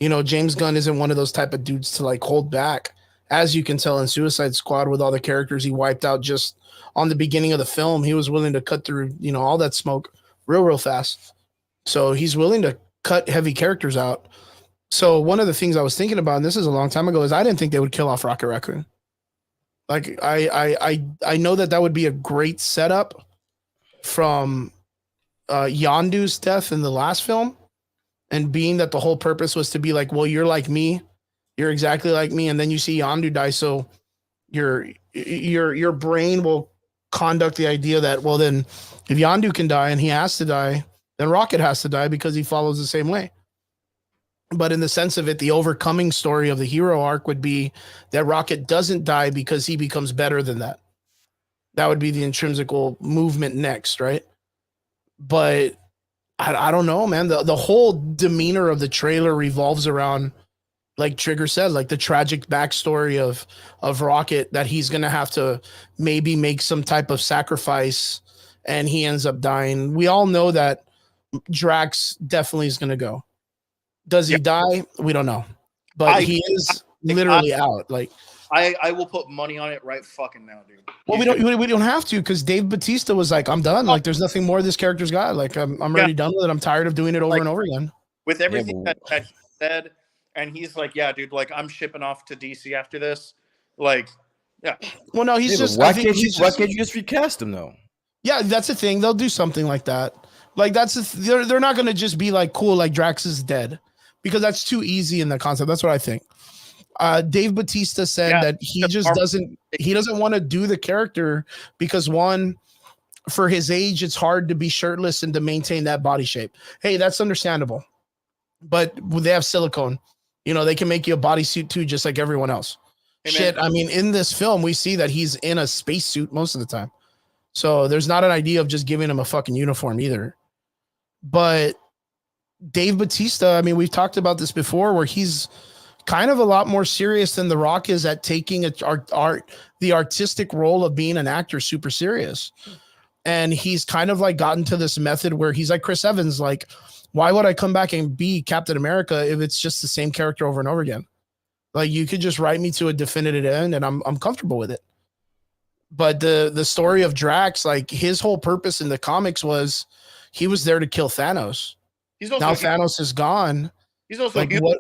[SPEAKER 1] James Gunn isn't one of those type of dudes to like hold back. As you can tell in Suicide Squad with all the characters he wiped out just on the beginning of the film, he was willing to cut through, all that smoke real fast. So he's willing to cut heavy characters out. So one of the things I was thinking about, and this is a long time ago, is I didn't think they would kill off Rocket Raccoon. Like I know that would be a great setup from Yondu's death in the last film, and being that the whole purpose was to be like, well, you're like me, you're exactly like me, and then you see Yondu die, so your brain will conduct the idea that, well, then if Yondu can die and he has to die, then Rocket has to die because he follows the same way. But in the sense of it, the overcoming story of the hero arc would be that Rocket doesn't die because he becomes better than that. That would be the intrinsical movement next, right? But I don't know, man. The whole demeanor of the trailer revolves around, like Trigger said, like the tragic backstory of Rocket, that he's gonna have to maybe make some type of sacrifice, and he ends up dying. We all know that Drax definitely is gonna go. Does he die? We don't know, but he is literally out. Like
[SPEAKER 3] I will put money on it right fucking now, dude.
[SPEAKER 1] Well, we don't have to, because Dave Bautista was like, I'm done. Like, there's nothing more this character's got. Like, I'm already done with it. I'm tired of doing it over and over again.
[SPEAKER 3] With everything that he said, and he's like, yeah, dude, like I'm shipping off to DC after this. Like, yeah.
[SPEAKER 1] Well, no, he's just.
[SPEAKER 2] Why can't you just recast him though?
[SPEAKER 1] Yeah, that's the thing. They'll do something like that. Like they're not gonna just be like, cool, like Drax is dead, because that's too easy in the concept. That's what I think. Dave Bautista said that he doesn't want to do the character because, one, for his age, it's hard to be shirtless and to maintain that body shape. Hey, that's understandable, but they have silicone. They can make you a bodysuit too, just like everyone else. Hey, shit, I mean, in this film, we see that he's in a spacesuit most of the time, so there's not an idea of just giving him a fucking uniform either. But Dave Bautista, I mean, we've talked about this before, where he's kind of a lot more serious than The Rock is at taking the artistic role of being an actor super serious. And he's kind of like gotten to this method where he's like Chris Evans, like, why would I come back and be Captain America if it's just the same character over and over again? Like, you could just write me to a definitive end and I'm comfortable with it. But the story of Drax, like his whole purpose in the comics was he was there to kill Thanos. Now Thanos is gone.
[SPEAKER 3] He's also
[SPEAKER 1] like human.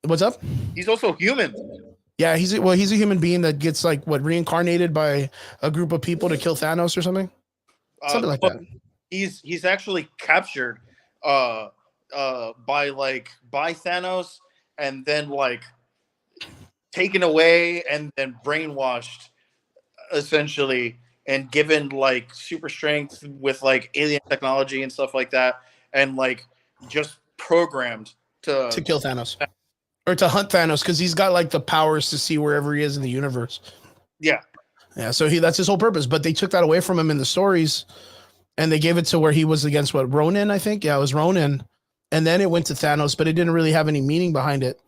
[SPEAKER 1] What's up?
[SPEAKER 3] He's also human.
[SPEAKER 1] Yeah, he's a human being that gets like reincarnated by a group of people to kill Thanos or something. Something like that.
[SPEAKER 3] He's actually captured by Thanos, and then like taken away and then brainwashed essentially, and given like super strength with like alien technology and stuff like that, and like just programmed to
[SPEAKER 1] kill Thanos. Or to hunt Thanos, because he's got like the powers to see wherever he is in the universe.
[SPEAKER 3] Yeah.
[SPEAKER 1] So that's his whole purpose. But they took that away from him in the stories, and they gave it to where he was against Ronan, I think. Yeah, it was Ronan. And then it went to Thanos, but it didn't really have any meaning behind it.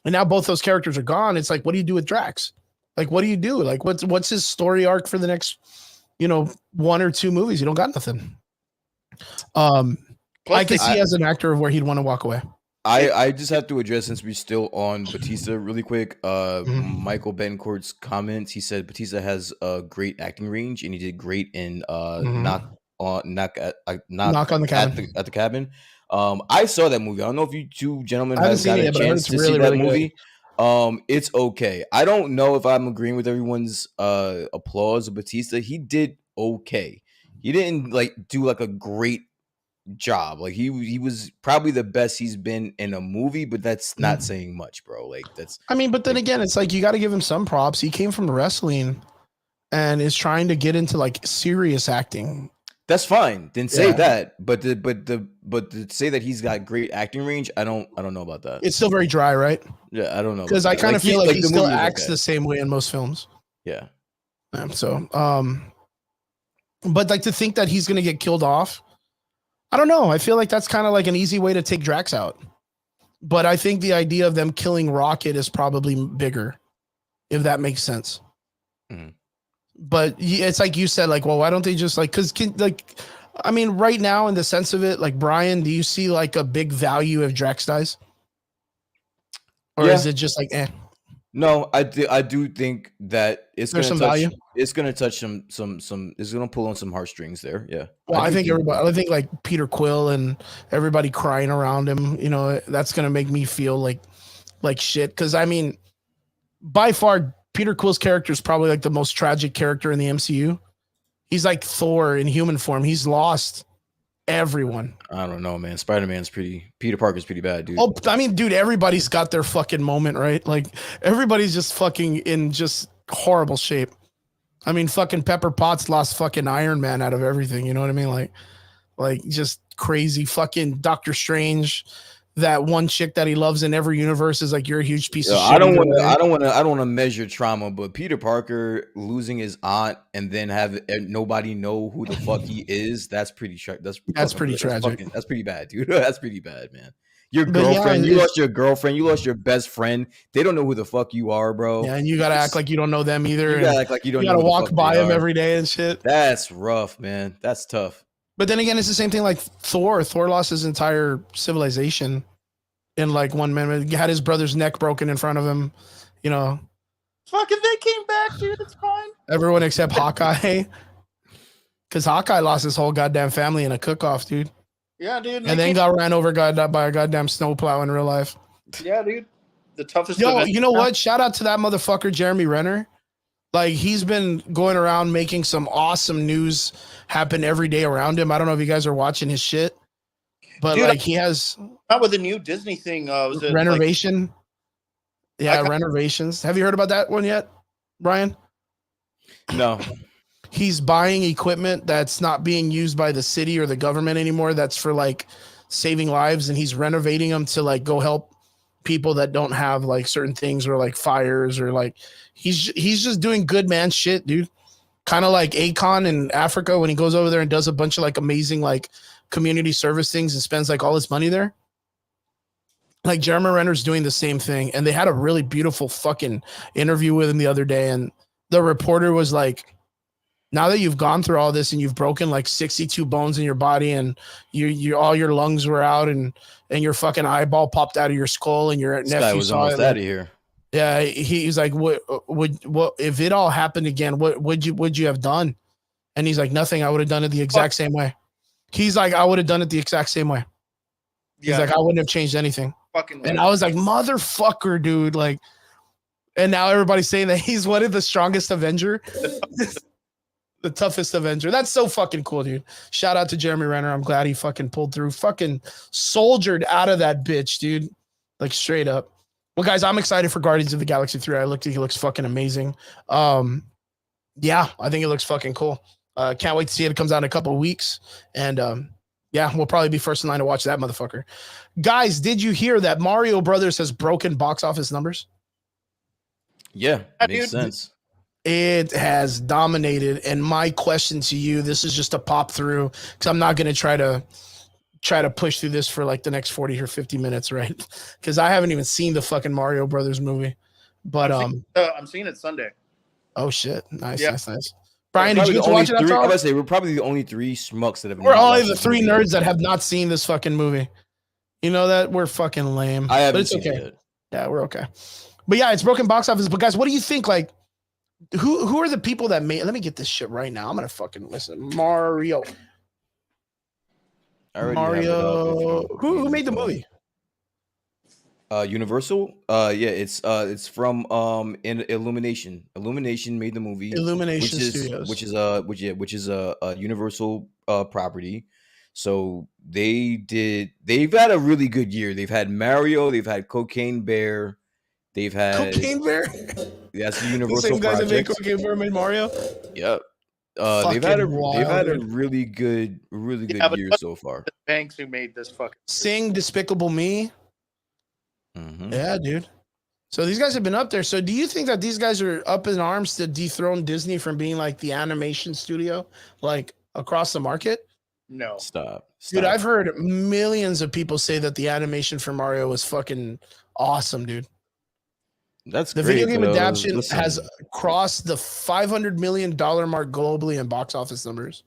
[SPEAKER 1] And now both those characters are gone. It's like, what do you do with Drax? Like, what do you do? Like, what's his story arc for the next, 1 or 2 movies? You don't got nothing. I can see as an actor of where he'd want to walk away.
[SPEAKER 2] I just have to address, since we're still on Bautista really quick, Michael Bencourt's comments. He said Bautista has a great acting range, and he did great in Knock on the Cabin. At the Cabin. I saw that movie. I don't know if you two gentlemen have got a chance to see that movie. It's okay. I don't know if I'm agreeing with everyone's applause of Bautista. He did okay. He didn't like do like a great job. Like he was probably the best he's been in a movie, but that's not saying much, bro. Like that's,
[SPEAKER 1] I mean, but then again, it's like you got to give him some props. He came from wrestling and is trying to get into like serious acting.
[SPEAKER 2] That's fine. Then say that, but to say that he's got great acting range, I don't know about that.
[SPEAKER 1] It's still very dry, right?
[SPEAKER 2] Yeah, I don't know,
[SPEAKER 1] because I kind of feel like he still acts the same way in most films.
[SPEAKER 2] Yeah.
[SPEAKER 1] So, but like to think that he's gonna get killed off, I don't know. I feel like that's kind of like an easy way to take Drax out. But I think the idea of them killing Rocket is probably bigger, if that makes sense.
[SPEAKER 2] Mhm.
[SPEAKER 1] But it's like you said, like, well, why don't they just like, because like, I mean, right now in the sense of it, like, Brian, do you see like a big value if Drax dies? Or
[SPEAKER 2] Yeah.
[SPEAKER 1] is it just like, eh,
[SPEAKER 2] No, I do think that it's
[SPEAKER 1] there's
[SPEAKER 2] gonna
[SPEAKER 1] some
[SPEAKER 2] touch.
[SPEAKER 1] value?
[SPEAKER 2] It's gonna touch some. It's gonna pull on some heartstrings there. Yeah.
[SPEAKER 1] Well, I
[SPEAKER 2] do
[SPEAKER 1] think everybody,
[SPEAKER 2] that.
[SPEAKER 1] I think like Peter Quill and everybody crying around him, you know, that's gonna make me feel like shit. Because I mean, by far, Peter Quill's character is probably like the most tragic character in the MCU. He's like Thor in human form. He's lost everyone.
[SPEAKER 2] I don't know, man. Spider-Man's Peter Parker's pretty bad, dude.
[SPEAKER 1] Oh, I mean, dude, everybody's got their fucking moment, right? Like everybody's just fucking in just horrible shape. I mean, fucking Pepper Potts lost fucking Iron Man out of everything. You know what I mean? Like just crazy. Fucking Doctor Strange. That one chick that he loves in every universe is like, you're a huge piece of shit.
[SPEAKER 2] I don't
[SPEAKER 1] either
[SPEAKER 2] want to.
[SPEAKER 1] way.
[SPEAKER 2] I don't want to measure trauma, but Peter Parker losing his aunt and then have nobody know who the fuck he is. That's pretty. That's
[SPEAKER 1] pretty tragic.
[SPEAKER 2] That's pretty bad, dude. That's pretty bad, man. Your
[SPEAKER 1] But yeah,
[SPEAKER 2] girlfriend. You
[SPEAKER 1] it's-
[SPEAKER 2] lost your girlfriend. You lost your best friend. They don't know who the fuck you are, bro.
[SPEAKER 1] Yeah, and you gotta act like you don't know them either.
[SPEAKER 2] You
[SPEAKER 1] and
[SPEAKER 2] gotta act like you don't.
[SPEAKER 1] you
[SPEAKER 2] know
[SPEAKER 1] gotta
[SPEAKER 2] who the
[SPEAKER 1] walk
[SPEAKER 2] fuck
[SPEAKER 1] by
[SPEAKER 2] they
[SPEAKER 1] them
[SPEAKER 2] are.
[SPEAKER 1] every day and shit.
[SPEAKER 2] That's rough, man. That's tough.
[SPEAKER 1] But then again, it's the same thing like Thor. Thor lost his entire civilization in like 1 minute. He had his brother's neck broken in front of him. You know,
[SPEAKER 3] Fucking, they came back, dude. It's fine.
[SPEAKER 1] everyone except Hawkeye. Because Hawkeye lost his whole goddamn family in a cook-off, dude.
[SPEAKER 3] Yeah, dude.
[SPEAKER 1] And then got ran over by a goddamn snowplow in real life.
[SPEAKER 3] yeah, dude. The toughest.
[SPEAKER 1] Yo,
[SPEAKER 3] event-
[SPEAKER 1] you know what? Shout out to that motherfucker, Jeremy Renner. Like, he's been going around making some awesome news happen every day around him. I don't know if you guys are watching his shit, but
[SPEAKER 3] Dude,
[SPEAKER 1] like he has
[SPEAKER 3] Not with the new Disney thing. Was it like,
[SPEAKER 1] renovation. Yeah,
[SPEAKER 3] I-
[SPEAKER 1] renovations. Have you heard about that one yet, Brian?
[SPEAKER 2] No.
[SPEAKER 1] He's buying equipment that's not being used by the city or the government anymore. That's for like saving lives, and he's renovating them to like go help people that don't have like certain things or like fires or like he's just doing good man shit, dude. Kind of like Akon in Africa when he goes over there and does a bunch of like amazing like community service things and spends like all his money there. Like Jeremy Renner's doing the same thing, and they had a really beautiful fucking interview with him the other day, and the reporter was like, now that you've gone through all this and you've broken like 62 bones in your body and you all your lungs were out and your fucking eyeball popped out of your skull and your
[SPEAKER 2] This guy
[SPEAKER 1] nephew
[SPEAKER 2] was
[SPEAKER 1] saw
[SPEAKER 2] almost
[SPEAKER 1] it.
[SPEAKER 2] out of here.
[SPEAKER 1] Yeah, he's like, what if it all happened again? What would you have done? And he's like, nothing. I would have done it the exact same way. He's like, I would have done it the exact same way. He's
[SPEAKER 3] Yeah,
[SPEAKER 1] like, I wouldn't have changed anything.
[SPEAKER 3] fucking.
[SPEAKER 1] And I was like, motherfucker, dude. Like, and now everybody's saying that he's one of the strongest Avenger. The toughest Avenger. That's so fucking cool, dude. Shout out to Jeremy Renner. I'm glad he fucking pulled through. Fucking soldiered out of that bitch, dude. Like straight up. Well, guys, I'm excited for Guardians of the Galaxy 3. I looked at it, he looks fucking amazing. Yeah, I think it looks fucking cool. Can't wait to see it. It comes out in a couple of weeks. And yeah, we'll probably be first in line to watch that motherfucker. Guys, did you hear that Mario Brothers has broken box office numbers?
[SPEAKER 2] Yeah,
[SPEAKER 3] Yeah,
[SPEAKER 2] makes
[SPEAKER 3] dude.
[SPEAKER 2] sense.
[SPEAKER 1] It has dominated. And my question to you, this is just a pop through because I'm not going to try to push through this for like the next 40 or 50 minutes, right? Because I haven't even seen the fucking Mario Brothers movie. But
[SPEAKER 3] I'm seeing it Sunday.
[SPEAKER 1] oh shit, nice,
[SPEAKER 3] Yeah.
[SPEAKER 1] nice. Brian, did
[SPEAKER 2] Probably
[SPEAKER 1] you get
[SPEAKER 2] the
[SPEAKER 1] to
[SPEAKER 2] only
[SPEAKER 1] watch it
[SPEAKER 2] three-
[SPEAKER 1] after
[SPEAKER 2] I
[SPEAKER 1] all?
[SPEAKER 2] would say we're probably the only three schmucks that have.
[SPEAKER 1] We're
[SPEAKER 2] not
[SPEAKER 1] only
[SPEAKER 2] watched
[SPEAKER 1] the
[SPEAKER 2] this
[SPEAKER 1] three
[SPEAKER 2] movie.
[SPEAKER 1] nerds that have not seen this fucking movie. You know that we're fucking lame.
[SPEAKER 2] I haven't
[SPEAKER 1] but it's
[SPEAKER 2] seen
[SPEAKER 1] okay.
[SPEAKER 2] it yet.
[SPEAKER 1] Yeah, we're okay. But yeah, it's broken box office. But guys, what do you think? Like, who are the people that made? Let me get this shit right now. I'm gonna fucking listen. Mario.
[SPEAKER 2] I already have it up
[SPEAKER 1] Mario.
[SPEAKER 2] if you-
[SPEAKER 1] Who made the movie?
[SPEAKER 2] Universal. Yeah, it's from Illumination. Illumination made the movie,
[SPEAKER 1] Illumination Studios.
[SPEAKER 2] which is a Universal property. So they've had a really good year. They've had Mario, they've had Cocaine Bear, they've had
[SPEAKER 1] Cocaine Bear.
[SPEAKER 2] that's the
[SPEAKER 1] The
[SPEAKER 2] Universal
[SPEAKER 1] same guys that made
[SPEAKER 2] project.
[SPEAKER 1] Cocaine Bear made Mario.
[SPEAKER 2] Yep. They've had a
[SPEAKER 1] Fucking
[SPEAKER 2] really good
[SPEAKER 3] Yeah, but
[SPEAKER 2] year
[SPEAKER 3] what-
[SPEAKER 2] so far.
[SPEAKER 3] The Banks who made this fucking.
[SPEAKER 1] Sing Despicable Me.
[SPEAKER 2] Mhm.
[SPEAKER 1] Yeah, dude. So these guys have been up there. So do you think that these guys are up in arms to dethrone Disney from being like the animation studio, like across the market?
[SPEAKER 3] No.
[SPEAKER 2] Stop.
[SPEAKER 1] Dude, I've heard millions of people say that the animation for Mario was fucking awesome, dude.
[SPEAKER 2] That's
[SPEAKER 1] The
[SPEAKER 2] great.
[SPEAKER 1] video game
[SPEAKER 2] but,
[SPEAKER 1] adaptation
[SPEAKER 2] listen,
[SPEAKER 1] has crossed the $500 million mark globally in box office numbers.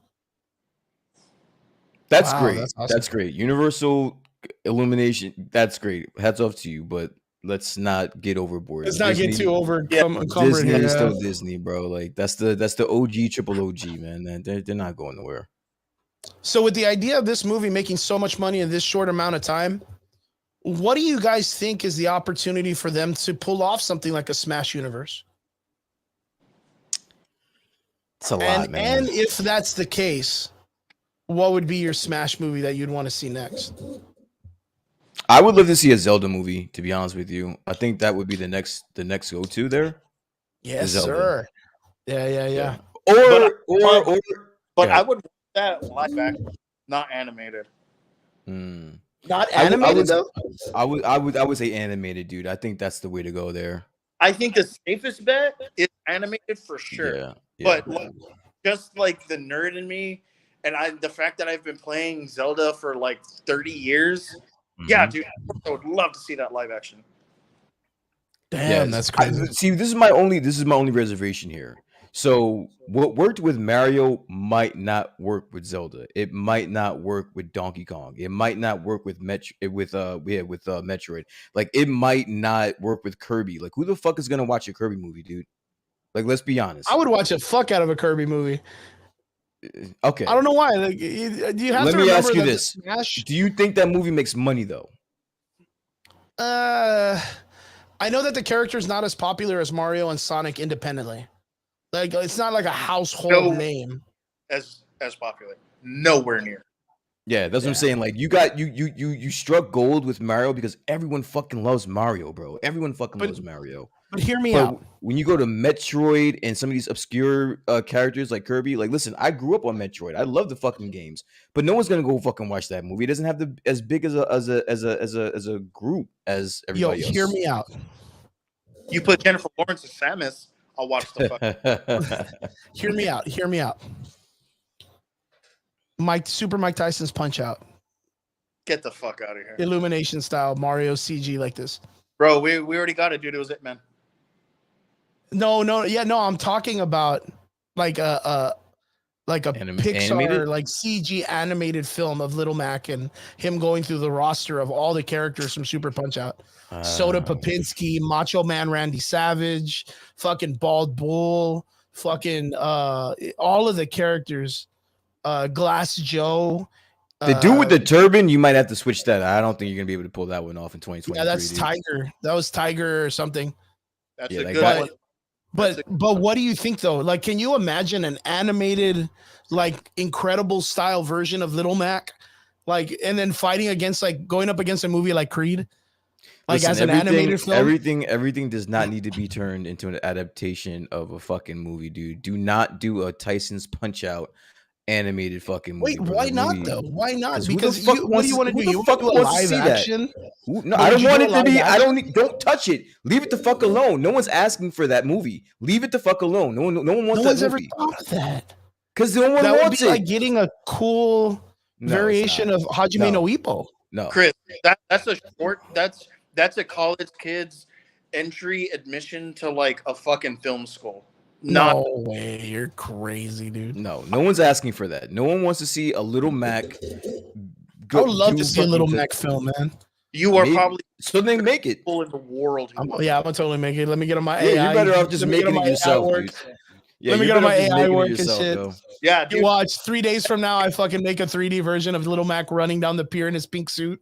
[SPEAKER 2] That's
[SPEAKER 1] Wow,
[SPEAKER 2] great.
[SPEAKER 1] that's awesome.
[SPEAKER 2] That's great. Universal Illumination. That's great. Hats off to you, but let's not get overboard.
[SPEAKER 1] Let's not get too encumbered
[SPEAKER 2] Disney
[SPEAKER 1] here.
[SPEAKER 2] is still Disney, bro. Like that's the OG triple OG, man. They're not going nowhere.
[SPEAKER 1] So with the idea of this movie making so much money in this short amount of time, what do you guys think is the opportunity for them to pull off something like a Smash universe?
[SPEAKER 2] It's a lot, man.
[SPEAKER 1] And if that's the case, what would be your Smash movie that you'd want to see next?
[SPEAKER 2] I would love to see a Zelda movie, to be honest with you. I think that would be the next go-to there.
[SPEAKER 1] Yes,
[SPEAKER 2] Zelda.
[SPEAKER 1] sir. Yeah.
[SPEAKER 2] Or
[SPEAKER 3] But
[SPEAKER 2] yeah.
[SPEAKER 3] I would want that live action, not animated.
[SPEAKER 1] Not animated though.
[SPEAKER 2] I would say animated, dude. I think that's the way to go there.
[SPEAKER 3] I think the safest bet is animated for sure.
[SPEAKER 2] Yeah.
[SPEAKER 3] But like, just like the nerd in me, and the fact that I've been playing Zelda for like 30 years, yeah, dude, I would love to see that live action.
[SPEAKER 1] Damn, that's crazy.
[SPEAKER 2] See, this is my only reservation here. So what worked with Mario might not work with Zelda. It might not work with Donkey Kong. It might not work with Metroid. Like it might not work with Kirby. Like who the fuck is gonna watch a Kirby movie, dude? Like let's be honest.
[SPEAKER 1] I would watch a fuck out of a Kirby movie.
[SPEAKER 2] Okay.
[SPEAKER 1] I don't know why. Like, do you have
[SPEAKER 2] Let
[SPEAKER 1] to
[SPEAKER 2] me
[SPEAKER 1] remember
[SPEAKER 2] ask you
[SPEAKER 1] that
[SPEAKER 2] this.
[SPEAKER 1] Smash?
[SPEAKER 2] Do you think that movie makes money though?
[SPEAKER 1] I know that the character is not as popular as Mario and Sonic independently. Like it's not like a household name.
[SPEAKER 3] As popular. Nowhere near.
[SPEAKER 2] Yeah, that's what I'm saying. Like you struck gold with Mario because everyone fucking loves Mario, bro. Everyone fucking loves Mario.
[SPEAKER 1] But hear me out.
[SPEAKER 2] When you go to Metroid and some of these obscure characters like Kirby, like listen, I grew up on Metroid. I love the fucking games, but no one's gonna go fucking watch that movie. It doesn't have as big as a group as everybody else.
[SPEAKER 1] Hear me out.
[SPEAKER 3] You put Jennifer Lawrence as Samus, I'll watch the fuck.
[SPEAKER 1] Hear me out. Super Mike Tyson's Punch Out.
[SPEAKER 3] Get the fuck out of here.
[SPEAKER 1] Illumination style Mario CG like this.
[SPEAKER 3] Bro, we already got it, dude. It was it, man.
[SPEAKER 1] No, I'm talking about like a Pixar
[SPEAKER 2] animated?
[SPEAKER 1] like CG animated film of Little Mac and him going through the roster of all the characters from Super Punch Out. Soda Popinski, Macho Man Randy Savage, fucking Bald Bull, fucking all of the characters, Glass Joe.
[SPEAKER 2] The dude with the turban, you might have to switch that. I don't think you're gonna be able to pull that one off in 2023.
[SPEAKER 1] Yeah, that's Tiger. That was Tiger or something.
[SPEAKER 3] That's
[SPEAKER 2] Yeah,
[SPEAKER 3] a
[SPEAKER 2] that
[SPEAKER 3] good
[SPEAKER 2] guy-
[SPEAKER 3] one.
[SPEAKER 1] But what do you think though? Like, can you imagine an animated, like, incredible style version of Little Mac, like, and then fighting against, like, going up against a movie like Creed, like
[SPEAKER 2] Listen,
[SPEAKER 1] as an animated film?
[SPEAKER 2] Everything does not need to be turned into an adaptation of a fucking movie, dude. Do not do a Tyson's Punch Out animated fucking movie.
[SPEAKER 1] Wait, why not though? Why not?
[SPEAKER 2] Who the
[SPEAKER 1] Because
[SPEAKER 2] fuck
[SPEAKER 1] what do you want to do? You want to do a live action?
[SPEAKER 2] No,
[SPEAKER 1] Or
[SPEAKER 2] I
[SPEAKER 1] would
[SPEAKER 2] don't
[SPEAKER 1] you
[SPEAKER 2] want
[SPEAKER 1] do
[SPEAKER 2] it
[SPEAKER 1] a
[SPEAKER 2] to be.
[SPEAKER 1] live
[SPEAKER 2] I don't.
[SPEAKER 1] action?
[SPEAKER 2] Don't touch it. Leave it the fuck alone. No one's asking for that movie. Leave it the fuck alone. No one wants
[SPEAKER 1] No one's
[SPEAKER 2] that
[SPEAKER 1] ever
[SPEAKER 2] movie.
[SPEAKER 1] thought of that.
[SPEAKER 2] Because no one
[SPEAKER 1] That would
[SPEAKER 2] wants
[SPEAKER 1] be
[SPEAKER 2] it.
[SPEAKER 1] like getting a cool
[SPEAKER 2] No, it's
[SPEAKER 1] variation
[SPEAKER 2] not.
[SPEAKER 1] of Hajime
[SPEAKER 2] No.
[SPEAKER 1] no Ippo.
[SPEAKER 2] No.
[SPEAKER 3] Chris, that's a short. That's a college kid's entry admission to like a fucking film school.
[SPEAKER 1] No way, you're crazy, dude.
[SPEAKER 2] No one's asking for that. No one wants to see a Little Mac.
[SPEAKER 1] I would love
[SPEAKER 2] do
[SPEAKER 1] to see a Little
[SPEAKER 2] fucking-
[SPEAKER 1] Mac film, man.
[SPEAKER 3] You are
[SPEAKER 2] Maybe-
[SPEAKER 3] probably
[SPEAKER 2] So then make it.
[SPEAKER 3] people in the world.
[SPEAKER 1] I'm gonna totally make it. Let me get on my
[SPEAKER 2] Yeah,
[SPEAKER 1] AI.
[SPEAKER 2] you're better off just
[SPEAKER 1] Let me get
[SPEAKER 2] making
[SPEAKER 1] on
[SPEAKER 2] it
[SPEAKER 1] my
[SPEAKER 2] yourself,
[SPEAKER 1] AI work.
[SPEAKER 2] dude. Yeah,
[SPEAKER 1] Let me
[SPEAKER 2] you're
[SPEAKER 1] get on
[SPEAKER 2] better
[SPEAKER 1] my
[SPEAKER 2] off just
[SPEAKER 1] AI
[SPEAKER 2] making it
[SPEAKER 1] work and
[SPEAKER 2] yourself,
[SPEAKER 1] shit.
[SPEAKER 2] though.
[SPEAKER 3] Yeah,
[SPEAKER 1] You
[SPEAKER 3] dude.
[SPEAKER 1] watch 3 days from now, I fucking make a 3D version of Little Mac running down the pier in his pink suit.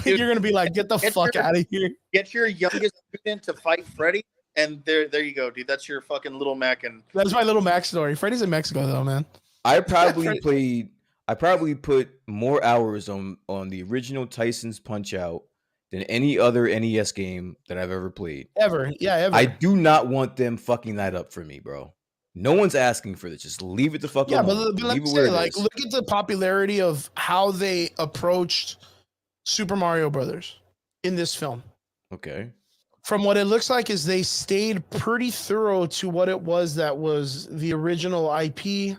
[SPEAKER 3] Dude,
[SPEAKER 1] You're gonna be like, get the
[SPEAKER 3] get
[SPEAKER 1] fuck
[SPEAKER 3] your-
[SPEAKER 1] out of here.
[SPEAKER 3] Get your youngest student to fight Freddy, and there you go, dude. That's your fucking Little Mac. And
[SPEAKER 1] That's my Little Mac story. Freddy's in Mexico though, man.
[SPEAKER 2] I probably put more hours on the original Tyson's Punch Out than any other NES game that I've ever played.
[SPEAKER 1] Ever.
[SPEAKER 2] I do not want them fucking that up for me, bro. No one's asking for this. Just leave it the fuck
[SPEAKER 1] Yeah,
[SPEAKER 2] alone.
[SPEAKER 1] but let
[SPEAKER 2] Leave
[SPEAKER 1] me
[SPEAKER 2] it where
[SPEAKER 1] say,
[SPEAKER 2] it
[SPEAKER 1] like,
[SPEAKER 2] is.
[SPEAKER 1] look at the popularity of how they approached Super Mario Brothers in this film.
[SPEAKER 2] Okay.
[SPEAKER 1] From what it looks like is they stayed pretty thorough to what it was that was the original IP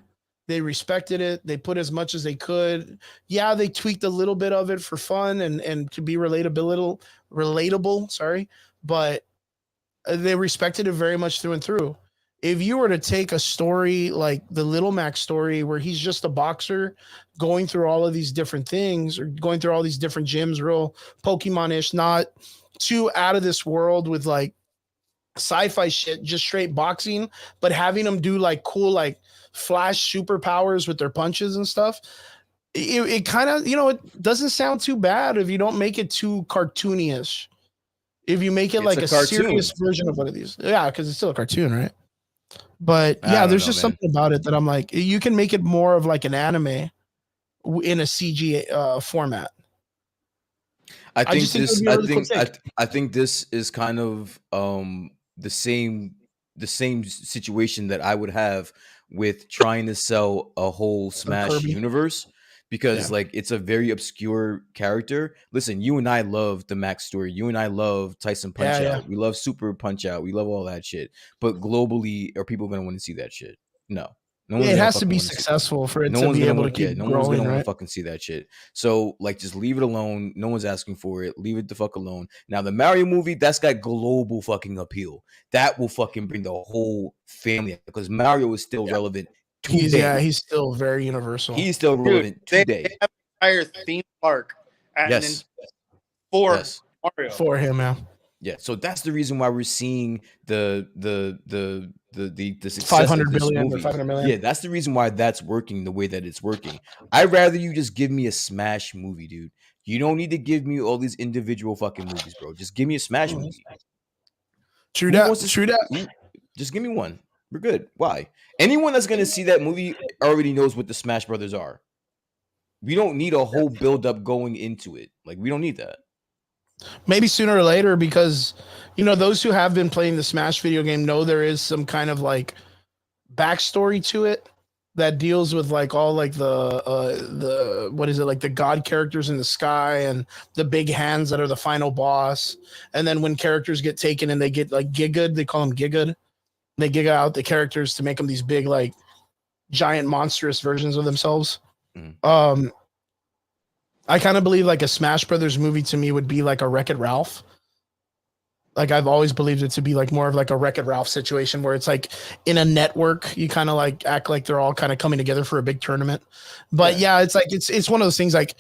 [SPEAKER 1] They respected it. They put as much as they could. Yeah, they tweaked a little bit of it for fun and to be relatable. Sorry, but they respected it very much through and through. If you were to take a story like the Little Mac story, where he's just a boxer going through all of these different things, or going through all these different gyms, real Pokemon-ish, not too out of this world with like sci-fi shit, just straight boxing, but having them do like cool like flash superpowers with their punches and stuff. It kind of, it doesn't sound too bad if you don't make it too cartoony-ish. If you make it
[SPEAKER 2] It's
[SPEAKER 1] like
[SPEAKER 2] a
[SPEAKER 1] a
[SPEAKER 2] cartoon.
[SPEAKER 1] serious version of one of these. Yeah, because it's still a cartoon, right? But
[SPEAKER 2] I
[SPEAKER 1] yeah,
[SPEAKER 2] don't
[SPEAKER 1] there's
[SPEAKER 2] know,
[SPEAKER 1] just
[SPEAKER 2] man.
[SPEAKER 1] something about it that I'm like, you can make it more of like an anime in a CG format.
[SPEAKER 2] I think
[SPEAKER 1] just think it
[SPEAKER 2] this.
[SPEAKER 1] would be a
[SPEAKER 2] I
[SPEAKER 1] really cool
[SPEAKER 2] think.
[SPEAKER 1] take.
[SPEAKER 2] I think this is kind of the same situation that I would have with trying to sell a whole Smash
[SPEAKER 1] Kirby.
[SPEAKER 2] universe, because
[SPEAKER 1] Yeah.
[SPEAKER 2] like it's a very obscure character. Listen, you and I love the Max story. You and I love Tyson Punch
[SPEAKER 1] Yeah,
[SPEAKER 2] Out. We love Super Punch Out. We love all that shit. But globally, are people going to want to see that shit? No. No one's
[SPEAKER 1] It
[SPEAKER 2] gonna
[SPEAKER 1] has to
[SPEAKER 2] fucking
[SPEAKER 1] be
[SPEAKER 2] want to see that.
[SPEAKER 1] successful for it
[SPEAKER 2] No
[SPEAKER 1] to
[SPEAKER 2] one's
[SPEAKER 1] be
[SPEAKER 2] gonna
[SPEAKER 1] able to
[SPEAKER 2] want, yeah,
[SPEAKER 1] keep
[SPEAKER 2] no one's
[SPEAKER 1] growing,
[SPEAKER 2] gonna want to
[SPEAKER 1] right?
[SPEAKER 2] fucking see that shit. So like, just leave it alone. No one's asking for it. Leave it the fuck alone. Now the Mario movie, that's got global fucking appeal. That will fucking bring the whole family, because Mario is still relevant today.
[SPEAKER 1] He's still very universal.
[SPEAKER 2] He's still
[SPEAKER 3] Dude,
[SPEAKER 2] relevant
[SPEAKER 3] they
[SPEAKER 2] today.
[SPEAKER 3] have an entire theme park at
[SPEAKER 2] Yes.
[SPEAKER 3] for
[SPEAKER 2] Yes.
[SPEAKER 3] Mario.
[SPEAKER 1] for him, yeah.
[SPEAKER 2] Yeah. So that's the reason why we're seeing the success
[SPEAKER 1] 500
[SPEAKER 2] of this
[SPEAKER 1] billion or
[SPEAKER 2] movie.
[SPEAKER 1] 500 million.
[SPEAKER 2] Yeah, that's the reason why that's working the way that it's working. I'd rather you just give me a Smash movie, dude. You don't need to give me all these individual fucking movies, bro. Just give me a Smash movie.
[SPEAKER 1] True
[SPEAKER 2] Who
[SPEAKER 1] that.
[SPEAKER 2] wants to-
[SPEAKER 1] True that.
[SPEAKER 2] Just give me one. We're good. Why? Anyone that's gonna see that movie already knows what the Smash Brothers are. We don't need a whole build up going into it. Like, we don't need that.
[SPEAKER 1] Maybe sooner or later, because those who have been playing the Smash video game know there is some kind of like backstory to it that deals with like all like the what is it, like the god characters in the sky and the big hands that are the final boss. And then when characters get taken and they get like giga'd, they call them giga'd. They giga out the characters to make them these big like giant monstrous versions of themselves.
[SPEAKER 2] Mhm.
[SPEAKER 1] I kind of believe like a Smash Brothers movie to me would be like a Wreck-It Ralph. Like, I've always believed it to be like more of like a Wreck-It Ralph situation, where it's like in a network, you kind of like act like they're all kind of coming together for a big tournament. But yeah, it's like it's one of those things. Like,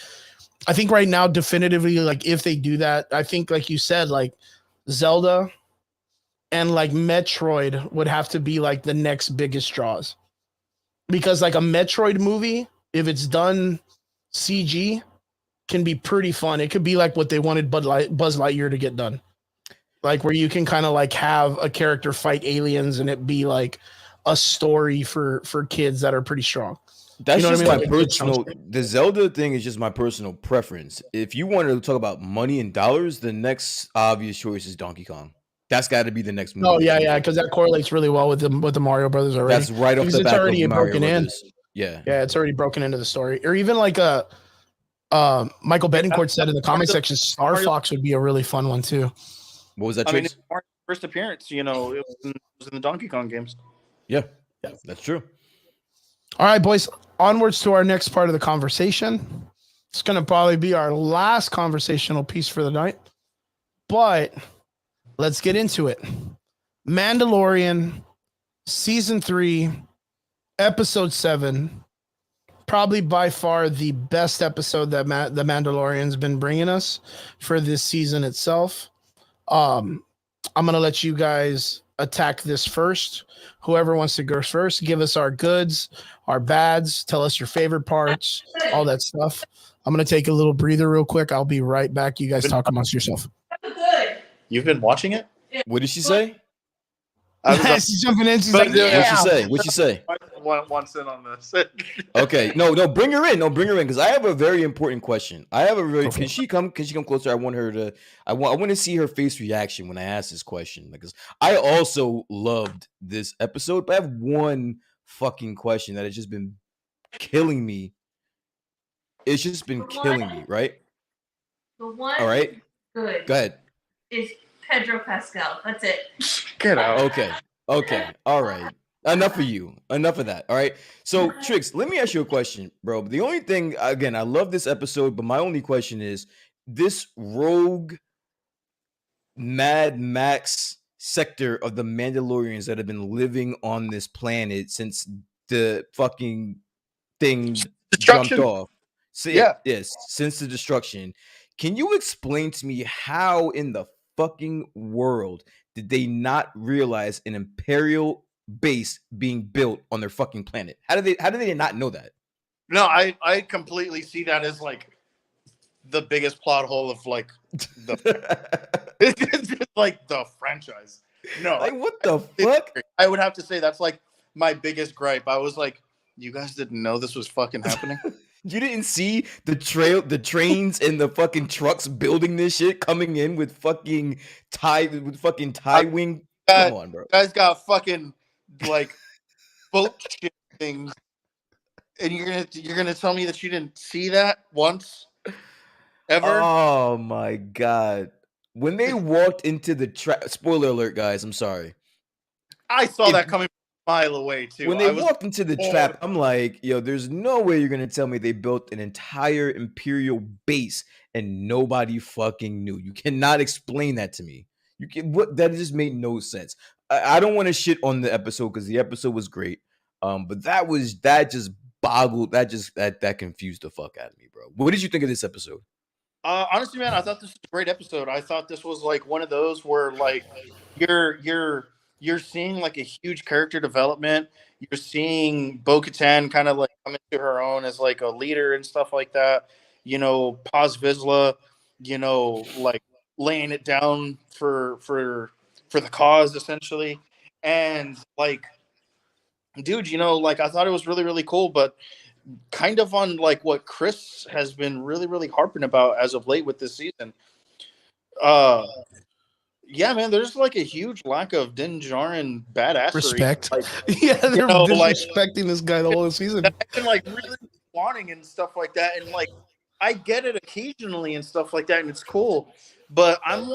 [SPEAKER 1] I think right now, definitively, like if they do that, I think like you said, like Zelda and like Metroid would have to be like the next biggest draws, because like a Metroid movie, if it's done CG, can be pretty fun. It could be like what they wanted Buzz Lightyear to get done, like where you can kind of like have a character fight aliens and it be like a story for kids that are pretty strong.
[SPEAKER 2] That's
[SPEAKER 1] You know what
[SPEAKER 2] just
[SPEAKER 1] I mean?
[SPEAKER 2] my
[SPEAKER 1] Like a good
[SPEAKER 2] personal.
[SPEAKER 1] chunk.
[SPEAKER 2] The Zelda thing is just my personal preference. If you wanted to talk about money and dollars, the next obvious choice is Donkey Kong. That's got to be the next movie.
[SPEAKER 1] Oh yeah, because that correlates really well with the Mario Brothers already.
[SPEAKER 2] That's right off
[SPEAKER 1] Because
[SPEAKER 2] the
[SPEAKER 1] it's
[SPEAKER 2] back
[SPEAKER 1] already
[SPEAKER 2] of Mario
[SPEAKER 1] broken in.
[SPEAKER 2] Brothers. Yeah.
[SPEAKER 1] Yeah, it's already broken into the story. Or even like Michael Betancourt said in the comment section, Star Fox would be a really fun one too.
[SPEAKER 2] What was that?
[SPEAKER 3] I mean,
[SPEAKER 2] Chase?
[SPEAKER 3] it's Mario's first appearance, it was in the Donkey Kong games.
[SPEAKER 2] Yeah, that's true.
[SPEAKER 1] All right, boys, onwards to our next part of the conversation. It's going to probably be our last conversational piece for the night, but let's get into it. Mandalorian, season 3, episode 7, probably by far the best episode that the Mandalorian's been bringing us for this season itself. I'm going to let you guys attack this first. Whoever wants to go first, give us our goods, our bads, tell us your favorite parts, all that stuff. I'm going to take a little breather real quick. I'll be right back. You guys talk amongst yourself.
[SPEAKER 3] You've been watching it?
[SPEAKER 2] What did she say?
[SPEAKER 1] She's jumping in. She's
[SPEAKER 3] But
[SPEAKER 1] like,
[SPEAKER 3] yeah.
[SPEAKER 2] What'd she say? What'd she say?
[SPEAKER 3] Wants in on this.
[SPEAKER 2] Okay, no, bring her in. No, bring her in, because I have a very important question. I have a very. Can she come closer? I want her to. I want to see her face reaction when I ask this question, because I also loved this episode, but I have one fucking question that has just been killing me. It's just been killing me, right?
[SPEAKER 4] The one
[SPEAKER 2] All right,
[SPEAKER 4] good
[SPEAKER 2] go ahead.
[SPEAKER 4] is Pedro Pascal. That's it.
[SPEAKER 3] Get out.
[SPEAKER 2] Okay, all right. Enough of you. Enough of that. All right. So, Trix, let me ask you a question, bro. The only thing, again, I love this episode, but my only question is this rogue Mad Max sector of the Mandalorians that have been living on this planet since the fucking thing jumped
[SPEAKER 3] Destruction.
[SPEAKER 2] off.
[SPEAKER 3] Yeah.
[SPEAKER 2] Yes, since the destruction. Can you explain to me how in the fucking world did they not realize an Imperial base being built on their fucking planet? How did they not know that?
[SPEAKER 3] No, I completely see that as like the biggest plot hole of like the it's just like the franchise. No,
[SPEAKER 2] Like what the fuck?
[SPEAKER 3] I would have to say that's like my biggest gripe. I was like, you guys didn't know this was fucking happening.
[SPEAKER 2] You didn't see the trains and the fucking trucks building this shit coming in with fucking tie wing. Come on, bro.
[SPEAKER 3] Guys got fucking like boat ship things, and you're gonna tell me that you didn't see that once, ever?
[SPEAKER 2] Oh my god! When they walked into the trap, spoiler alert, guys. I'm sorry.
[SPEAKER 3] I saw that coming a mile away too.
[SPEAKER 2] When they walked into the trap, I'm like, yo, there's no way you're gonna tell me they built an entire Imperial base and nobody fucking knew. You cannot explain that to me. You can what that just made no sense. I don't want to shit on the episode because the episode was great. But that just boggled that confused the fuck out of me, bro. What did you think of this episode?
[SPEAKER 3] Honestly, man, I thought this was a great episode. I thought this was like one of those where like you're seeing like a huge character development. You're seeing Bo-Katan kind of like come into her own as like a leader and stuff like that. You know, Paz Vizsla, you know, like laying it down for the cause essentially. And like, dude, you know, like I thought it was really, really cool, but kind of on like what Chris has been really, really harping about as of late with this season. Yeah, man, there's like a huge lack of Din Djarin badassery.
[SPEAKER 1] Respect.
[SPEAKER 3] Like,
[SPEAKER 1] Yeah, they're
[SPEAKER 3] you know, like-
[SPEAKER 1] disrespecting this guy the whole season.
[SPEAKER 3] and like really wanting and stuff like that. And like I get it occasionally and stuff like that, and it's cool. But I'm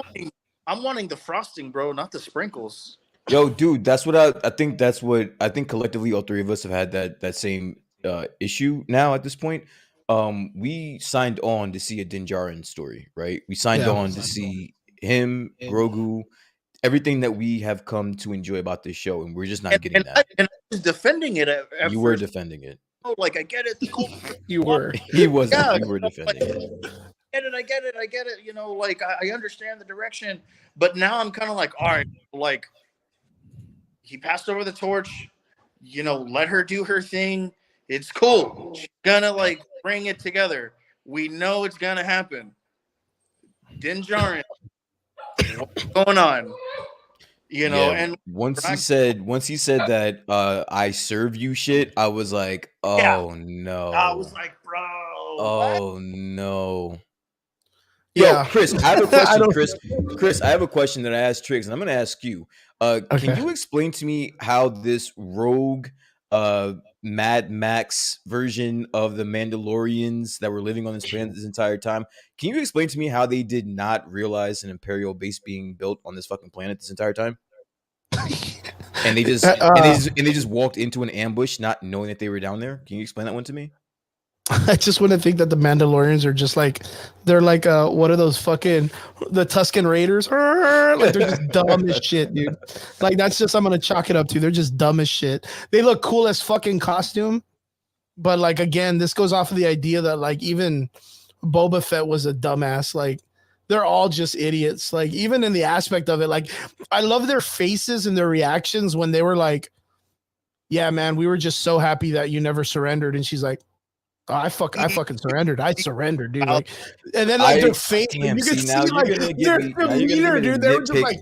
[SPEAKER 3] wanting the frosting, bro, not the sprinkles.
[SPEAKER 2] Yo, dude, that's what I think. That's what I think. Collectively, all three of us have had that same issue now at this point. We signed on to see a Din Djarin story, right? We signed on to see him, Grogu, everything that we have come to enjoy about this show, and we're just not getting that.
[SPEAKER 3] I was defending it at
[SPEAKER 2] You
[SPEAKER 3] first.
[SPEAKER 2] were defending it.
[SPEAKER 3] Oh, like I get it. Cool.
[SPEAKER 1] You were.
[SPEAKER 2] He wasn't.
[SPEAKER 3] Yeah,
[SPEAKER 2] You were defending it.
[SPEAKER 3] I get it. You know, like I understand the direction, but now I'm kind of like, all right, like he passed over the torch. You know, let her do her thing. It's cool. She's gonna like bring it together. We know it's gonna happen. Din Djarin, what's going on? You know,
[SPEAKER 2] Yeah,
[SPEAKER 3] and
[SPEAKER 2] once he said that I serve you shit, I was like, oh no.
[SPEAKER 3] I was like, bro.
[SPEAKER 2] Oh no.
[SPEAKER 1] Yeah.
[SPEAKER 2] Yo, Chris, I have a question. Chris, I have a question that I asked Triggs, and I'm gonna ask you. Can
[SPEAKER 1] Okay.
[SPEAKER 2] you explain to me how this rogue Mad Max version of the Mandalorians that were living on this planet this entire time? Can you explain to me how they did not realize an Imperial base being built on this fucking planet this entire time? And they just walked into an ambush not knowing that they were down there? Can you explain that one to me?
[SPEAKER 1] I just want to think that the Mandalorians are just like they're like what are those fucking the Tusken Raiders? Like they're just dumb as shit, dude. Like that's just I'm gonna chalk it up to. They're just dumb as shit. They look cool as fucking costume, but like again, this goes off of the idea that like even Boba Fett was a dumbass. Like they're all just idiots. Like even in the aspect of it, like I love their faces and their reactions when they were like, "Yeah, man, we were just so happy that you never surrendered," and she's like. Oh, I fucking surrendered. I surrendered, dude. Like, and then like their face,
[SPEAKER 2] damn,
[SPEAKER 1] you can
[SPEAKER 2] see, now
[SPEAKER 1] see
[SPEAKER 2] you're
[SPEAKER 1] like
[SPEAKER 2] gonna give
[SPEAKER 1] their
[SPEAKER 2] me- now you're gonna give
[SPEAKER 1] demeanor,
[SPEAKER 2] me the
[SPEAKER 1] dude. They were just
[SPEAKER 2] nitpick.
[SPEAKER 1] like,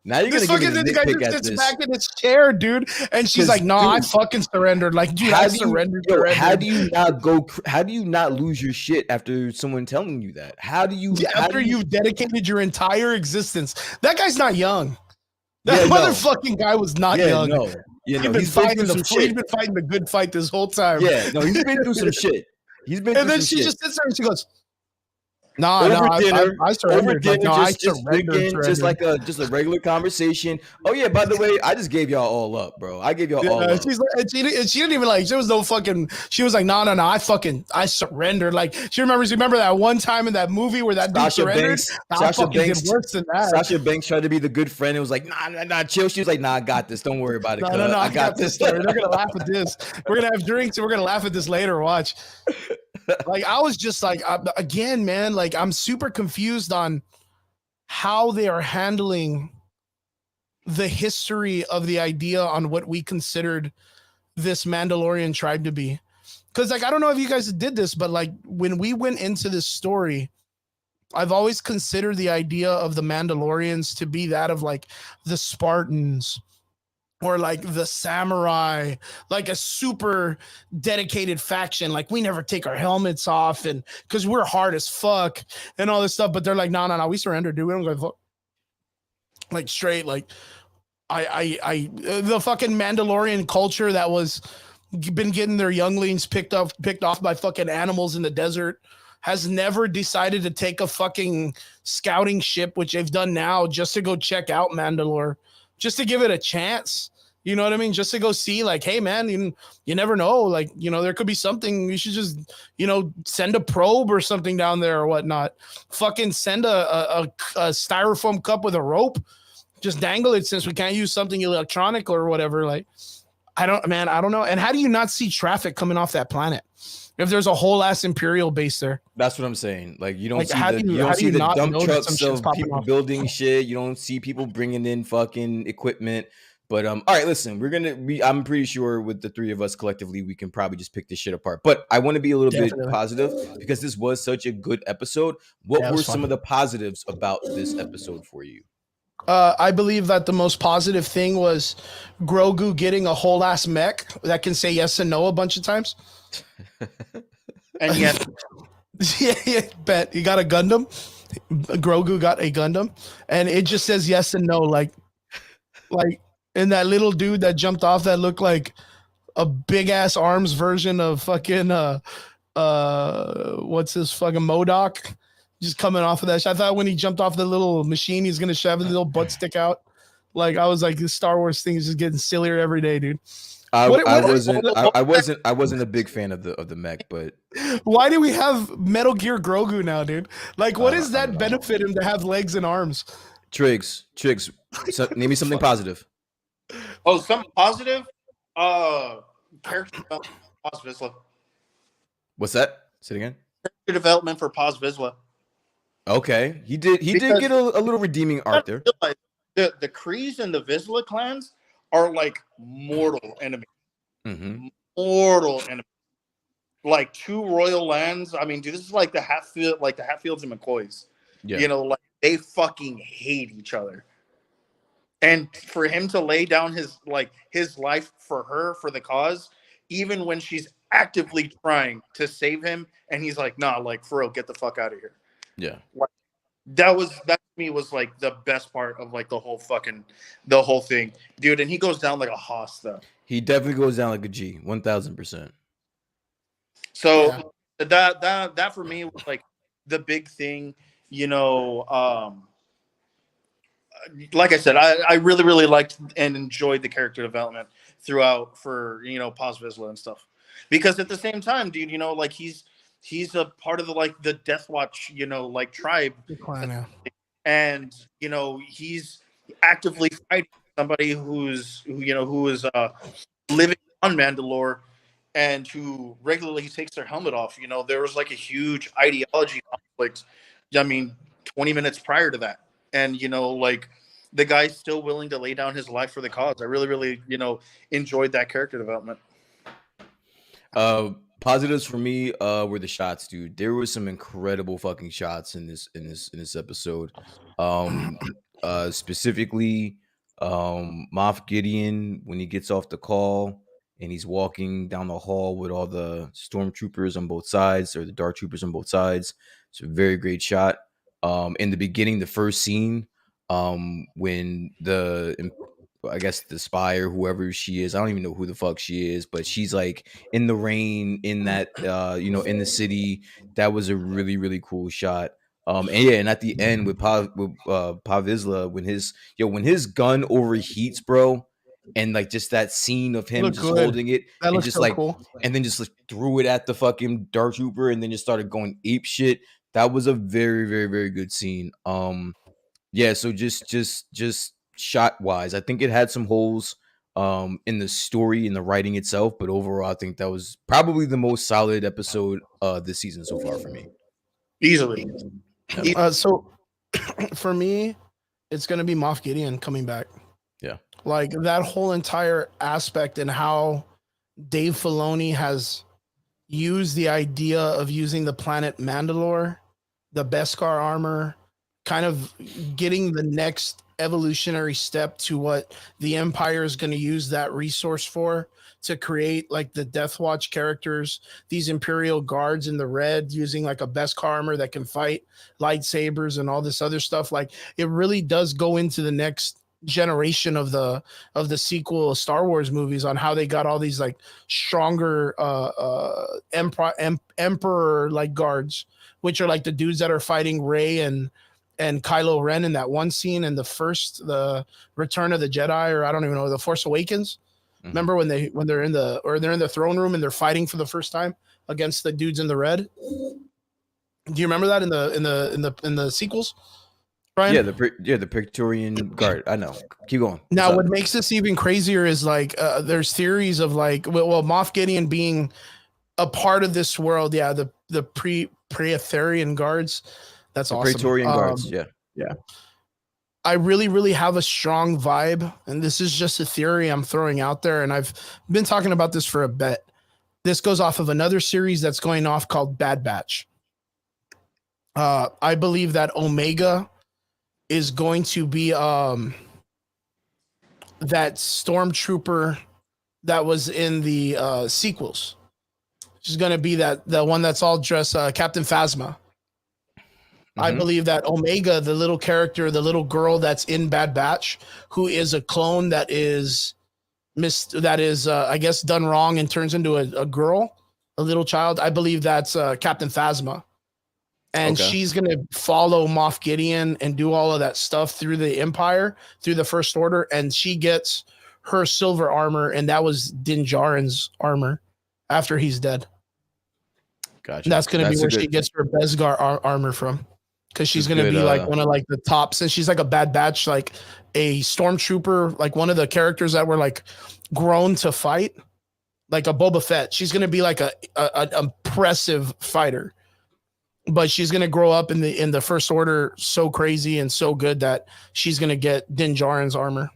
[SPEAKER 2] Now you're
[SPEAKER 1] this
[SPEAKER 2] gonna give
[SPEAKER 1] fucking
[SPEAKER 2] me the
[SPEAKER 1] this guy
[SPEAKER 2] nitpick
[SPEAKER 1] just
[SPEAKER 2] at
[SPEAKER 1] sits
[SPEAKER 2] this.
[SPEAKER 1] back in his chair, dude, and she's
[SPEAKER 2] 'Cause,
[SPEAKER 1] like, "No, I
[SPEAKER 2] dude,
[SPEAKER 1] fucking surrendered." Like, dude, I surrendered.
[SPEAKER 2] How do you not go? How do you not lose your shit after someone telling you that? How do you?
[SPEAKER 1] Yeah,
[SPEAKER 2] how
[SPEAKER 1] after
[SPEAKER 2] do you?
[SPEAKER 1] you've dedicated your entire existence? That guy's not young. That
[SPEAKER 2] Yeah, no.
[SPEAKER 1] motherfucking guy was not
[SPEAKER 2] Yeah,
[SPEAKER 1] young.
[SPEAKER 2] no. Yeah,
[SPEAKER 1] He's
[SPEAKER 2] no.
[SPEAKER 1] been
[SPEAKER 2] He's been
[SPEAKER 1] fighting
[SPEAKER 2] through some
[SPEAKER 1] he's
[SPEAKER 2] shit.
[SPEAKER 1] been fighting the good fight this whole time.
[SPEAKER 2] Yeah, no. He's been through some shit. He's been
[SPEAKER 1] And
[SPEAKER 2] through
[SPEAKER 1] then
[SPEAKER 2] some
[SPEAKER 1] she
[SPEAKER 2] shit.
[SPEAKER 1] just sits there and she goes, No,
[SPEAKER 2] over
[SPEAKER 1] no,
[SPEAKER 2] dinner,
[SPEAKER 1] I surrendered. Like, no, I
[SPEAKER 2] just
[SPEAKER 1] surrendered,
[SPEAKER 2] again, just like a regular conversation. Oh yeah, by the way, I just gave y'all all up, bro. I gave y'all all
[SPEAKER 1] Yeah,
[SPEAKER 2] up.
[SPEAKER 1] she's like, and she didn't even like. There was no fucking. She was like, no, no, no. I surrendered. Like she remembers. Remember that one time in that movie where that dude
[SPEAKER 2] Sasha
[SPEAKER 1] surrendered?
[SPEAKER 2] Banks,
[SPEAKER 1] I
[SPEAKER 2] Sasha
[SPEAKER 1] fucking
[SPEAKER 2] Banks,
[SPEAKER 1] did worse than that.
[SPEAKER 2] Sasha Banks tried to be the good friend. It was like, nah, chill. She was like, nah, I got this. Don't worry about it.
[SPEAKER 1] No, no, no.
[SPEAKER 2] I got this.
[SPEAKER 1] Story. They're gonna laugh at this. We're gonna have drinks and we're gonna laugh at this later. Watch. Like I was just like, again, man. Like I'm super confused on how they are handling the history of the idea on what we considered this Mandalorian tribe to be. Because like I don't know if you guys did this, but like when we went into this story, I've always considered the idea of the Mandalorians to be that of like the Spartans or like the samurai, like a super dedicated faction. Like we never take our helmets off and because we're hard as fuck and all this stuff. But they're like, no, we surrender, dude. We don't go fuck. Like straight, like the fucking Mandalorian culture that was been getting their younglings picked off by fucking animals in the desert has never decided to take a fucking scouting ship, which they've done now, just to go check out Mandalore, just to give it a chance. You know what I mean? Just to go see, like, hey man, you never know. Like, there could be something. You should just, send a probe or something down there or whatnot. Fucking send a styrofoam cup with a rope. Just dangle it since we can't use something electronic or whatever. Like, I don't know. And how do you not see traffic coming off that planet if there's a whole ass Imperial base there?
[SPEAKER 2] That's what I'm saying. Like you don't
[SPEAKER 1] Like,
[SPEAKER 2] see
[SPEAKER 1] how
[SPEAKER 2] the
[SPEAKER 1] do
[SPEAKER 2] you don't
[SPEAKER 1] you
[SPEAKER 2] see the
[SPEAKER 1] not
[SPEAKER 2] dump
[SPEAKER 1] know that
[SPEAKER 2] trucks
[SPEAKER 1] some shit's
[SPEAKER 2] of
[SPEAKER 1] popping
[SPEAKER 2] people
[SPEAKER 1] off?
[SPEAKER 2] building shit. You don't see people bringing in fucking equipment. But all right, listen, I'm pretty sure with the three of us collectively, we can probably just pick this shit apart. But I want to be a little bit positive because this was such a good episode. What were some of the positives about this episode for you?
[SPEAKER 1] I believe that the most positive thing was Grogu getting a whole ass mech that can say yes and no a bunch of times.
[SPEAKER 3] And yes,
[SPEAKER 1] yeah, bet he got a Gundam. Grogu got a Gundam, and it just says yes and no, like, and that little dude that jumped off that looked like a big ass arms version of fucking what's this fucking MODOK. Just coming off of that. I thought when he jumped off the little machine, he's gonna shove his little butt stick out. Like I was like, this Star Wars thing is just getting sillier every day, dude.
[SPEAKER 2] I wasn't a big fan of the mech, but
[SPEAKER 1] why do we have Metal Gear Grogu now, dude? Like, what does that benefit him to have legs and arms?
[SPEAKER 2] Triggs, so, name me something positive.
[SPEAKER 3] Oh, something positive. Character development for Paz Vizsla.
[SPEAKER 2] What's that? Say it again.
[SPEAKER 3] Character development for Paz Vizsla.
[SPEAKER 2] Okay, he did get a little redeeming arc there.
[SPEAKER 3] The Krees and the Vizsla clans are like mortal enemies.
[SPEAKER 2] Mm-hmm.
[SPEAKER 3] Mortal enemies. Like two royal lands. I mean, dude, this is like the Hatfields and McCoys.
[SPEAKER 2] Yeah.
[SPEAKER 3] Like they fucking hate each other. And for him to lay down his life for her, for the cause, even when she's actively trying to save him, and he's like, nah, like for real, get the fuck out of here.
[SPEAKER 2] Yeah.
[SPEAKER 3] Like, that to me was like the best part of like the whole thing, dude. And he goes down like a hoss though.
[SPEAKER 2] He definitely goes down like a G, 1000%.
[SPEAKER 3] So that for me was like the big thing, like I said, I really, really liked and enjoyed the character development throughout for, Paz Vizsla and stuff. Because at the same time, dude, like he's a part of the Death Watch, tribe. And, he's actively fighting somebody who is living on Mandalore and who regularly takes their helmet off. There was like a huge ideology conflict. 20 minutes prior to that. And, the guy's still willing to lay down his life for the cause. I really, really, enjoyed that character development.
[SPEAKER 2] Positives for me were the shots, dude. There were some incredible fucking shots in this episode. Specifically, Moff Gideon when he gets off the call and he's walking down the hall with all the stormtroopers on both sides, or the dark troopers on both sides. It's a very great shot. In the beginning, the first scene, when I guess the spy or whoever she is, I don't even know who the fuck she is, but she's like in the rain in that, in the city. That was a really, really cool shot. And yeah, and at the end with Pavizla, when his gun overheats, bro, and like just that scene of him
[SPEAKER 1] Look
[SPEAKER 2] just
[SPEAKER 1] good.
[SPEAKER 2] holding it
[SPEAKER 1] That
[SPEAKER 2] and
[SPEAKER 1] looks
[SPEAKER 2] just
[SPEAKER 1] so
[SPEAKER 2] like
[SPEAKER 1] cool.
[SPEAKER 2] and then just like threw it at the fucking Dark Trooper and then just started going ape shit. That was a very, very, very good scene. Yeah, so just shot wise, I think it had some holes in the story and the writing itself, but overall I think that was probably the most solid episode this season so far for me.
[SPEAKER 3] Easily.
[SPEAKER 1] So for me, it's gonna be Moff Gideon coming back.
[SPEAKER 2] Yeah.
[SPEAKER 1] Like that whole entire aspect and how Dave Filoni has used the idea of using the planet Mandalore, the Beskar armor, kind of getting the next evolutionary step to what the Empire is going to use that resource for, to create like the Death Watch characters, these Imperial guards in the red using like a Beskar armor that can fight lightsabers and all this other stuff. Like it really does go into the next generation of the sequel Star Wars movies on how they got all these like stronger emperor like guards, which are like the dudes that are fighting Rey and Kylo Ren in that one scene in the Return of the Jedi, or I don't even know, the Force Awakens.
[SPEAKER 2] Mhm.
[SPEAKER 1] Remember when they're in the throne room and they're fighting for the first time against the dudes in the red? Do you remember that in the sequels, Brian?
[SPEAKER 2] Yeah, the Praetorian Guard. I know. Keep going.
[SPEAKER 1] Now,
[SPEAKER 2] What's
[SPEAKER 1] what
[SPEAKER 2] up?
[SPEAKER 1] makes this even crazier is like there's theories of like, well, Moff Gideon being a part of this world. Yeah, the Praetorian guards. That's
[SPEAKER 2] The
[SPEAKER 1] awesome.
[SPEAKER 2] Praetorian Guards. Yeah.
[SPEAKER 1] I really, really have a strong vibe, and this is just a theory I'm throwing out there, and I've been talking about this for a bit. This goes off of another series that's going off called Bad Batch. I believe that Omega is going to be that stormtrooper that was in the sequels. She's going to be the one that's all dressed Captain Phasma. I believe that Omega, the little character, the little girl that's in Bad Batch, who is a clone that is I guess done wrong and turns into a girl, a little child. I believe that's Captain Phasma. And
[SPEAKER 2] Okay.
[SPEAKER 1] she's going to follow Moff Gideon and do all of that stuff through the Empire, through the First Order. And she gets her silver armor, and that was Din Djarin's armor after he's dead.
[SPEAKER 2] Gotcha.
[SPEAKER 1] And that's going to be
[SPEAKER 2] a
[SPEAKER 1] where
[SPEAKER 2] good-
[SPEAKER 1] she gets her Beskar armor from. Because she's
[SPEAKER 2] That's
[SPEAKER 1] going to
[SPEAKER 2] good,
[SPEAKER 1] be like one of like the tops. And she's like a Bad Batch, like a stormtrooper, like one of the characters that were like grown to fight, like a Boba Fett. She's going to be like an impressive fighter. But she's gonna grow up in the First Order so crazy and so good that she's gonna get Din Djarin's armor,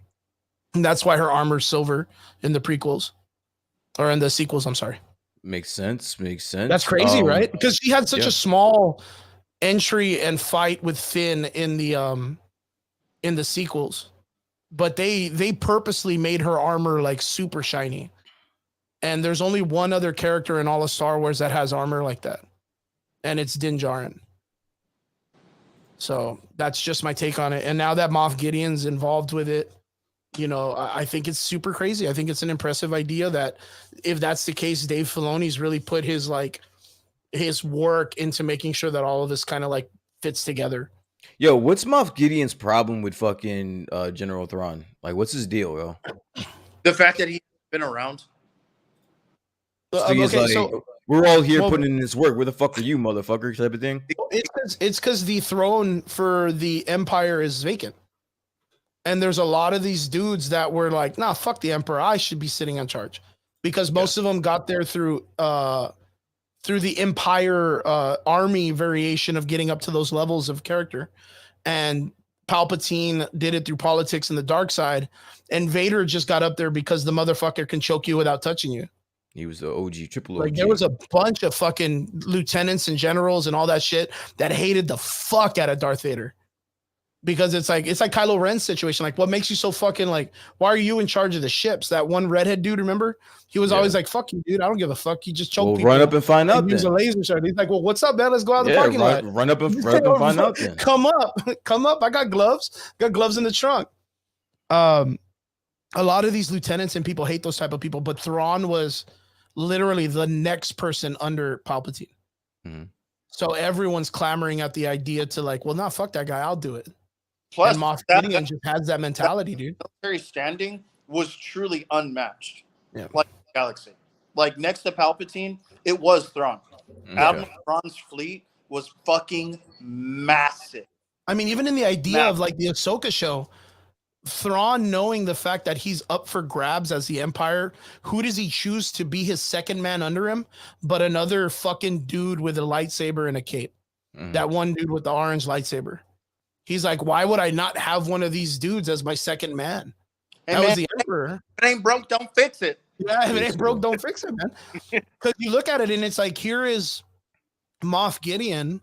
[SPEAKER 1] and that's why her armor's silver in the prequels, or in the sequels. I'm sorry.
[SPEAKER 2] Makes sense.
[SPEAKER 1] That's crazy, right? Because she had such
[SPEAKER 2] yeah.
[SPEAKER 1] a small entry and fight with Finn in the sequels, but they purposely made her armor like super shiny, and there's only one other character in all of Star Wars that has armor like that. And it's Din Djarin. So that's just my take on it. And now that Moff Gideon's involved with it, you know, I think it's super crazy. I think it's an impressive idea that if that's the case, Dave Filoni's really put his work into making sure that all of this kind of like fits together.
[SPEAKER 2] Yo, what's Moff Gideon's problem with fucking General Thrawn? Like, what's his deal, yo?
[SPEAKER 3] The fact that he's been around.
[SPEAKER 2] So he's
[SPEAKER 1] Okay,
[SPEAKER 2] like,
[SPEAKER 1] so
[SPEAKER 2] we're all here
[SPEAKER 1] well-
[SPEAKER 2] putting in this work. Where the fuck are you, motherfucker? Type of thing.
[SPEAKER 1] it's because the throne for the Empire is vacant. And there's a lot of these dudes that were like, nah, fuck the Emperor. I should be sitting in charge. Because most of them got there through the Empire army variation of getting up to those levels of character. And Palpatine did it through politics and the dark side. And Vader just got up there because the motherfucker can choke you without touching you.
[SPEAKER 2] He was the OG, triple OG.
[SPEAKER 1] Like there was a bunch of fucking lieutenants and generals and all that shit that hated the fuck out of Darth Vader. Because it's like Kylo Ren's situation. Like, what makes you so fucking like, why are you in charge of the ships? That one redhead dude, remember? He was always like, fuck you, dude. I don't give a fuck. You just choke people.
[SPEAKER 2] Run up and find out
[SPEAKER 1] Use a
[SPEAKER 2] then.
[SPEAKER 1] laser shot. He's like, well, what's up, man? Let's go out the parking lot.
[SPEAKER 2] Run up and find out then.
[SPEAKER 1] Come up. I got gloves. Got gloves in the trunk. A lot of these lieutenants and people hate those type of people, but Thrawn was literally the next person under Palpatine.
[SPEAKER 2] Mhm.
[SPEAKER 1] So everyone's clamoring at the idea to like, well, not fuck that guy, I'll do it.
[SPEAKER 3] Plus,
[SPEAKER 1] And Moff
[SPEAKER 3] that,
[SPEAKER 1] Gideon just has that mentality, dude.
[SPEAKER 3] military standing was truly unmatched.
[SPEAKER 1] Yeah.
[SPEAKER 3] Like Galaxy. Like next to Palpatine, it was Thrawn.
[SPEAKER 2] Okay.
[SPEAKER 3] Admiral Thrawn's fleet was fucking massive.
[SPEAKER 1] I mean, even in the idea of like the Ahsoka show, Thrawn knowing the fact that he's up for grabs as the Empire, who does he choose to be his second man under him but another fucking dude with a lightsaber and a cape?
[SPEAKER 2] Mhm.
[SPEAKER 1] That one dude with the orange lightsaber. He's like, why would I not have one of these dudes as my second man?
[SPEAKER 3] Hey,
[SPEAKER 1] That
[SPEAKER 3] man,
[SPEAKER 1] was the Emperor.
[SPEAKER 3] if it ain't broke, don't fix it.
[SPEAKER 1] Yeah, if it ain't broke, don't fix it, man. Because you look at it and it's like, here is Moff Gideon,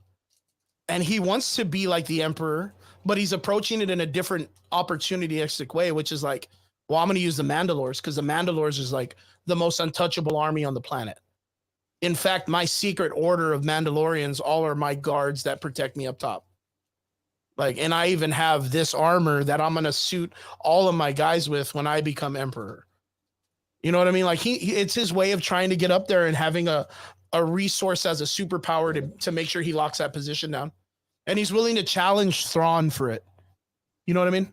[SPEAKER 1] and he wants to be like the Emperor, but he's approaching it in a different opportunistic way, which is like, well, I'm going to use the Mandalores because the Mandalores is like the most untouchable army on the planet. In fact, my secret order of Mandalorians all are my guards that protect me up top. Like, and I even have this armor that I'm going to suit all of my guys with when I become Emperor. You know what I mean? Like it's his way of trying to get up there and having a resource as a superpower to make sure he locks that position down. And he's willing to challenge Thrawn for it. You know what I mean?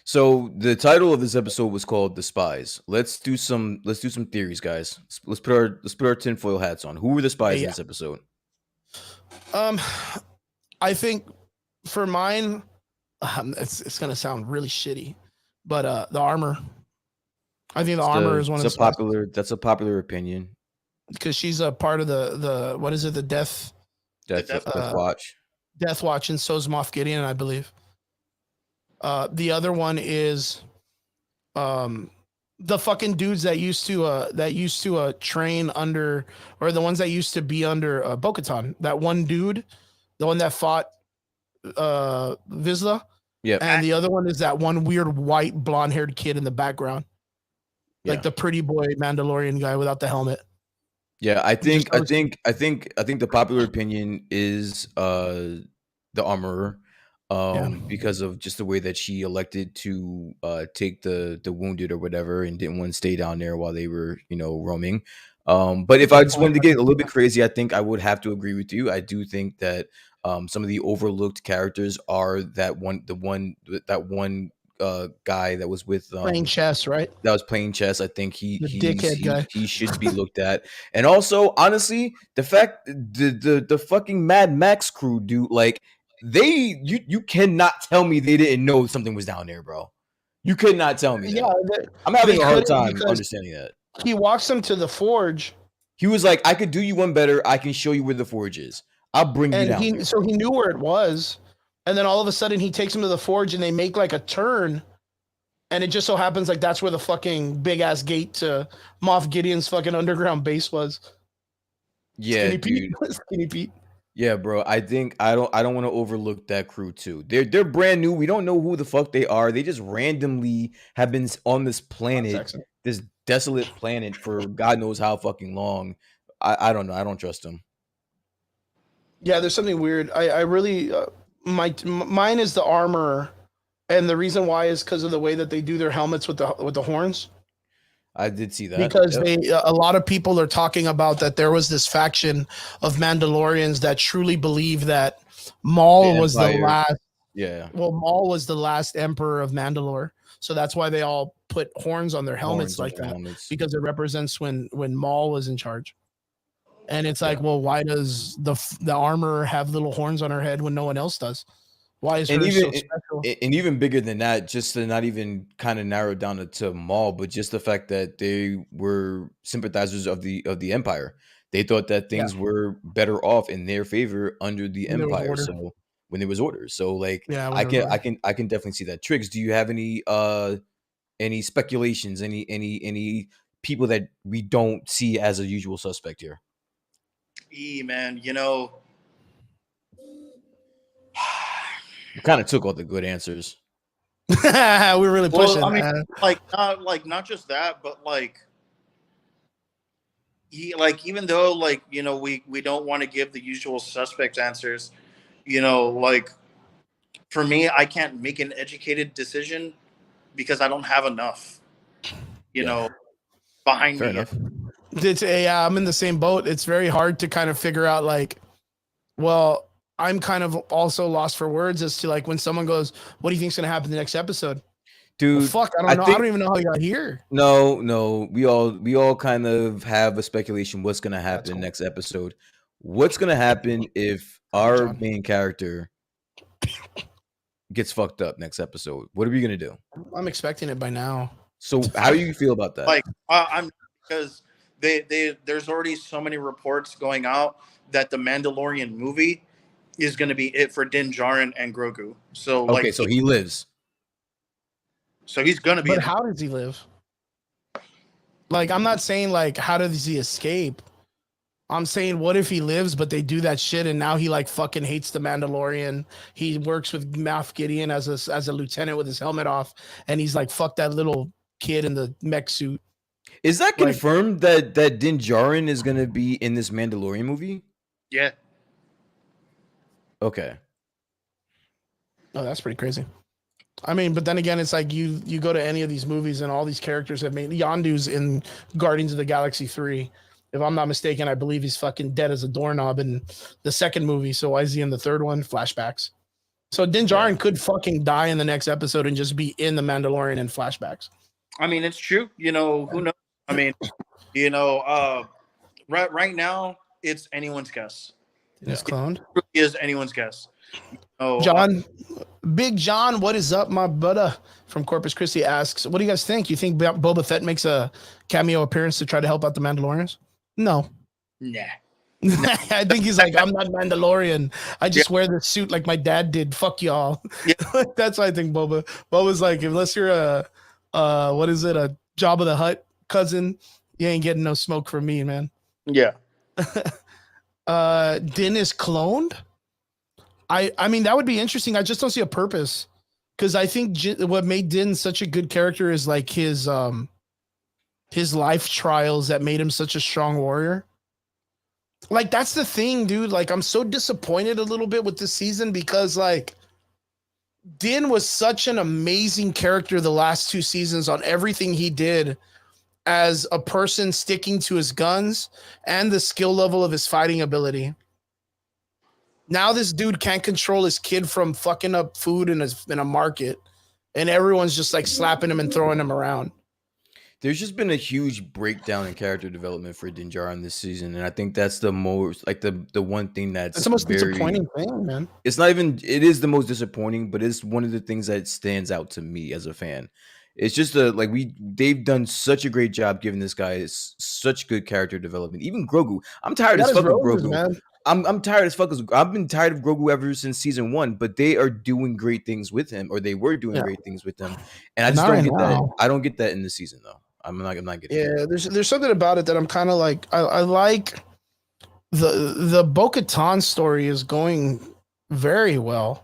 [SPEAKER 2] So the title of this episode was called "The Spies." Let's do some theories, guys. Let's put our tinfoil hats on. Who were the spies in this episode?
[SPEAKER 1] I think for mine, it's gonna sound really shitty, but the armor. I think the armor is one of the
[SPEAKER 2] that's a popular opinion
[SPEAKER 1] because she's a part of the what is it, the Death
[SPEAKER 2] Watch.
[SPEAKER 1] Death Watch, and so's Moff Gideon, I believe. The other one is the fucking dudes that used to train under, or the ones that used to be under Bo-Katan. That one dude, the one that fought Vizsla.
[SPEAKER 2] Yeah.
[SPEAKER 1] And the other one is that one weird white blonde-haired kid in the background. Like the pretty boy Mandalorian guy without the helmet.
[SPEAKER 2] Yeah, I think the popular opinion is the Armorer, because of just the way that she elected to take the wounded or whatever and didn't want to stay down there while they were, roaming. But if I just wanted to get a little bit crazy, I think I would have to agree with you. I do think that some of the overlooked characters are that one guy that was with
[SPEAKER 1] playing chess, right?
[SPEAKER 2] That was playing chess. I think he should be looked at. And also, honestly, the fact the fucking Mad Max crew, dude, like you cannot tell me they didn't know something was down there, bro. You could not tell me that. Yeah, I'm having a hard time understanding that.
[SPEAKER 1] He walks them to the forge.
[SPEAKER 2] He was like, I could do you one better. I can show you where the forge is. I'll bring you down.
[SPEAKER 1] So he knew where it was. And then all of a sudden he takes him to the forge and they make like a turn. And it just so happens like that's where the fucking big ass gate to Moff Gideon's fucking underground base was.
[SPEAKER 2] Yeah,
[SPEAKER 1] Skinny Pete.
[SPEAKER 2] Yeah, bro. I think I don't want to overlook that crew too. They're brand new. We don't know who the fuck they are. They just randomly have been on this planet, this desolate planet for God knows how fucking long. I don't know. I don't trust them.
[SPEAKER 1] Yeah, there's something weird. I really mine is the armor, and the reason why is because of the way that they do their helmets with the horns.
[SPEAKER 2] I did see that
[SPEAKER 1] because a lot of people are talking about that there was this faction of Mandalorians that truly believe that Maul was the last.
[SPEAKER 2] Yeah.
[SPEAKER 1] Well, Maul was the last emperor of Mandalore, so that's why they all put horns on their helmets because it represents when Maul was in charge. And it's like, well, why does the armor have little horns on her head when no one else does? Why is her so special?
[SPEAKER 2] And even bigger than that, just to not even kind of narrow down to Maul, but just the fact that they were sympathizers of the Empire. They thought that things were better off in their favor under the Empire. So when there was orders, so like, I can definitely see that. Triggs, do you have any speculations, any people that we don't see as a usual suspect here?
[SPEAKER 3] Man,
[SPEAKER 2] you kind of took all the good answers.
[SPEAKER 1] We're really pushing.
[SPEAKER 3] Well, I mean, not just that, but even though we don't want to give the usual suspect answers, for me, I can't make an educated decision because I don't have enough, behind
[SPEAKER 2] Fair
[SPEAKER 3] me.
[SPEAKER 2] Enough.
[SPEAKER 1] I'm in the same boat. It's very hard to kind of figure out Well, I'm kind of also lost for words as to like when someone goes, "What do you think's gonna happen in the next episode?" Well,
[SPEAKER 2] Dude,
[SPEAKER 1] fuck, I
[SPEAKER 2] I
[SPEAKER 1] don't know. I
[SPEAKER 2] think
[SPEAKER 1] don't even know how you got here.
[SPEAKER 2] no, we all kind of have a speculation what's gonna
[SPEAKER 1] That's
[SPEAKER 2] happen
[SPEAKER 1] cool.
[SPEAKER 2] next episode. What's gonna happen if our
[SPEAKER 1] John.
[SPEAKER 2] main character gets fucked up next episode? What are we gonna do?
[SPEAKER 1] I'm expecting it by now.
[SPEAKER 2] So how do you feel about that?
[SPEAKER 3] Like I'm because there's already so many reports going out that the Mandalorian movie is going to be it for Din Djarin and Grogu. So
[SPEAKER 2] okay,
[SPEAKER 3] like,
[SPEAKER 2] so he lives.
[SPEAKER 3] so he's going to be.
[SPEAKER 1] But how does he live? Like, I'm not saying like how does he escape. I'm saying what if he lives, but they do that shit, and now he like fucking hates the Mandalorian. He works with Moff Gideon as a lieutenant with his helmet off, and he's like, fuck that little kid in the mech suit.
[SPEAKER 2] Is that
[SPEAKER 1] Like-
[SPEAKER 2] confirmed that Din Djarin is gonna be in this Mandalorian movie?
[SPEAKER 3] Yeah.
[SPEAKER 2] Okay.
[SPEAKER 1] Oh, that's pretty crazy. I mean, but then again, it's like you go to any of these movies and all these characters have made. Yondu's in Guardians of the Galaxy 3. If I'm not mistaken, I believe he's fucking dead as a doorknob in the second movie. So why is he in the third one? Flashbacks. So Din Djarin could fucking die in the next episode and just be in the Mandalorian in flashbacks.
[SPEAKER 3] I mean, it's true. You know, who knows? I mean, you know, right now it's anyone's guess.
[SPEAKER 1] It's cloned.
[SPEAKER 3] It is anyone's guess. Oh,
[SPEAKER 1] John, Big John, what is up, my brother? From Corpus Christi asks, what do you guys think? You think Boba Fett makes a cameo appearance to try to help out the Mandalorians? No.
[SPEAKER 3] nah.
[SPEAKER 1] I think he's like, I'm not Mandalorian. I just wear the suit like my dad did. Fuck y'all.
[SPEAKER 3] Yeah.
[SPEAKER 1] That's what I think Boba's like, unless you're a what is it, a Jabba the Hutt cousin, you ain't getting no smoke from me, man.
[SPEAKER 3] Yeah.
[SPEAKER 1] Din is cloned. I mean, that would be interesting. I just don't see a purpose, because I think what made Din such a good character is like his life trials that made him such a strong warrior. Like, that's the thing, dude. Like, I'm so disappointed a little bit with this season, because like Din was such an amazing character the last 2 seasons on everything he did as a person, sticking to his guns and the skill level of his fighting ability. Now this dude can't control his kid from fucking up food in a market, and everyone's just like slapping him and throwing him around.
[SPEAKER 2] There's just been a huge breakdown in character development for Din Djarin this season, and I think that's the most like the one thing that's
[SPEAKER 1] the most
[SPEAKER 2] very,
[SPEAKER 1] disappointing thing, man.
[SPEAKER 2] It's not even. It is the most disappointing, but it's one of the things that stands out to me as a fan. It's just they've done such a great job giving this guy such good character development. Even Grogu, I'm tired as fuck of Grogu.
[SPEAKER 1] Man.
[SPEAKER 2] I'm tired as fuck. I've been tired of Grogu ever since season 1, but they are doing great things with him, or they were doing great things with him, and I just don't get that. I don't get that in this season though. I'm not getting it.
[SPEAKER 1] Yeah, there's something about it that I'm kind of like. I like the Bo-Katan story is going very well.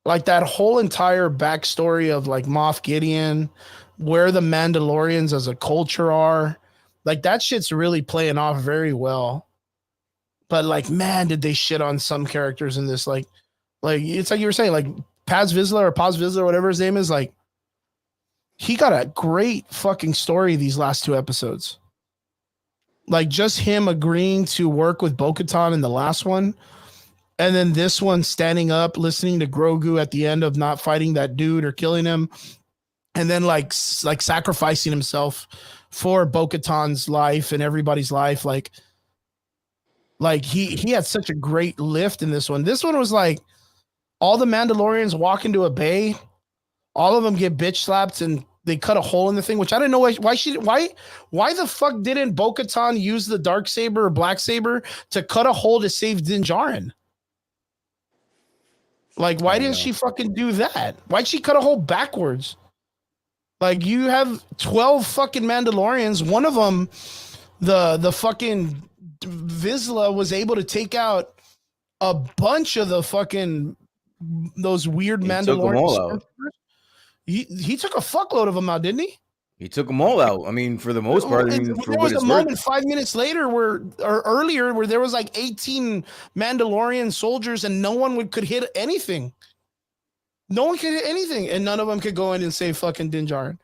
[SPEAKER 1] Like that whole entire backstory of like Moff Gideon, where the Mandalorians as a culture are, like that shit's really playing off very well. But like, man, did they shit on some characters in this? Like it's like you were saying, like Paz Vizsla, whatever his name is, like he got a great fucking story these last 2 episodes. Like just him agreeing to work with Bo-Katan in the last one, and then this one standing up, listening to Grogu at the end of not fighting that dude or killing him, and then like sacrificing himself for Bo-Katan's life and everybody's life. Like he had such a great lift in this one. This one was like all the Mandalorians walk into a bay, all of them get bitch slapped, and they cut a hole in the thing, which I didn't know why the fuck didn't Bo-Katan use the dark saber or black saber to cut a hole to save Din Djarin? Like, why didn't she fucking do that? Why'd she cut a hole backwards? Like, you have 12 fucking Mandalorians. One of them, the fucking Vizsla, was able to take out a bunch of the fucking those weird Mandalorians. He took a fuckload of them out, didn't he?
[SPEAKER 2] He took them all out. I mean, for the most part. I mean,
[SPEAKER 1] there was a moment 5 minutes later or earlier where there was like 18 Mandalorian soldiers and no one could hit anything. No one could hit anything, and none of them could go in and save fucking Din Djarin.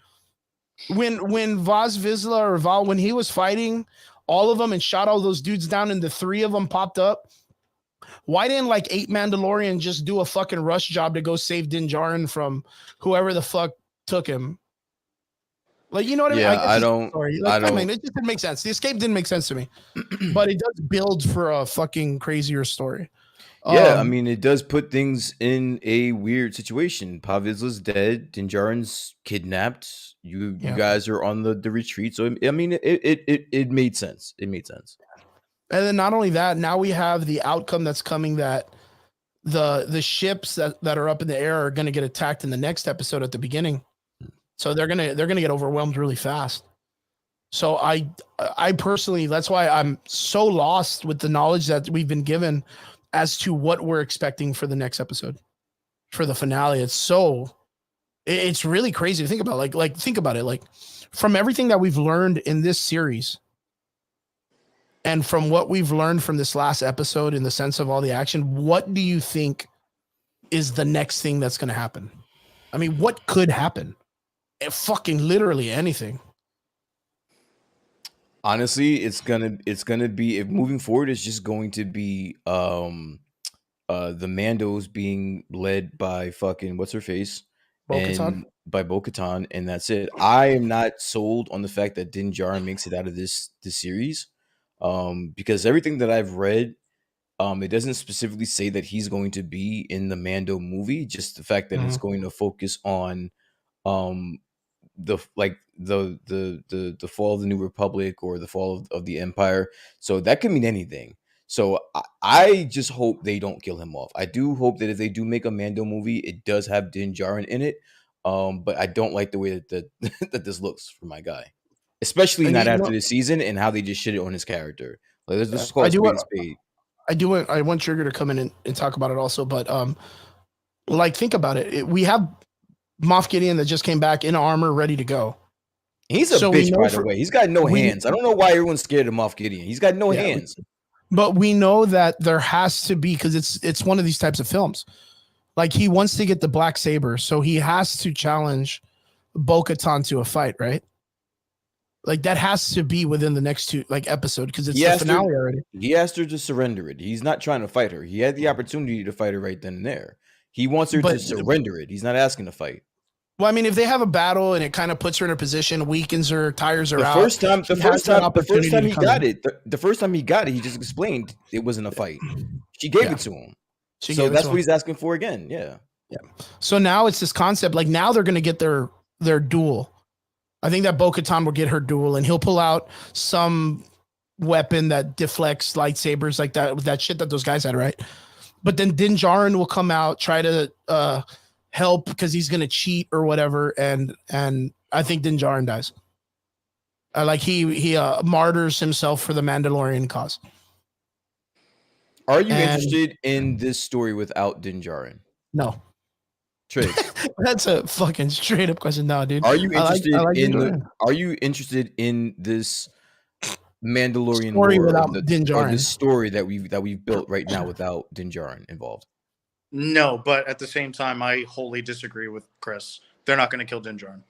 [SPEAKER 1] When Vaz Vizsla or Val, when he was fighting all of them and shot all those dudes down, and the 3 of them popped up, Why didn't like 8 Mandalorian just do a fucking rush job to go save Din Djarin from whoever the fuck took him? Like, you know what I mean?
[SPEAKER 2] Yeah,
[SPEAKER 1] I guess
[SPEAKER 2] I
[SPEAKER 1] it's a
[SPEAKER 2] don't.
[SPEAKER 1] story.
[SPEAKER 2] I
[SPEAKER 1] Like, I mean,
[SPEAKER 2] don't.
[SPEAKER 1] it just didn't make sense. The escape didn't make sense to me, but it does build for a fucking crazier story.
[SPEAKER 2] Yeah, I mean, it does put things in a weird situation. Pavizla's dead. Din Djarin's kidnapped. You
[SPEAKER 1] Yeah.
[SPEAKER 2] guys are on the retreat. So I mean, it made sense. It made sense.
[SPEAKER 1] And then not only that, now we have the outcome that's coming that the ships that are up in the air are going to get attacked in the next episode at the beginning. So they're going to get overwhelmed really fast. So I personally, that's why I'm so lost with the knowledge that we've been given as to what we're expecting for the next episode, for the finale. It's really crazy to think about. Like think about it. Like from everything that we've learned in this series, and from what we've learned from this last episode in the sense of all the action, what do you think is the next thing that's going to happen? I mean, what could happen? Fucking literally anything.
[SPEAKER 2] Honestly, it's gonna be, if moving forward, it's just going to be the Mandos being led by fucking what's her face
[SPEAKER 1] Bo-Katan?
[SPEAKER 2] and by Bo-Katan, and that's it. I am not sold on the fact that Din Djarin makes it out of this series, because everything that I've read, it doesn't specifically say that he's going to be in the Mando movie. Just the fact that it's going to focus on um the fall of the New Republic or the fall of the Empire. So that could mean anything. So I just hope they don't kill him off. I do hope that if they do make a Mando movie, it does have Din Djarin in it. But I don't like the way that that this looks for my guy, especially
[SPEAKER 1] And
[SPEAKER 2] not
[SPEAKER 1] you
[SPEAKER 2] after
[SPEAKER 1] know,
[SPEAKER 2] this season and how they just shit it on his character. Like, let's just call
[SPEAKER 1] I
[SPEAKER 2] a
[SPEAKER 1] do
[SPEAKER 2] spade a
[SPEAKER 1] want
[SPEAKER 2] spade.
[SPEAKER 1] I want Trigger to come in and talk about it also, but like think about it. We have Moff Gideon that just came back in armor, ready to go.
[SPEAKER 2] He's a
[SPEAKER 1] So we
[SPEAKER 2] bitch,
[SPEAKER 1] know
[SPEAKER 2] by the
[SPEAKER 1] for
[SPEAKER 2] way. He's got no
[SPEAKER 1] we
[SPEAKER 2] hands. I don't know why everyone's scared of Moff Gideon. He's got no
[SPEAKER 1] yeah,
[SPEAKER 2] hands.
[SPEAKER 1] but we know that there has to be, because it's one of these types of films. Like he wants to get the black saber, so he has to challenge Bo-Katan to a fight, right? Like that has to be within the next two episode, because it's
[SPEAKER 2] He
[SPEAKER 1] the
[SPEAKER 2] asked her-
[SPEAKER 1] finale already.
[SPEAKER 2] He asked her to surrender it. He's not trying to fight her. He had the opportunity to fight her right then and there. He wants her to
[SPEAKER 1] But-
[SPEAKER 2] surrender it. He's not asking to fight.
[SPEAKER 1] Well, I mean, if they have a battle and it kind of puts her in a position, weakens her, tires her
[SPEAKER 2] The
[SPEAKER 1] out.
[SPEAKER 2] first time, the
[SPEAKER 1] he
[SPEAKER 2] first
[SPEAKER 1] has that
[SPEAKER 2] time, the first
[SPEAKER 1] opportunity
[SPEAKER 2] time
[SPEAKER 1] to
[SPEAKER 2] he
[SPEAKER 1] come
[SPEAKER 2] got
[SPEAKER 1] in.
[SPEAKER 2] it, the first time he got it, he just explained it wasn't a fight. She gave
[SPEAKER 1] Yeah.
[SPEAKER 2] it to him.
[SPEAKER 1] She
[SPEAKER 2] So
[SPEAKER 1] gave it
[SPEAKER 2] that's
[SPEAKER 1] to
[SPEAKER 2] what
[SPEAKER 1] him.
[SPEAKER 2] he's asking for again. Yeah.
[SPEAKER 1] So now it's this concept. Like now they're going to get their duel. I think that Bo-Katan will get her duel, and he'll pull out some weapon that deflects lightsabers, like that shit that those guys had, right? But then Din Djarin will come out, try to help because he's going to cheat or whatever, and I think Din Djarin dies. Like he martyrs himself for the Mandalorian cause.
[SPEAKER 2] Are you
[SPEAKER 1] And-
[SPEAKER 2] interested in this story without Din Djarin?
[SPEAKER 1] No,
[SPEAKER 2] Triggs,
[SPEAKER 1] that's a fucking straight up question. No, dude.
[SPEAKER 2] are you interested
[SPEAKER 1] I like
[SPEAKER 2] in
[SPEAKER 1] Din
[SPEAKER 2] the?
[SPEAKER 1] Djarin.
[SPEAKER 2] Are you interested in this Mandalorian
[SPEAKER 1] Story
[SPEAKER 2] lore,
[SPEAKER 1] without Din
[SPEAKER 2] or
[SPEAKER 1] Djarin.
[SPEAKER 2] this story that we've built right now without Din Djarin involved?
[SPEAKER 3] No, but at the same time, I wholly disagree with Chris. They're not going to kill Din Djarin.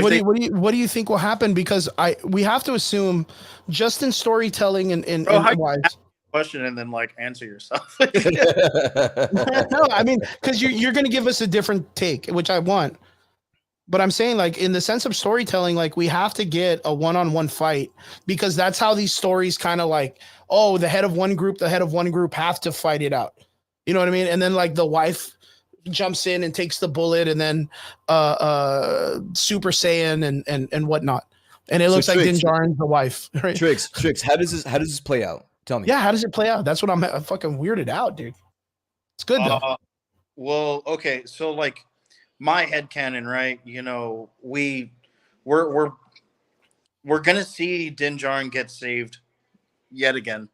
[SPEAKER 1] What do you think will happen? Because we have to assume just in storytelling and
[SPEAKER 3] Bro, how you
[SPEAKER 1] wise.
[SPEAKER 3] question and then like answer yourself.
[SPEAKER 1] No, I mean, because you're going to give us a different take, which I want. But I'm saying, like, in the sense of storytelling, like, we have to get a one-on-one fight, because that's how these stories kind of like, oh, the head of one group have to fight it out. You know what I mean? And then like the wife jumps in and takes the bullet, and then Super Saiyan and whatnot. And it
[SPEAKER 2] So
[SPEAKER 1] looks like Din
[SPEAKER 2] Triggs-
[SPEAKER 1] Djarin's the wife. Right?
[SPEAKER 2] Tricks. How does this play out? Tell me.
[SPEAKER 1] Yeah, how does it play out? That's what I'm fucking weirded out, dude. It's good though.
[SPEAKER 3] Well, okay, so like my headcanon, right? You know, we're gonna see Din Djarin get saved yet again.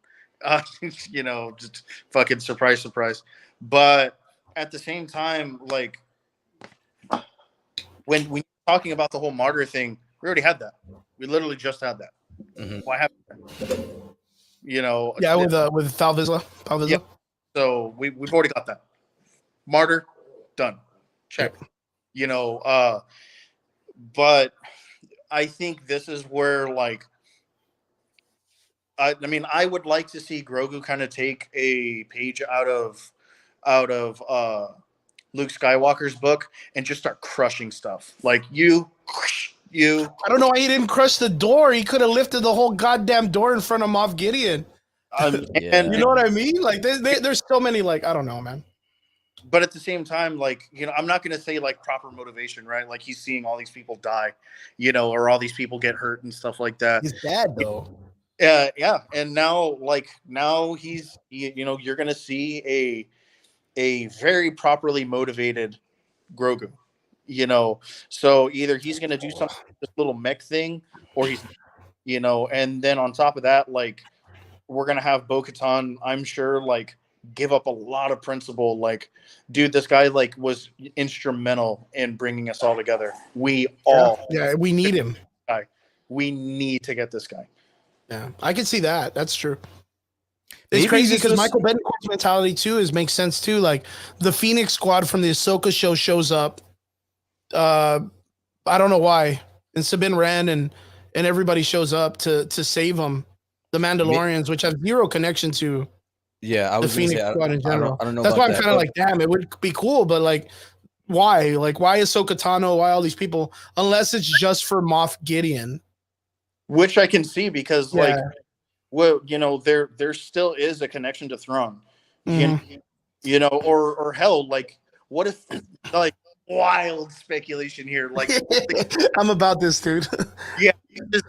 [SPEAKER 3] You know, just fucking surprise. But at the same time, like when we talking about the whole martyr thing, we already had that. We literally just had that.
[SPEAKER 2] Mhm.
[SPEAKER 3] Why haven't? You know,
[SPEAKER 1] Yeah, with Val Vizsla.
[SPEAKER 3] Yeah. So we've already got that. Martyr, done. Check. You know, but I think this is where like I mean, I would like to see Grogu kind of take a page out of Luke Skywalker's book and just start crushing stuff. Like you.
[SPEAKER 1] I don't know why he didn't crush the door. He could have lifted the whole goddamn door in front of Moff Gideon.
[SPEAKER 2] Yeah.
[SPEAKER 3] And
[SPEAKER 1] You know what I mean? Like there's so many, like, I don't know, man.
[SPEAKER 3] but at the same time, like, you know, I'm not going to say like proper motivation, right? Like he's seeing all these people die, you know, or all these people get hurt and stuff like that.
[SPEAKER 1] He's bad though.
[SPEAKER 3] Yeah. And now he's, you know, you're going to see a very properly motivated Grogu, you know, so either he's going to do something, this little mech thing, or he's, you know, and then on top of that, like, we're going to have Bo-Katan, I'm sure, like, give up a lot of principle. Like, dude, this guy like was instrumental in bringing us all together. We
[SPEAKER 1] need him.
[SPEAKER 3] We need to get this guy.
[SPEAKER 1] Yeah, I can see that. That's true. It's
[SPEAKER 2] Maybe
[SPEAKER 1] crazy
[SPEAKER 2] this
[SPEAKER 1] because
[SPEAKER 2] was-
[SPEAKER 1] Michael Betancourt's mentality too makes sense too. Like the Phoenix Squad from the Ahsoka show shows up. I don't know why, and Sabine Wren and everybody shows up to save them. The Mandalorians, which have zero connection to
[SPEAKER 2] Yeah, I
[SPEAKER 1] the
[SPEAKER 2] was gonna
[SPEAKER 1] Phoenix
[SPEAKER 2] say,
[SPEAKER 1] Squad in general.
[SPEAKER 2] I don't know.
[SPEAKER 1] That's
[SPEAKER 2] about
[SPEAKER 1] why I'm
[SPEAKER 2] that,
[SPEAKER 1] kind of
[SPEAKER 2] but-
[SPEAKER 1] like, damn, it would be cool, but like, why? Like, why Ahsoka Tano? Why all these people? Unless it's just for Moff Gideon.
[SPEAKER 3] Which I can see because like,
[SPEAKER 1] Yeah.
[SPEAKER 3] well, you know, there still is a connection to Thrawn.
[SPEAKER 1] Mhm.
[SPEAKER 3] You know, or hell, like, what if, like, wild speculation here, like,
[SPEAKER 1] I'm about this, dude.
[SPEAKER 3] yeah, just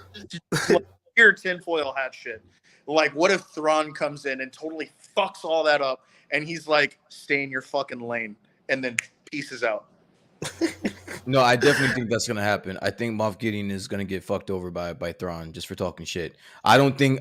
[SPEAKER 3] like, pure tinfoil hat shit. Like, what if Thrawn comes in and totally fucks all that up, and he's like, "Stay in your fucking lane," and then pieces out.
[SPEAKER 2] No, I definitely think that's gonna happen. I think Moff Gideon is gonna get fucked over by Thrawn just for talking shit. I don't think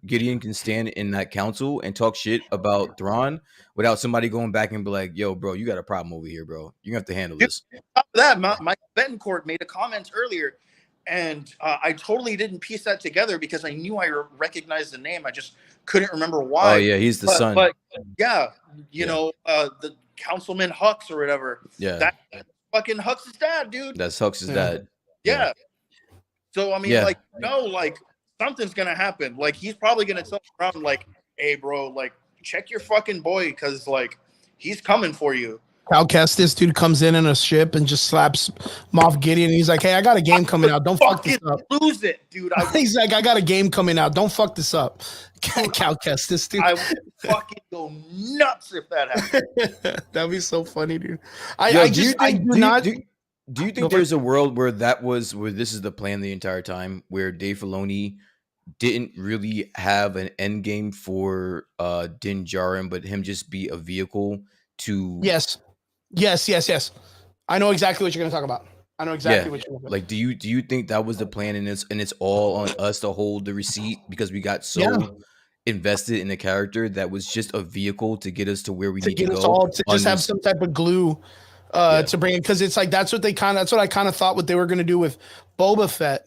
[SPEAKER 2] Gideon can stand in that council and talk shit about Thrawn without somebody going back and be like, "Yo, bro, you got a problem over here, bro. You have to handle this."
[SPEAKER 3] Top of that, Mike Betancourt made a comment earlier, and I totally didn't piece that together because I knew I recognized the name. I just couldn't remember why.
[SPEAKER 2] Oh yeah, he's the son.
[SPEAKER 3] But yeah, you
[SPEAKER 2] Yeah.
[SPEAKER 3] know, the Councilman Hux or whatever.
[SPEAKER 2] Yeah,
[SPEAKER 3] That fucking Hux's dad, dude.
[SPEAKER 2] that's Hux's
[SPEAKER 1] Yeah.
[SPEAKER 2] dad.
[SPEAKER 3] Yeah. So I mean,
[SPEAKER 2] Yeah.
[SPEAKER 3] like, no, like something's gonna happen. Like he's probably gonna tell around, like, "Hey, bro, like check your fucking boy, because like he's coming for you."
[SPEAKER 1] Cal Kestis, dude, comes in a ship and just slaps Moff Gideon. He's like, "Hey, I got a game coming out. Don't fuck this
[SPEAKER 3] Fucking
[SPEAKER 1] up."
[SPEAKER 3] lose it, dude.
[SPEAKER 1] He's like, "I got a game coming out. Don't fuck this up." Cal Kestis, dude.
[SPEAKER 3] I would fucking go nuts if that happened.
[SPEAKER 1] That'd be so funny, dude.
[SPEAKER 2] Yo,
[SPEAKER 1] Do you
[SPEAKER 2] think
[SPEAKER 1] Go for
[SPEAKER 2] there's a world where this is the plan the entire time, where Dave Filoni didn't really have an end game for Din Djarin, but him just be a vehicle to
[SPEAKER 1] Yes. I know exactly what you're gonna talk about. I know exactly what you're gonna
[SPEAKER 2] like, do you think that was the plan, and it's all on us to hold the receipt because we got so
[SPEAKER 1] Yeah.
[SPEAKER 2] invested in the character that was just a vehicle to get us to where we
[SPEAKER 1] to
[SPEAKER 2] need to
[SPEAKER 1] get
[SPEAKER 2] go
[SPEAKER 1] us all to
[SPEAKER 2] on
[SPEAKER 1] just have
[SPEAKER 2] this-
[SPEAKER 1] some type of glue to bring it, because it's like that's what I kind of thought what they were gonna do with Boba Fett.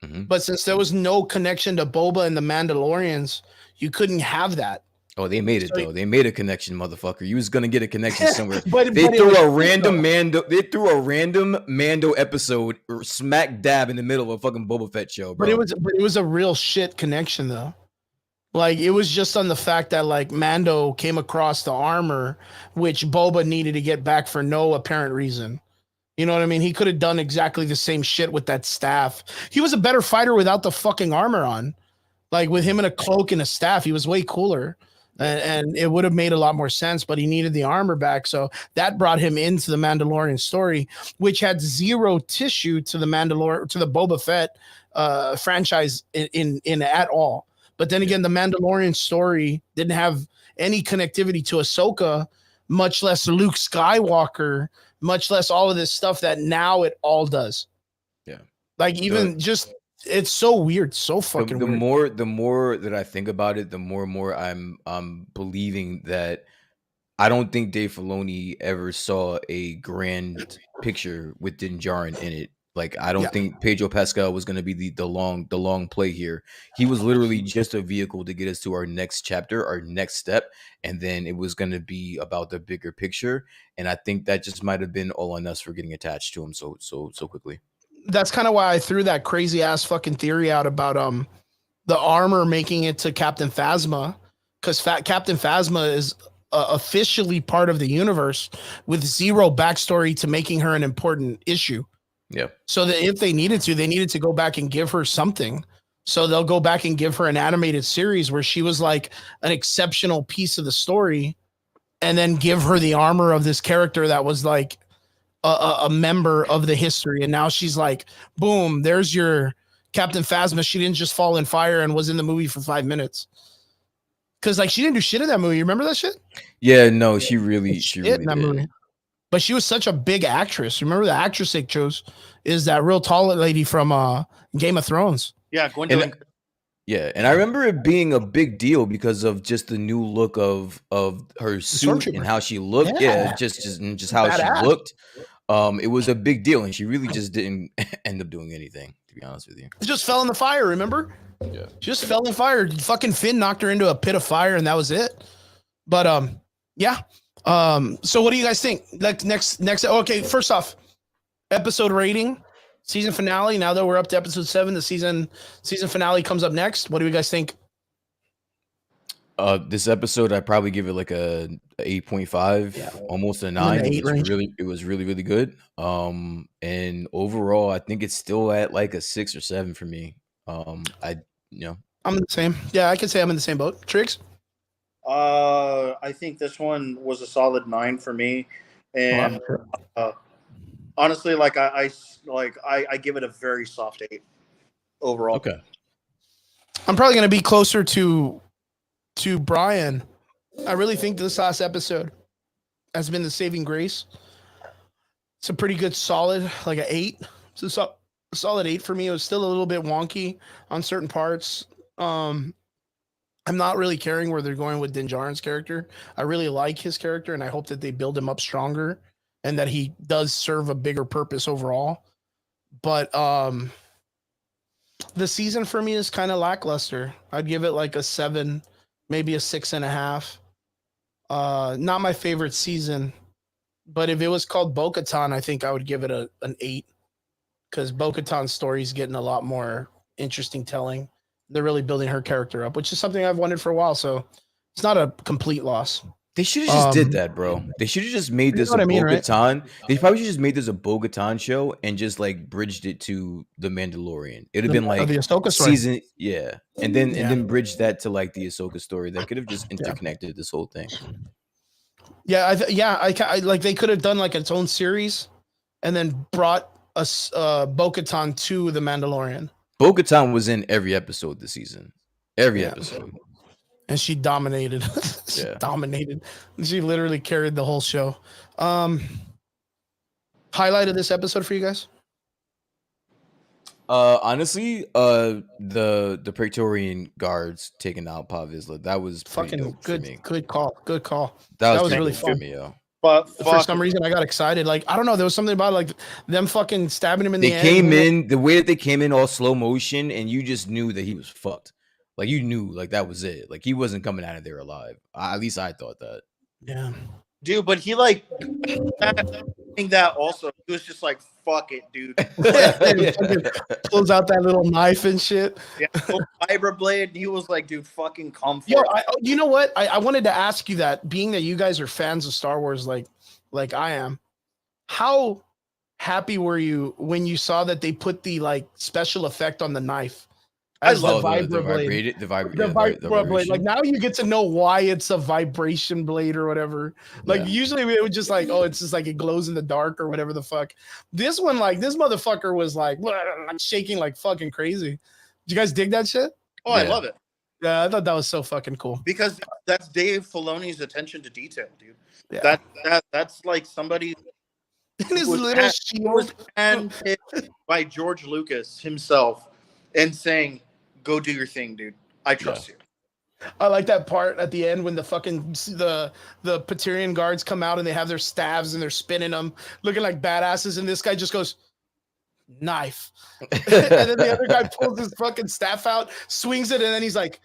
[SPEAKER 2] Mhm.
[SPEAKER 1] But since there was no connection to Boba and the Mandalorians, you couldn't have that.
[SPEAKER 2] Oh, they made it
[SPEAKER 1] So-
[SPEAKER 2] though. They made a connection, motherfucker. You was gonna get a connection somewhere.
[SPEAKER 1] But
[SPEAKER 2] They
[SPEAKER 1] but it
[SPEAKER 2] threw
[SPEAKER 1] was-
[SPEAKER 2] a random Mando. They threw a random Mando episode smack dab in the middle of a fucking Boba Fett show, bro.
[SPEAKER 1] But it was a real shit connection though. Like it was just on the fact that like Mando came across the armor, which Boba needed to get back for no apparent reason. You know what I mean? He could have done exactly the same shit with that staff. He was a better fighter without the fucking armor on. Like with him in a cloak and a staff, he was way cooler. And it would have made a lot more sense, but he needed the armor back. So that brought him into the Mandalorian story, which had zero tissue to the Boba Fett franchise in at all. But then again, the Mandalorian story didn't have any connectivity to Ahsoka, much less Luke Skywalker, much less all of this stuff that now it all does.
[SPEAKER 2] Yeah.
[SPEAKER 1] Like even just it's so weird, so fucking weird.
[SPEAKER 2] the more that I think about it, the more and more I'm believing that I don't think Dave Filoni ever saw a grand picture with Din Djarin in it. Like I don't think Pedro Pascal was going to be the long play here. He was literally just a vehicle to get us to our next chapter, our next step, and then it was going to be about the bigger picture. And I think that just might have been all on us for getting attached to him so quickly.
[SPEAKER 1] That's kind of why I threw that crazy ass fucking theory out about the armor making it to Captain Phasma, because Captain Phasma is officially part of the universe with zero backstory to making her an important issue.
[SPEAKER 2] Yeah.
[SPEAKER 1] So that if they needed to go back and give her something. So they'll go back and give her an animated series where she was like an exceptional piece of the story, and then give her the armor of this character that was like a member of the history. And now she's like, boom, there's your Captain Phasma. She didn't just fall in fire and was in the movie for 5 minutes. Cause like she didn't do shit in that movie. You remember that shit?
[SPEAKER 2] Yeah, no, she really
[SPEAKER 1] In that movie. But she was such a big actress. Remember the actress they chose is that real tall lady from Game of Thrones.
[SPEAKER 3] Yeah, Gwendolyn.
[SPEAKER 2] Yeah, and I remember it being a big deal because of just the new look of her suit and how she looked. Yeah, just how
[SPEAKER 1] Badass.
[SPEAKER 2] she looked. It was a big deal, and she really just didn't end up doing anything, to be honest with you.
[SPEAKER 1] She just fell in the fire, remember?
[SPEAKER 2] Yeah.
[SPEAKER 1] She just fell in fire. Fucking Finn knocked her into a pit of fire, and that was it. But yeah. So what do you guys think? Like next okay, first off, episode rating, season finale. Now that we're up to episode 7, the season finale comes up next. What do you guys think?
[SPEAKER 2] This episode, I'd probably give it like a 8.5, almost a 9. It was really good. And overall, I think it's still at like a 6 or 7 for me. I'm the same. Yeah, I could say I'm in the same boat. Triggs?
[SPEAKER 3] I think this one was a solid 9 for me, and honestly, like I give it a very soft 8 overall.
[SPEAKER 2] Okay.
[SPEAKER 1] I'm probably gonna be closer to Brian. I really think this last episode has been the saving grace. It's a pretty good solid, like an 8. It's a solid 8 for me. It was still a little bit wonky on certain parts. I'm not really caring where they're going with Din Djarin's character. I really like his character, and I hope that they build him up stronger and that he does serve a bigger purpose overall. But the season for me is kind of lackluster. I'd give it like a 7, maybe a 6.5. Not my favorite season, but if it was called Bo-Katan, I think I would give it an 8, because Bo-Katan's story is getting a lot more interesting telling. They're really building her character up, which is something I've wanted for a while. So it's not a complete loss.
[SPEAKER 2] They should have just did that, bro. They should have just made this a Bo-Katan. Right? They probably should just made this a Bo-Katan show and just like bridged it to the Mandalorian. It'd have been like
[SPEAKER 1] the Ahsoka story.
[SPEAKER 2] Season, yeah, and then bridge that to like the Ahsoka story. That could have just interconnected this whole thing.
[SPEAKER 1] Yeah, I like they could have done like its own series, and then brought us Bo-Katan to the Mandalorian.
[SPEAKER 2] Bo-Katan was in every episode this season. Every episode.
[SPEAKER 1] And she dominated. Dominated. She literally carried the whole show. Highlight of this episode for you guys?
[SPEAKER 2] Honestly, the Praetorian guards taking out Paz Vizsla. That was
[SPEAKER 1] fucking good. Good call. Good call.
[SPEAKER 2] That was
[SPEAKER 1] really fun.
[SPEAKER 2] For me, yo.
[SPEAKER 3] But
[SPEAKER 1] for some reason, I got excited. Like, I don't know. There was something about like them fucking stabbing him in the end.
[SPEAKER 2] They came in the way that they came in all slow motion, and you just knew that he was fucked. Like, you knew, like, that was it. Like, he wasn't coming out of there alive. At least I thought that.
[SPEAKER 1] Yeah,
[SPEAKER 3] dude. But he like that also. He was just like, "Fuck it, dude."
[SPEAKER 1] Pulls out that little knife and shit.
[SPEAKER 3] Yeah, vibroblade. He was like, "Dude, fucking come for
[SPEAKER 1] Yo,
[SPEAKER 3] it."
[SPEAKER 1] you know what? I wanted to ask you that, being that you guys are fans of Star Wars, like I am. How happy were you when you saw that they put the like special effect on the knife?
[SPEAKER 2] I love the vibration.
[SPEAKER 1] Like, now you get to know why it's a vibration blade or whatever. Like, usually it would just like, oh, it's just like it glows in the dark or whatever the fuck. This one, like, this motherfucker was like shaking like fucking crazy. Did you guys dig that shit?
[SPEAKER 3] Oh, I love it.
[SPEAKER 1] Yeah, I thought that was so fucking cool.
[SPEAKER 3] Because that's Dave Filoni's attention to detail, dude. Yeah. That's like somebody
[SPEAKER 1] in his little shield
[SPEAKER 3] handpicked by George Lucas himself and saying, "Go do your thing, dude. I trust you."
[SPEAKER 1] I like that part at the end when the fucking the Praetorian guards come out and they have their staves and they're spinning them, looking like badasses, and this guy just goes, "Knife," and then the other guy pulls his fucking staff out, swings it, and then he's like,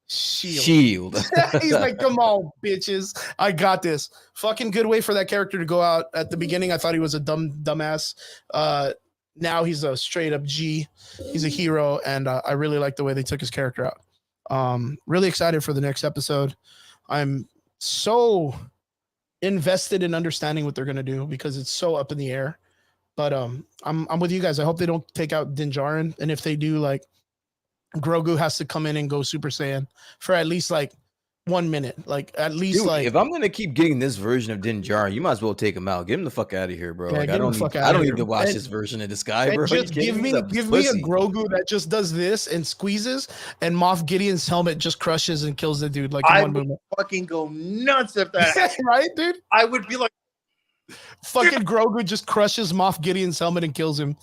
[SPEAKER 1] "Shield." He's like, "Come on, bitches, I got this." Fucking good way for that character to go out at the beginning. I thought he was a dumbass. now he's a straight up G. He's a hero, and I really like the way they took his character out. Really excited for the next episode. I'm so invested in understanding what they're gonna do because it's so up in the air. But I'm with you guys. I hope they don't take out Din Djarin, and if they do, like Grogu has to come in and go Super Saiyan for at least like 1 minute, like at least
[SPEAKER 2] Dude,
[SPEAKER 1] like
[SPEAKER 2] if I'm gonna keep getting this version of Din Djarin, you might as well take him out. Get him the fuck out of here, bro.
[SPEAKER 1] Yeah,
[SPEAKER 2] Like
[SPEAKER 1] get
[SPEAKER 2] I
[SPEAKER 1] him
[SPEAKER 2] don't
[SPEAKER 1] the
[SPEAKER 2] need,
[SPEAKER 1] fuck
[SPEAKER 2] I
[SPEAKER 1] outta
[SPEAKER 2] don't
[SPEAKER 1] here.
[SPEAKER 2] need to watch
[SPEAKER 1] And-
[SPEAKER 2] this version of this guy,
[SPEAKER 1] and
[SPEAKER 2] bro.
[SPEAKER 1] just give me a Grogu that just does this and squeezes, and Moff Gideon's helmet just crushes and kills the dude like in
[SPEAKER 3] I
[SPEAKER 1] one
[SPEAKER 3] would
[SPEAKER 1] movement.
[SPEAKER 3] fucking go nuts if that happened.
[SPEAKER 1] Right, dude?
[SPEAKER 3] I would be like,
[SPEAKER 1] Fucking Grogu just crushes Moff Gideon's helmet and kills him.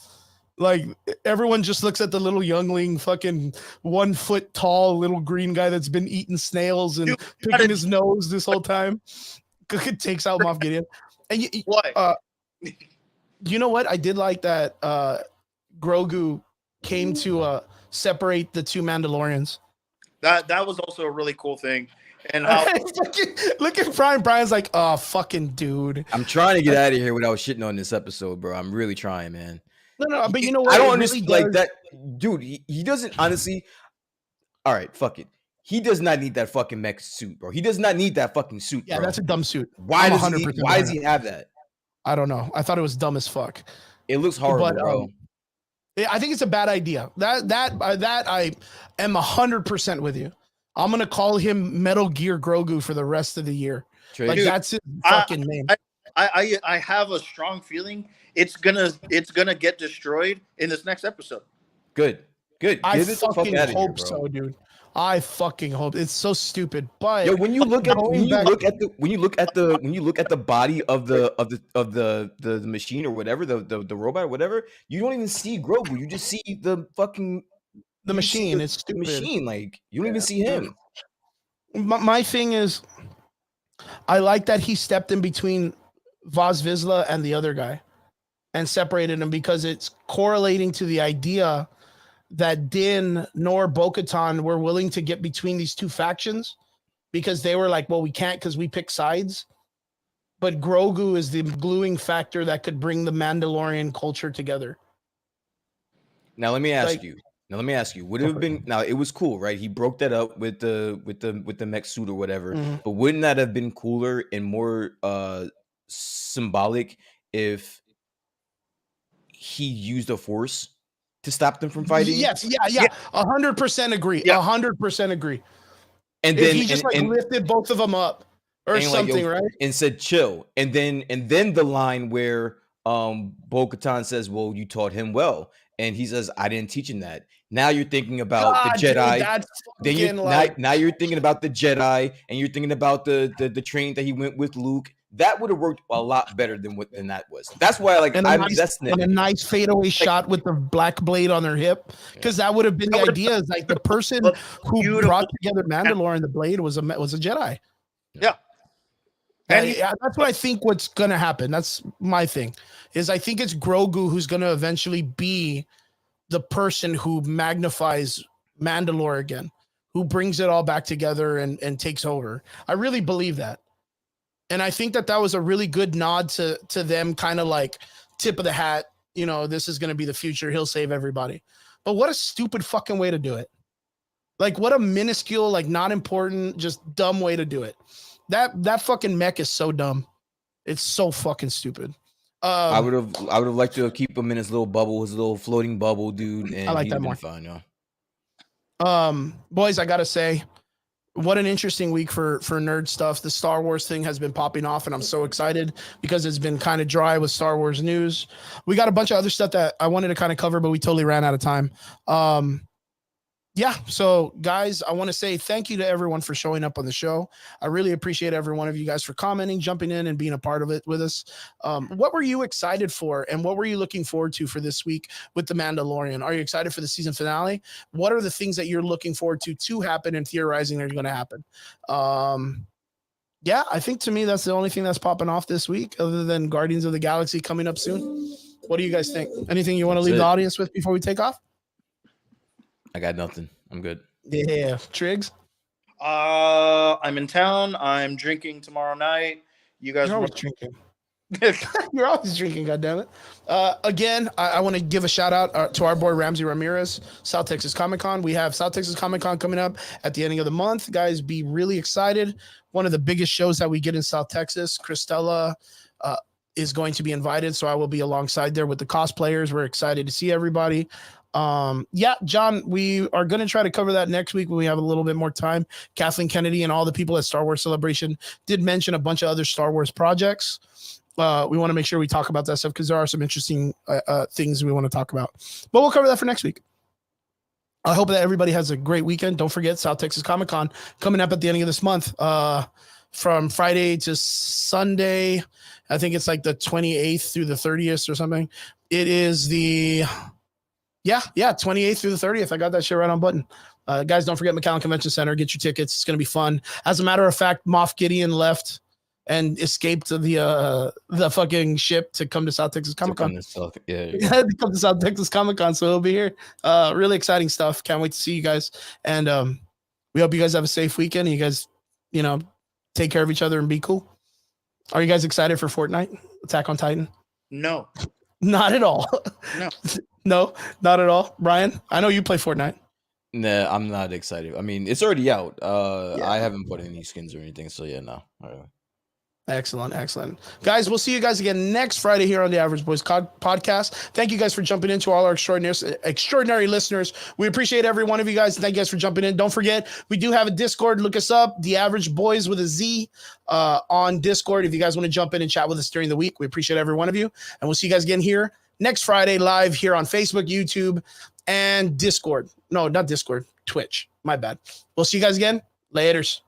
[SPEAKER 1] Like everyone just looks at the little youngling, fucking 1 foot tall little green guy that's been eating snails and
[SPEAKER 3] Dude,
[SPEAKER 1] picking his nose this whole time. Takes out Moff Gideon. And
[SPEAKER 3] what?
[SPEAKER 1] you know what? I did like that Grogu came to separate the two Mandalorians.
[SPEAKER 3] That was also a really cool thing. And how
[SPEAKER 1] Look at Brian. Brian's like, oh, fucking dude.
[SPEAKER 2] I'm trying to get out of here without shitting on this episode, bro. I'm really trying, man.
[SPEAKER 1] No, but you know what?
[SPEAKER 2] I don't
[SPEAKER 1] It
[SPEAKER 2] understand
[SPEAKER 1] really
[SPEAKER 2] like
[SPEAKER 1] does-
[SPEAKER 2] that, dude. He doesn't honestly. All right, fuck it. He does not need that fucking mech suit, bro. He does not need that fucking suit.
[SPEAKER 1] Yeah,
[SPEAKER 2] bro.
[SPEAKER 1] that's a dumb suit.
[SPEAKER 2] Why
[SPEAKER 1] I'm
[SPEAKER 2] does he?
[SPEAKER 1] 100%
[SPEAKER 2] Why does
[SPEAKER 1] behind
[SPEAKER 2] he have that?
[SPEAKER 1] I don't know. I thought it was dumb as fuck.
[SPEAKER 2] It looks horrible,
[SPEAKER 1] But,
[SPEAKER 2] bro.
[SPEAKER 1] Yeah, I think it's a bad idea. That I am 100% with you. I'm gonna call him Metal Gear Grogu for the rest of the year.
[SPEAKER 2] Trey,
[SPEAKER 1] Like
[SPEAKER 3] Dude,
[SPEAKER 1] that's his fucking name.
[SPEAKER 3] I have a strong feeling it's gonna get destroyed in this next episode.
[SPEAKER 2] good.
[SPEAKER 1] I
[SPEAKER 2] Get it the fuck
[SPEAKER 1] fucking
[SPEAKER 2] outta here,
[SPEAKER 1] hope
[SPEAKER 2] bro.
[SPEAKER 1] so, dude. I fucking hope. It's so stupid, but
[SPEAKER 2] Yo, when you look at
[SPEAKER 1] Going back-
[SPEAKER 2] when you look at the body of the machine or whatever, the robot or whatever, you don't even see Grogu. You just see the fucking
[SPEAKER 1] the machine is
[SPEAKER 2] the
[SPEAKER 1] stupid.
[SPEAKER 2] machine. Like you don't even see him.
[SPEAKER 1] My thing is, I like that he stepped in between Vaz Vizsla and the other guy and separated them because it's correlating to the idea that Din nor Bo-Katan were willing to get between these two factions because they were like, well, we can't because we pick sides. But Grogu is the gluing factor that could bring the Mandalorian culture together.
[SPEAKER 2] Now let me ask
[SPEAKER 1] Like-
[SPEAKER 2] you. Would it have been now? It was cool, right? He broke that up with the mech suit or whatever.
[SPEAKER 1] Mhm.
[SPEAKER 2] But wouldn't that have been cooler and more symbolic if he used the Force to stop them from fighting?
[SPEAKER 1] Yes, yeah. 100% agree.
[SPEAKER 3] Yeah.
[SPEAKER 1] 100% agree.
[SPEAKER 2] And
[SPEAKER 1] If
[SPEAKER 2] then
[SPEAKER 1] he just
[SPEAKER 2] and,
[SPEAKER 1] lifted both of them up or
[SPEAKER 2] and, like, yo,
[SPEAKER 1] something, right?
[SPEAKER 2] and said chill. And then the line where Bo-Katan says, "Well, you taught him well," and he says, "I didn't teach him that." Now you're thinking about
[SPEAKER 1] God,
[SPEAKER 2] the
[SPEAKER 1] dude,
[SPEAKER 2] Jedi.
[SPEAKER 1] that's
[SPEAKER 2] Then you
[SPEAKER 1] fucking like,
[SPEAKER 2] now you're thinking about the Jedi, and you're thinking about the training that he went with Luke. That would have worked a lot better than that was. That's why, like,
[SPEAKER 1] and
[SPEAKER 2] that's
[SPEAKER 1] and a nice fadeaway shot with the black blade on their hip, because that would have been the
[SPEAKER 3] That would've
[SPEAKER 1] idea. Is like the person
[SPEAKER 3] looked
[SPEAKER 1] who
[SPEAKER 3] beautiful.
[SPEAKER 1] brought together Mandalore and the blade was a Jedi.
[SPEAKER 3] Yeah. And
[SPEAKER 1] And that's what I think. What's gonna happen? That's my thing. Is I think it's Grogu who's gonna eventually be the person who magnifies Mandalore again, who brings it all back together and takes over. I really believe that. And I think that was a really good nod to them, kind of like tip of the hat. You know, this is going to be the future. He'll save everybody. But what a stupid fucking way to do it. Like, what a minuscule, like, not important, just dumb way to do it. That fucking mech is so dumb. It's so fucking stupid.
[SPEAKER 2] I would have liked to keep him in his little bubble, his little floating bubble, dude. And
[SPEAKER 1] I like
[SPEAKER 2] he'd
[SPEAKER 1] that
[SPEAKER 2] have been
[SPEAKER 1] more.
[SPEAKER 2] fine, yo.
[SPEAKER 1] Boys, I gotta say, what an interesting week for nerd stuff. The Star Wars thing has been popping off, and I'm so excited because it's been kind of dry with Star Wars news. We got a bunch of other stuff that I wanted to kind of cover, but we totally ran out of time. Yeah, so guys, I want to say thank you to everyone for showing up on the show. I really appreciate every one of you guys for commenting, jumping in, and being a part of it with us. What were you excited for, and what were you looking forward to for this week with The Mandalorian? Are you excited for the season finale? What are the things that you're looking forward to happen and theorizing are going to happen? Yeah, I think to me that's the only thing that's popping off this week, other than Guardians of the Galaxy coming up soon. What do you guys think? Anything you want to
[SPEAKER 2] That's
[SPEAKER 1] leave the
[SPEAKER 2] it.
[SPEAKER 1] audience with before we take off?
[SPEAKER 2] I got nothing. I'm good.
[SPEAKER 1] Yeah, Triggs.
[SPEAKER 3] I'm in town. I'm drinking tomorrow night. You guys
[SPEAKER 1] You're
[SPEAKER 3] were
[SPEAKER 1] always drinking. You're always drinking, goddammit. Again, I want to give a shout out to our boy Ramsey Ramirez, South Texas Comic Con. We have South Texas Comic Con coming up at the ending of the month. Guys, be really excited. One of the biggest shows that we get in South Texas. Christella is going to be invited, so I will be alongside there with the cosplayers. We're excited to see everybody. Yeah, John, we are going to try to cover that next week when we have a little bit more time. Kathleen Kennedy and all the people at Star Wars Celebration did mention a bunch of other Star Wars projects. We want to make sure we talk about that stuff because there are some interesting things we want to talk about. But we'll cover that for next week. I hope that everybody has a great weekend. Don't forget South Texas Comic Con coming up at the end of this month. From Friday to Sunday, I think it's like the 28th through the 30th or something. It is the 28th through the 30th. I got that shit right on button. Guys, don't forget McAllen Convention Center. Get your tickets. It's going to be fun. As a matter of fact, Moff Gideon left and escaped the fucking ship to come to South Texas Comic Con.
[SPEAKER 2] Yeah.
[SPEAKER 1] Come to South Texas Comic Con, so he'll be here. Really exciting stuff. Can't wait to see you guys. And we hope you guys have a safe weekend. And you guys, take care of each other and be cool. Are you guys excited for Fortnite? Attack on Titan?
[SPEAKER 3] No.
[SPEAKER 1] Not at all.
[SPEAKER 3] No.
[SPEAKER 1] No, not at all. Brian, I know you play Fortnite.
[SPEAKER 2] Nah, I'm not excited. I mean, it's already out. I haven't put any skins or anything, so yeah, no. All right.
[SPEAKER 1] Excellent. Guys, we'll see you guys again next Friday here on the Average Boys podcast. Thank you guys for jumping into all our extraordinary listeners. We appreciate every one of you guys. Thank you guys for jumping in. Don't forget, we do have a Discord. Look us up, The Average Boys with a Z on Discord. If you guys want to jump in and chat with us during the week, we appreciate every one of you. And we'll see you guys again here next Friday live here on Facebook, YouTube, and Discord. No, not Discord, Twitch. My bad. We'll see you guys again. Laters.